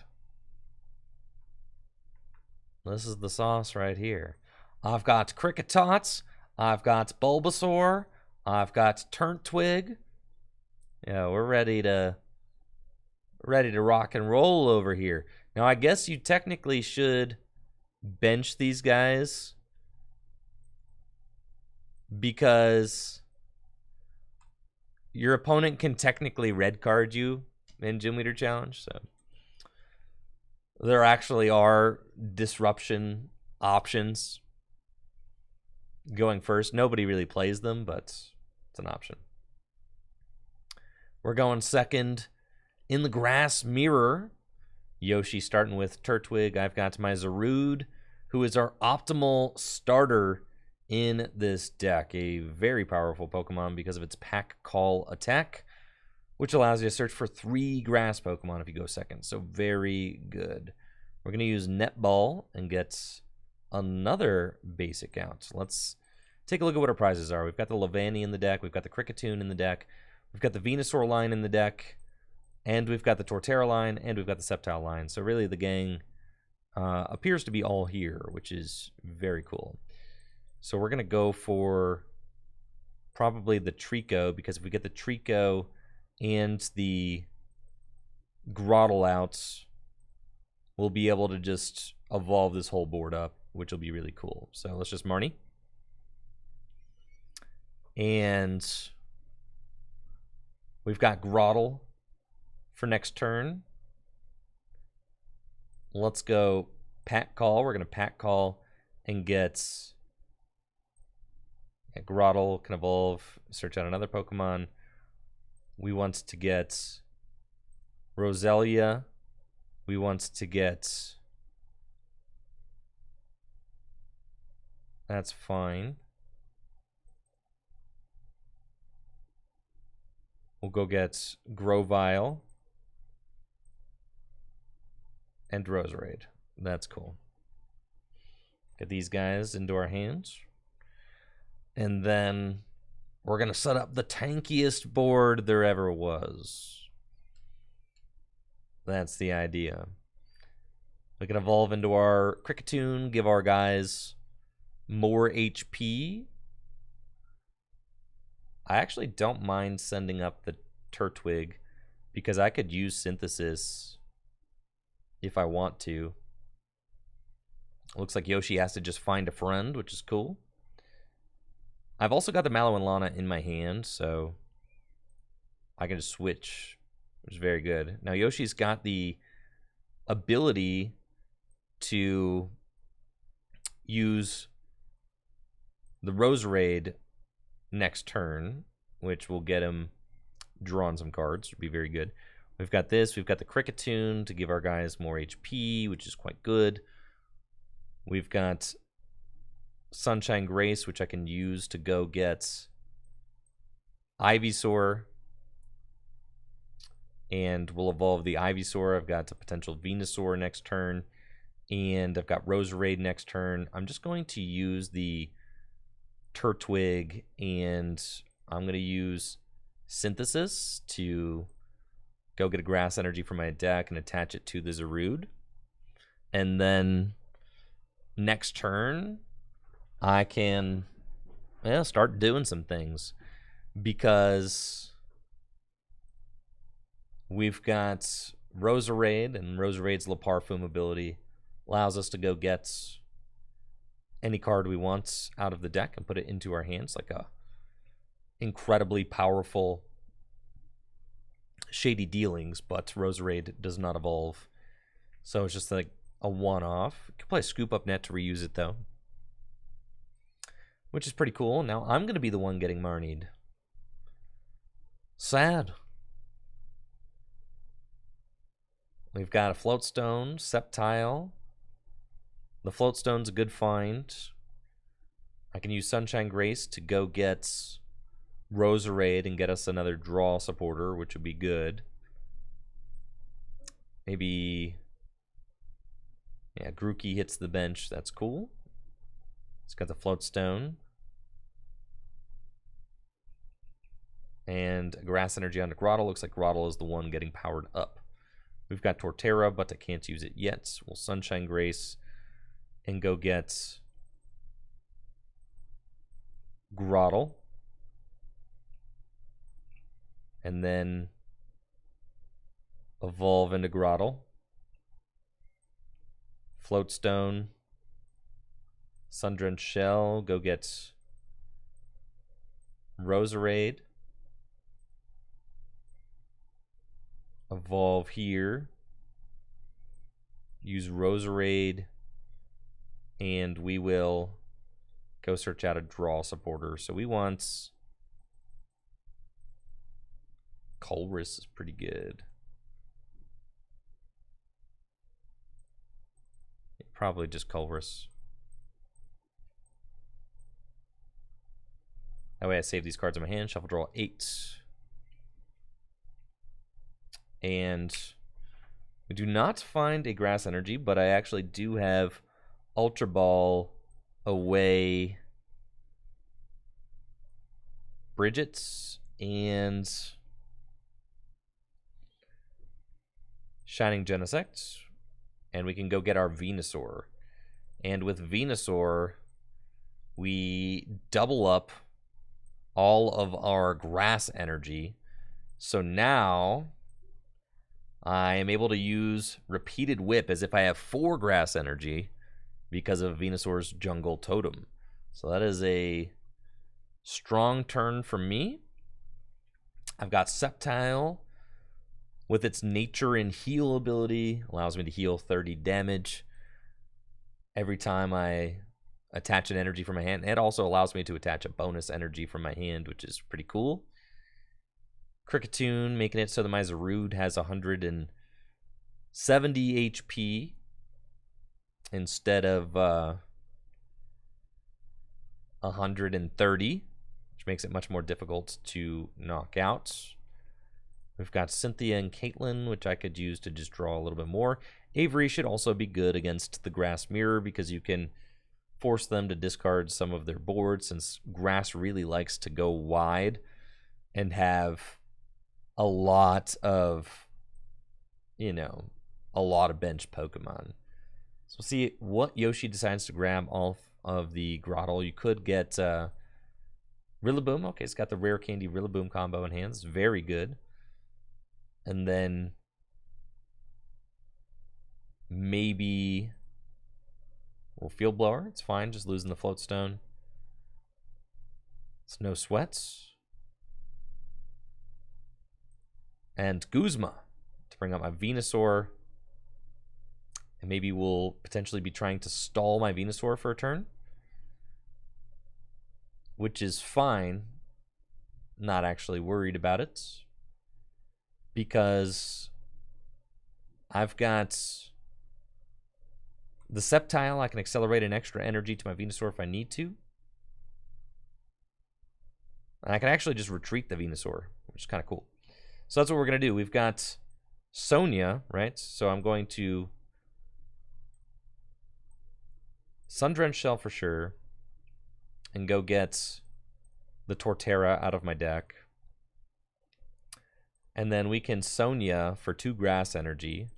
This is the sauce right here. I've got Cricketots. I've got Bulbasaur. I've got Turntwig. Yeah, we're ready to rock and roll over here. Now, I guess you technically should bench these guys because your opponent can technically red card you in Gym Leader Challenge. So there actually are disruption options going first. Nobody really plays them, but it's an option. We're going second in the grass mirror. Yoshi starting with Turtwig. I've got my Zarude, who is our optimal starter in this deck. A very powerful Pokemon because of its Pack Call attack, which allows you to search for 3 grass Pokemon if you go second. So very good. We're going to use Netball and get another basic out. Let's take a look at what our prizes are. We've got the Levani in the deck. We've got the Kricketune in the deck. We've got the Venusaur line in the deck. And we've got the Torterra line. And we've got the Sceptile line. So really the gang appears to be all here, which is very cool. So we're going to go for probably the Trico, because if we get the Trico and the Grottle out, we'll be able to just evolve this whole board up, which will be really cool. So let's just Marnie. And we've got Grottle for next turn. Let's go Pack Call. We're going to Pack Call and get Grottle, can evolve, search out another Pokemon. We want to get Roselia. We want to get... That's fine. We'll go get Grovyle and Roserade. That's cool. Get these guys into our hands. And then we're going to set up the tankiest board there ever was. That's the idea. We can evolve into our Cricketune, give our guys more HP. I actually don't mind sending up the Turtwig because I could use Synthesis if I want to. Looks like Yoshi has to just find a friend, which is cool. I've also got the Mallow and Lana in my hand, so I can just switch, which is very good. Now Yoshi's got the ability to use the Roserade next turn, which will get him drawing some cards. Would be very good. We've got this. We've got the Cricketune to give our guys more HP, which is quite good. We've got Sunshine Grace, which I can use to go get Ivysaur. And we'll evolve the Ivysaur. I've got a potential Venusaur next turn. And I've got Roserade next turn. I'm just going to use the Turtwig, and I'm going to use Synthesis to go get a Grass Energy from my deck and attach it to the Zarude. And then next turn, I can start doing some things because we've got Roserade, and Roserade's La Parfum ability allows us to go get any card we want out of the deck and put it into our hands, like a incredibly powerful Shady Dealings, but Roserade does not evolve. So it's just like a one-off. You can play Scoop Up Net to reuse it, though, which is pretty cool. Now I'm going to be the one getting Marnied. Sad. We've got a Floatstone, Sceptile. The Floatstone's a good find. I can use Sunshine Grace to go get Roserade and get us another draw supporter, which would be good. Maybe, yeah, Grookey hits the bench. That's cool. It's got the Floatstone. And Grass Energy on Grottle. Looks like Grottle is the one getting powered up. We've got Torterra, but I can't use it yet. We'll Sunshine Grace and go get Grottle. And then evolve into Grottle. Floatstone. Sundrenched Shell. Go get Roserade. Evolve here. Use Roserade. And we will go search out a draw supporter. So we want Colress is pretty good. Probably just Colress. That way I save these cards in my hand. Shuffle draw 8. And we do not find a Grass Energy, but I actually do have Ultra Ball away Bridget's and Shining Genesect. And we can go get our Venusaur. And with Venusaur, we double up all of our Grass Energy. So now I am able to use Repeated Whip as if I have 4 Grass Energy because of Venusaur's Jungle Totem. So that is a strong turn for me. I've got Sceptile with its Nature and Heal ability. Allows me to heal 30 damage every time I attach an energy from my hand. It also allows me to attach a bonus energy from my hand, which is pretty cool. Cricketune, making it so that my Zarude has 170 HP instead of 130, which makes it much more difficult to knock out. We've got Cynthia and Caitlyn, which I could use to just draw a little bit more. Avery should also be good against the Grass Mirror because you can force them to discard some of their boards, since Grass really likes to go wide and have a lot of, you know, a lot of bench Pokemon. So we'll see what Yoshi decides to grab off of the Grottle. You could get Rillaboom. Okay, it's got the Rare Candy Rillaboom combo in hands. Very good. And then maybe we'll Field Blower. It's fine, just losing the Float Stone. It's no sweats. And Guzma to bring up my Venusaur. And maybe we'll potentially be trying to stall my Venusaur for a turn, which is fine. Not actually worried about it, because I've got the Sceptile. I can accelerate an extra energy to my Venusaur if I need to. And I can actually just retreat the Venusaur, which is kind of cool. So that's what we're going to do. We've got Sonia, right? So I'm going to Sun-Drenched Shell for sure, and go get the Torterra out of my deck. And then we can Sonia for 2 grass energy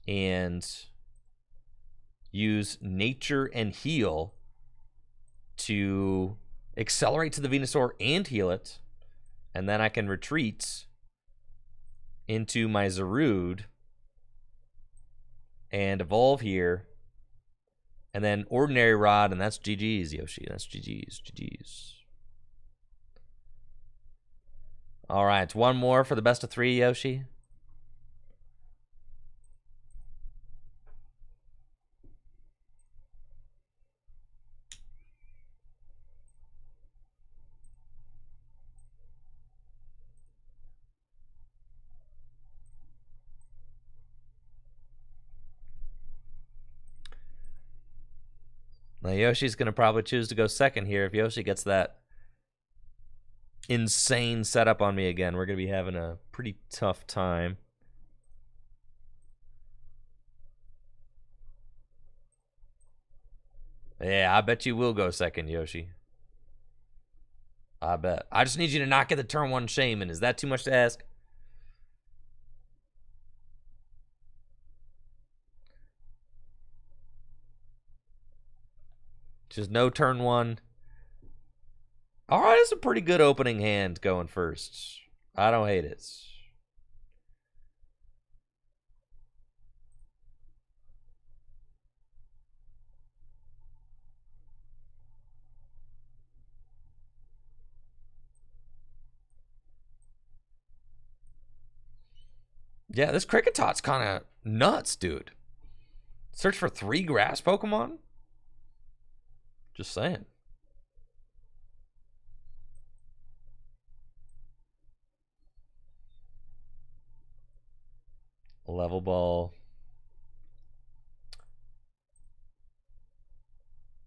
and use Nature and Heal to accelerate to the Venusaur and heal it. And then I can retreat into my Zarude and evolve here. And then Ordinary Rod, and that's GG's, Yoshi. That's GG's, GG's. All right, one more for the best of 3, Yoshi. Now, Yoshi's going to probably choose to go second here. If Yoshi gets that insane setup on me again, we're going to be having a pretty tough time. Yeah, I bet you will go second, Yoshi. I bet. I just need you to not get the turn 1 Shaman. Is that too much to ask? Just no turn 1. All right, it's a pretty good opening hand going first. I don't hate it. Yeah, this Cricketot's kind of nuts, dude. Search for 3 grass Pokemon? Just saying. Level Ball.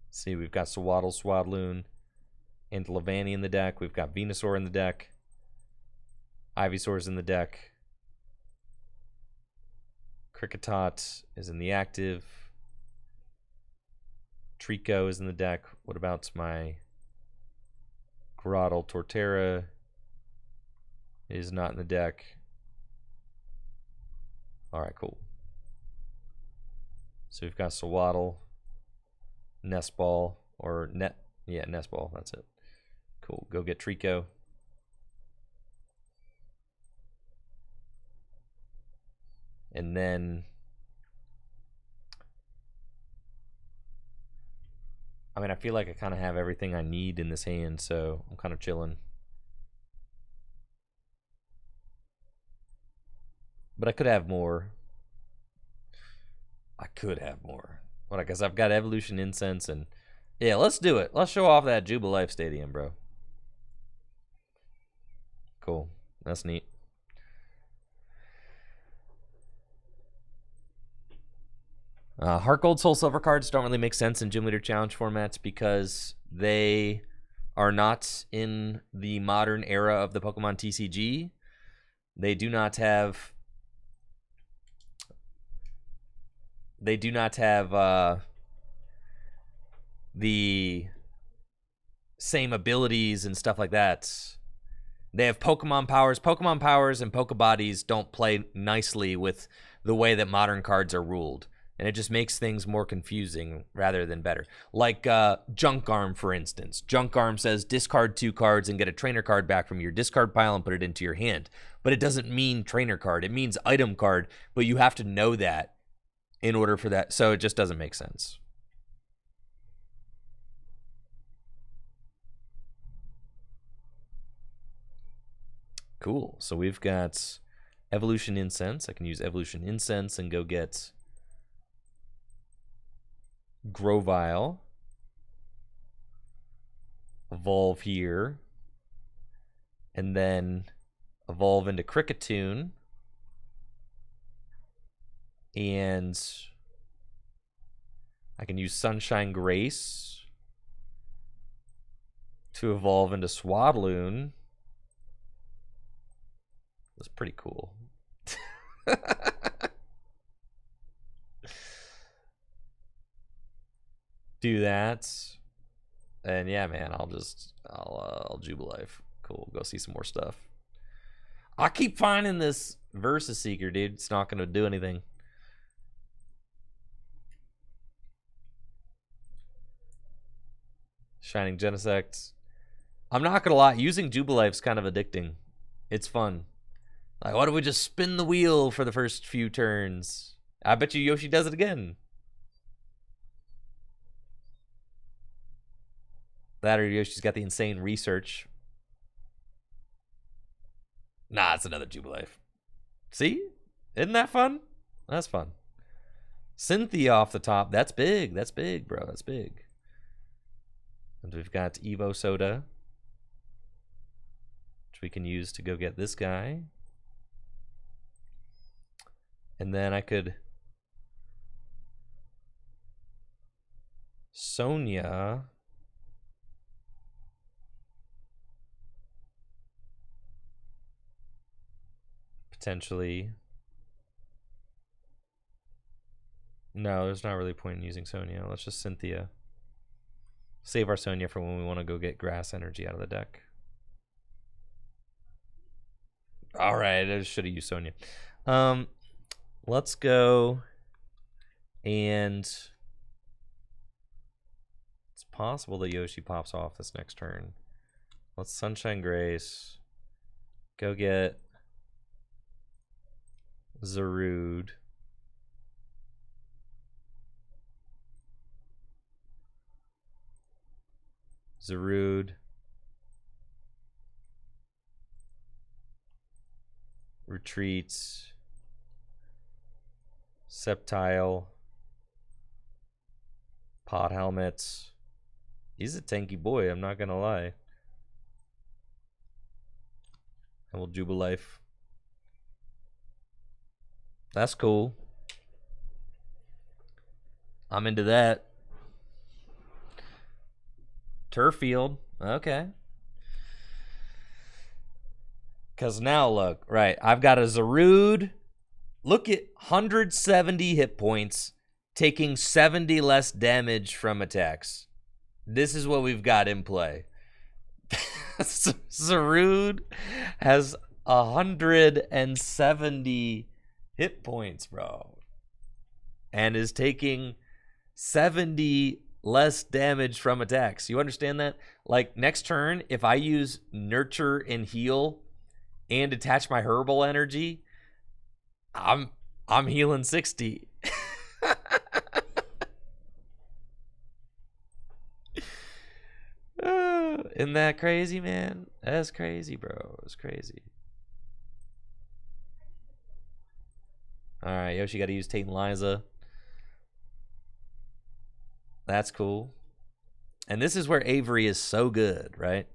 See, we've got Swaddle, Swadloon, and Levani in the deck. We've got Venusaur in the deck. Ivysaur's in the deck. Cricketot is in the active. Trico is in the deck. What about my Grottle? Torterra is not in the deck. All right, cool. So we've got Swaddle, Nest Ball, or Nest Ball. That's it. Cool. Go get Trico. And then, I mean, I feel like I kind of have everything I need in this hand, so I'm kind of chilling. But I could have more. But I guess I've got Evolution Incense, and yeah, let's do it. Let's show off that Jubilife Stadium, bro. Cool. That's neat. Heart Gold, Soul Silver cards don't really make sense in Gym Leader Challenge formats because they are not in the modern era of the Pokemon TCG. They do not have They do not have the same abilities and stuff like that. They have Pokemon powers. Pokemon powers and Pokebodies don't play nicely with the way that modern cards are ruled. And it just makes things more confusing rather than better. Like Junk Arm, for instance. Junk Arm says discard 2 cards and get a trainer card back from your discard pile and put it into your hand. But it doesn't mean trainer card. It means item card. But you have to know that in order for that. So it just doesn't make sense. Cool. So we've got Evolution Incense. I can use Evolution Incense and go get Grovyle. Evolve here. And then evolve into Kricketune. And I can use Sunshine Grace to evolve into Swadloon. That's pretty cool. Do that. And yeah, man, I'll Jubilife. Cool. Go see some more stuff. I keep finding this Versus Seeker, dude. It's not going to do anything. Shining Genesect. I'm not going to lie. Using Jubilife's kind of addicting. It's fun. Like, why don't we just spin the wheel for the first few turns? I bet you Yoshi does it again. That or Yoshi's got the insane research. Nah, it's another Jubilife. See? Isn't that fun? That's fun. Cynthia off the top. That's big. That's big, bro. That's big. And we've got Evo Soda, which we can use to go get this guy. And then I could Sonia. Potentially. No, there's not really a point in using Sonia. Let's just Cynthia. Save our Sonia for when we want to go get grass energy out of the deck. All right, I should have used Sonia. Let's go and it's possible that Yoshi pops off this next turn. Let's Sunshine Grace. Go get Zarude. Zarude. Retreats. Sceptile. Pod Helmets. He's a tanky boy, I'm not gonna lie. And we'll Jubilife. That's cool. I'm into that. Turffield. Okay. Because now look, right, I've got a Zarude. Look at 170 hit points, taking 70 less damage from attacks. This is what we've got in play. Zarude has 170 hit points, bro. And is taking 70 less damage from attacks. You understand that? Like, next turn, if I use Nurture and Heal and attach my Herbal Energy, I'm healing 60. Isn't that crazy, man? That's crazy, bro. It's crazy. All right, Yoshi got to use Tate and Liza. That's cool. And this is where Avery is so good, right?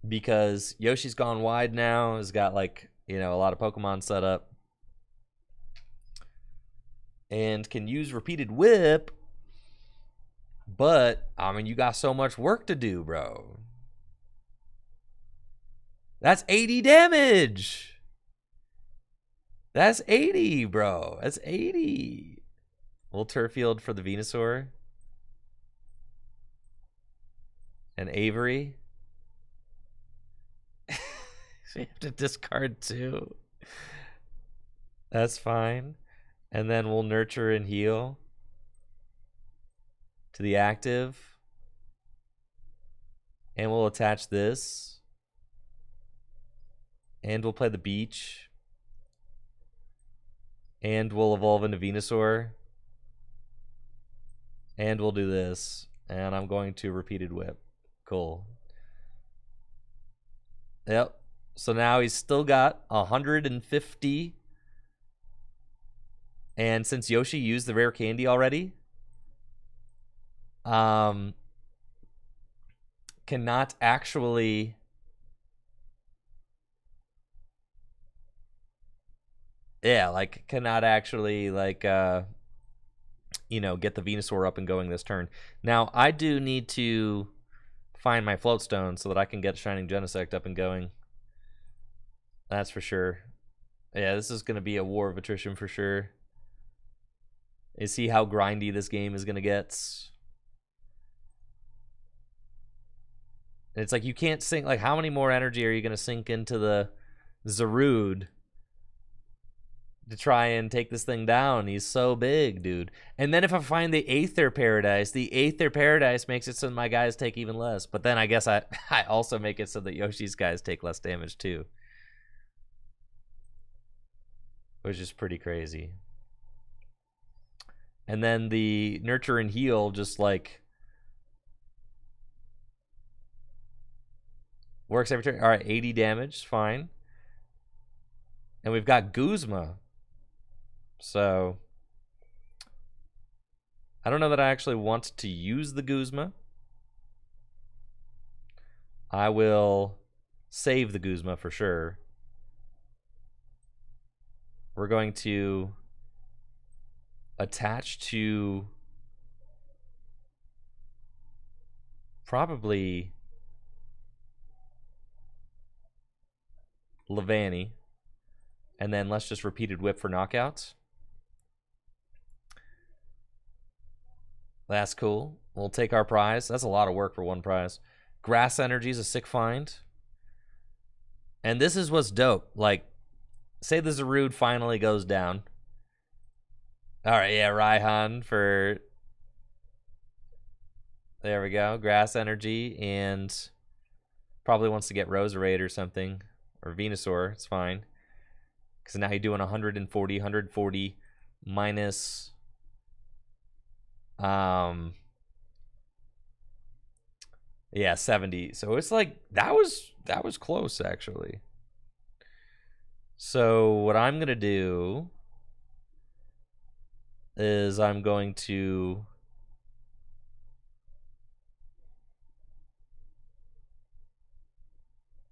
Because Yoshi's gone wide now. Has got, like, you know, a lot of Pokemon set up. And can use Repeated Whip. But, I mean, you got so much work to do, bro. That's 80 damage. That's 80, bro. That's 80. We'll turf field for the Venusaur. And Avery. So you have to discard 2. That's fine. And then we'll nurture and heal to the active. And we'll attach this. And we'll play the beach. And we'll evolve into Venusaur. And we'll do this. And I'm going to repeated whip. Cool. Yep. So now he's still got 150. And since Yoshi used the rare candy already, cannot actually cannot actually you know, get the Venusaur up and going this turn. Now I do need to find my floatstone so that I can get Shining Genesect up and going. That's for sure. Yeah, this is going to be a war of attrition for sure. You see how grindy this game is going to get. It's like you can't sink. Like, how many more energy are you going to sink into the Zarude to try and take this thing down? He's so big, dude. And then if I find the Aether Paradise makes it so my guys take even less. But then I guess I also make it so that Yoshi's guys take less damage too, which is pretty crazy. And then the Nurture and Heal just like works every turn. All right, 80 damage, fine. And we've got Guzma. So I don't know that I actually want to use the Guzma. I will save the Guzma for sure. We're going to attach to probably Levani. And then let's just repeated whip for knockouts. That's cool. We'll take our prize. That's a lot of work for one prize. Grass Energy is a sick find. And this is what's dope. Like, say the Zarude finally goes down. All right, yeah, Raihan for... There we go. Grass Energy, and probably wants to get Roserade or something. Or Venusaur, it's fine. Because now you're doing 140 minus... yeah, 70. So it's like that was close actually. So what I'm gonna do is I'm going to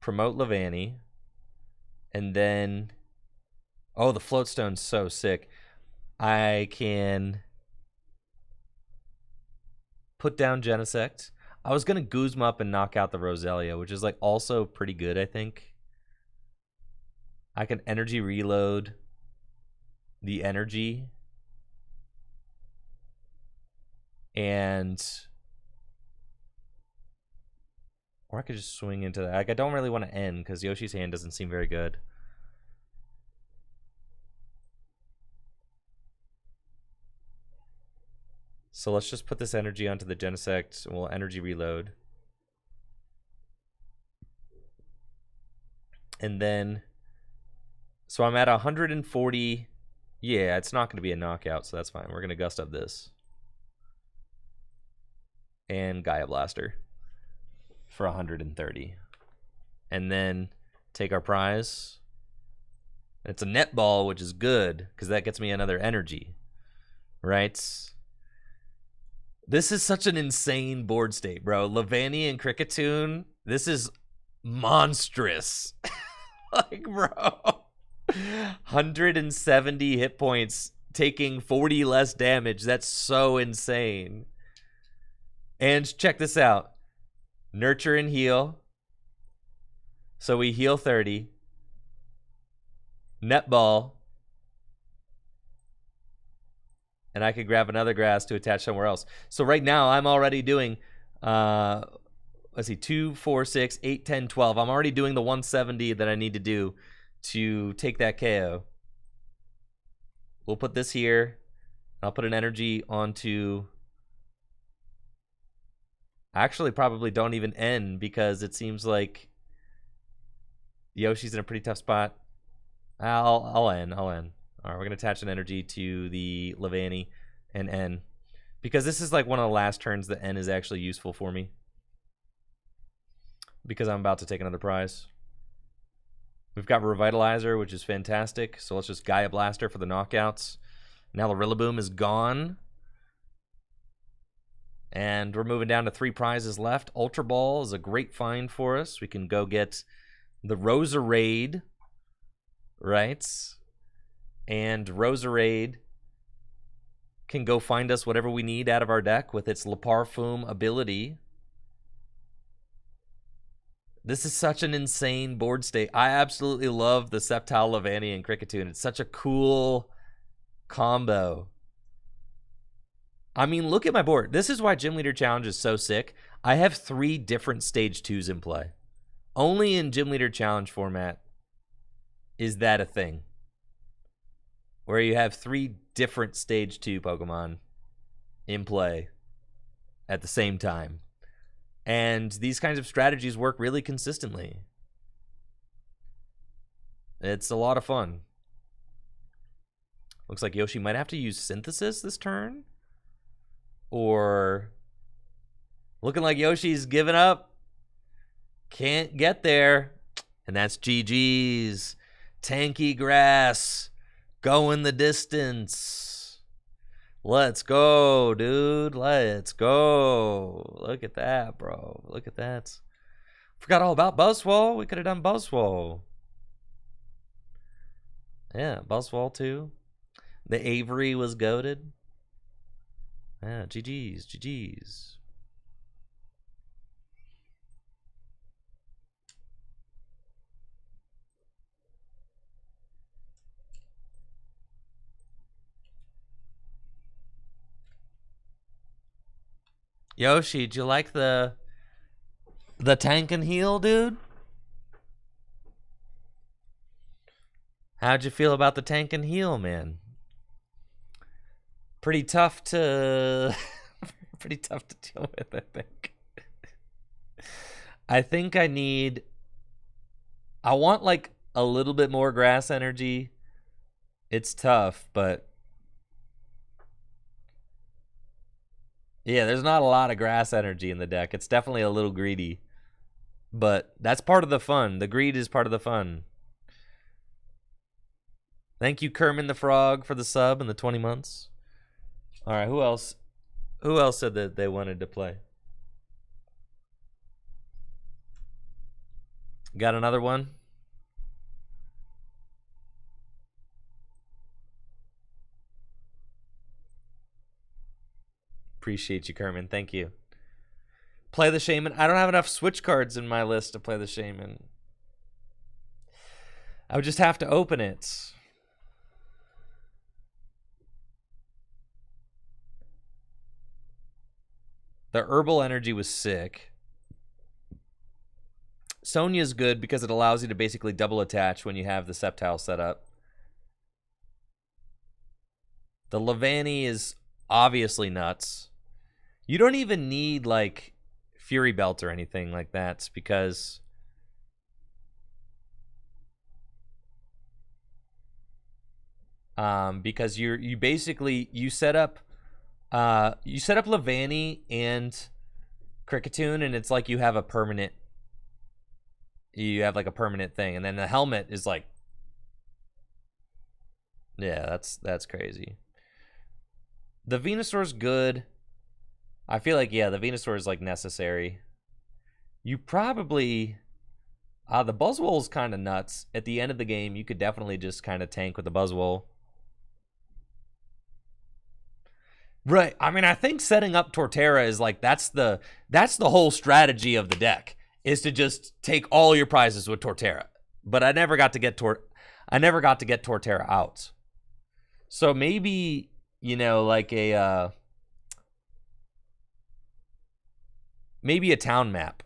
promote Levani, and then oh, the Floatstone's so sick. I can put down Genesect. I was going to Guzma up and knock out the Roselia, which is like also pretty good, I think. I can energy reload the energy. And... or I could just swing into that. Like, I don't really want to end because Yoshi's hand doesn't seem very good. So let's just put this energy onto the Genesect, and we'll energy reload. And then, so I'm at 140. Yeah, it's not going to be a knockout, so that's fine. We're going to gust up this. And Gaia Blaster for 130. And then take our prize. It's a netball, which is good, because that gets me another energy. Right? This is such an insane board state, bro. Levani and Cricketune, this is monstrous. Like, bro. 170 hit points, taking 40 less damage. That's so insane. And check this out. Nurture and heal. So we heal 30. Netball. and I could grab another grass to attach somewhere else. So right now I'm already doing, let's see, 2, 4, 6, 8, 10, 12. I'm already doing the 170 that I need to do to take that KO. We'll put this here. I'll put an energy onto... Actually, probably don't even end because it seems like Yoshi's in a pretty tough spot. I'll end. All right, we're going to attach an energy to the Levani and N. Because this is like one of the last turns that N is actually useful for me. Because I'm about to take another prize. We've got Revitalizer, which is fantastic. So let's just Gaia Blaster for the knockouts. Now the Rillaboom is gone. And we're moving down to 3 prizes left. Ultra Ball is a great find for us. We can go get the Roserade, right? And Roserade can go find us whatever we need out of our deck with its Le Parfum ability. This is such an insane board state. I absolutely love the Sceptile, Levani, and Kricketune. It's such a cool combo. I mean, look at my board. This is why Gym Leader Challenge is so sick. I have 3 different Stage 2s in play. Only in Gym Leader Challenge format is that a thing. Where you have 3 different Stage 2 Pokemon in play at the same time. And these kinds of strategies work really consistently. It's a lot of fun. Looks like Yoshi might have to use Synthesis this turn. Or looking like Yoshi's giving up. Can't get there. And that's GG's. Tanky Grass. Going the distance. Let's go, dude. Let's go. Look at that, bro. Look at that. Forgot all about Buzzwole. We could have done Buzzwole. Yeah, Buzzwole too. The Avery was goated. Yeah, GG's, GG's. Yoshi, do you like the tank and heal, dude? How'd you feel about the tank and heal, man? Pretty tough to pretty tough to deal with, I think. I think I want like a little bit more grass energy. It's tough, but yeah, there's not a lot of grass energy in the deck. It's definitely a little greedy. But that's part of the fun. The greed is part of the fun. Thank you, Kermit the Frog, for the sub and the 20 months. All right, who else? Who else said that they wanted to play? Got another one? Appreciate you, Kermit. Thank you. Play the Shaman. I don't have enough Switch cards in my list to play the Shaman. I would just have to open it. The Herbal Energy was sick. Sonya's good because it allows you to basically double attach when you have the Sceptile set up. The Levani is obviously nuts. You don't even need like Fury Belt or anything like that because you basically set up Levani and Kricketune, and it's like you have a permanent thing, and then the helmet is like, yeah, that's crazy. The Venusaur's good. I feel like, yeah, the Venusaur is like necessary. You probably the Buzzwole's kind of nuts. At the end of the game, you could definitely just kind of tank with the Buzzwole. Right. I mean, I think setting up Torterra is like that's the whole strategy of the deck, is to just take all your prizes with Torterra. But I never got to get Torterra out. So maybe you know, like a maybe a town map.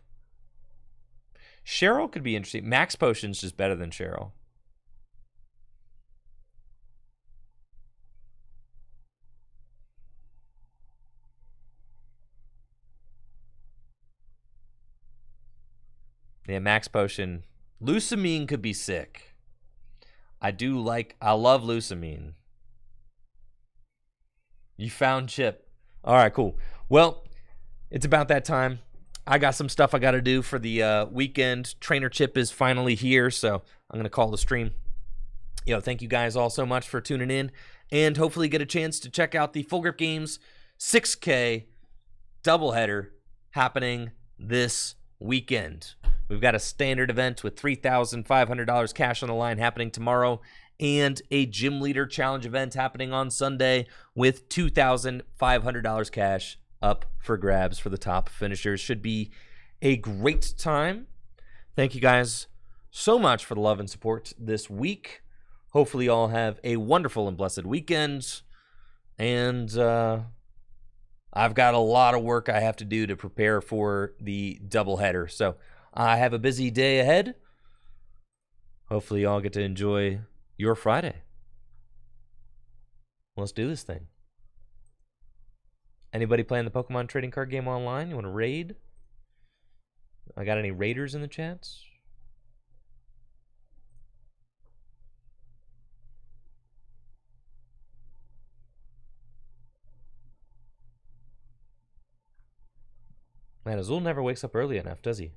Cheryl could be interesting. Max Potion's just better than Cheryl. Yeah, Max Potion. Lusamine could be sick. I love Lusamine. You found Chip. All right, cool. Well, it's about that time. I got some stuff I got to do for the weekend. Trainer Chip is finally here, so I'm going to call the stream. Thank you guys all so much for tuning in, and hopefully get a chance to check out the Full Grip Games 6K doubleheader happening this weekend. We've got a standard event with $3,500 cash on the line happening tomorrow, and a Gym Leader Challenge event happening on Sunday with $2,500 cash up for grabs for the top finishers. Should be a great time. Thank you guys so much for the love and support this week. Hopefully you all have a wonderful and blessed weekend. And I've got a lot of work I have to do to prepare for the doubleheader. So I have a busy day ahead. Hopefully you all get to enjoy your Friday. Let's do this thing. Anybody playing the Pokemon trading card game online? You want to raid? I got any raiders in the chats? Man, Azul never wakes up early enough, does he?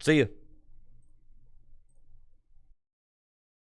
See you.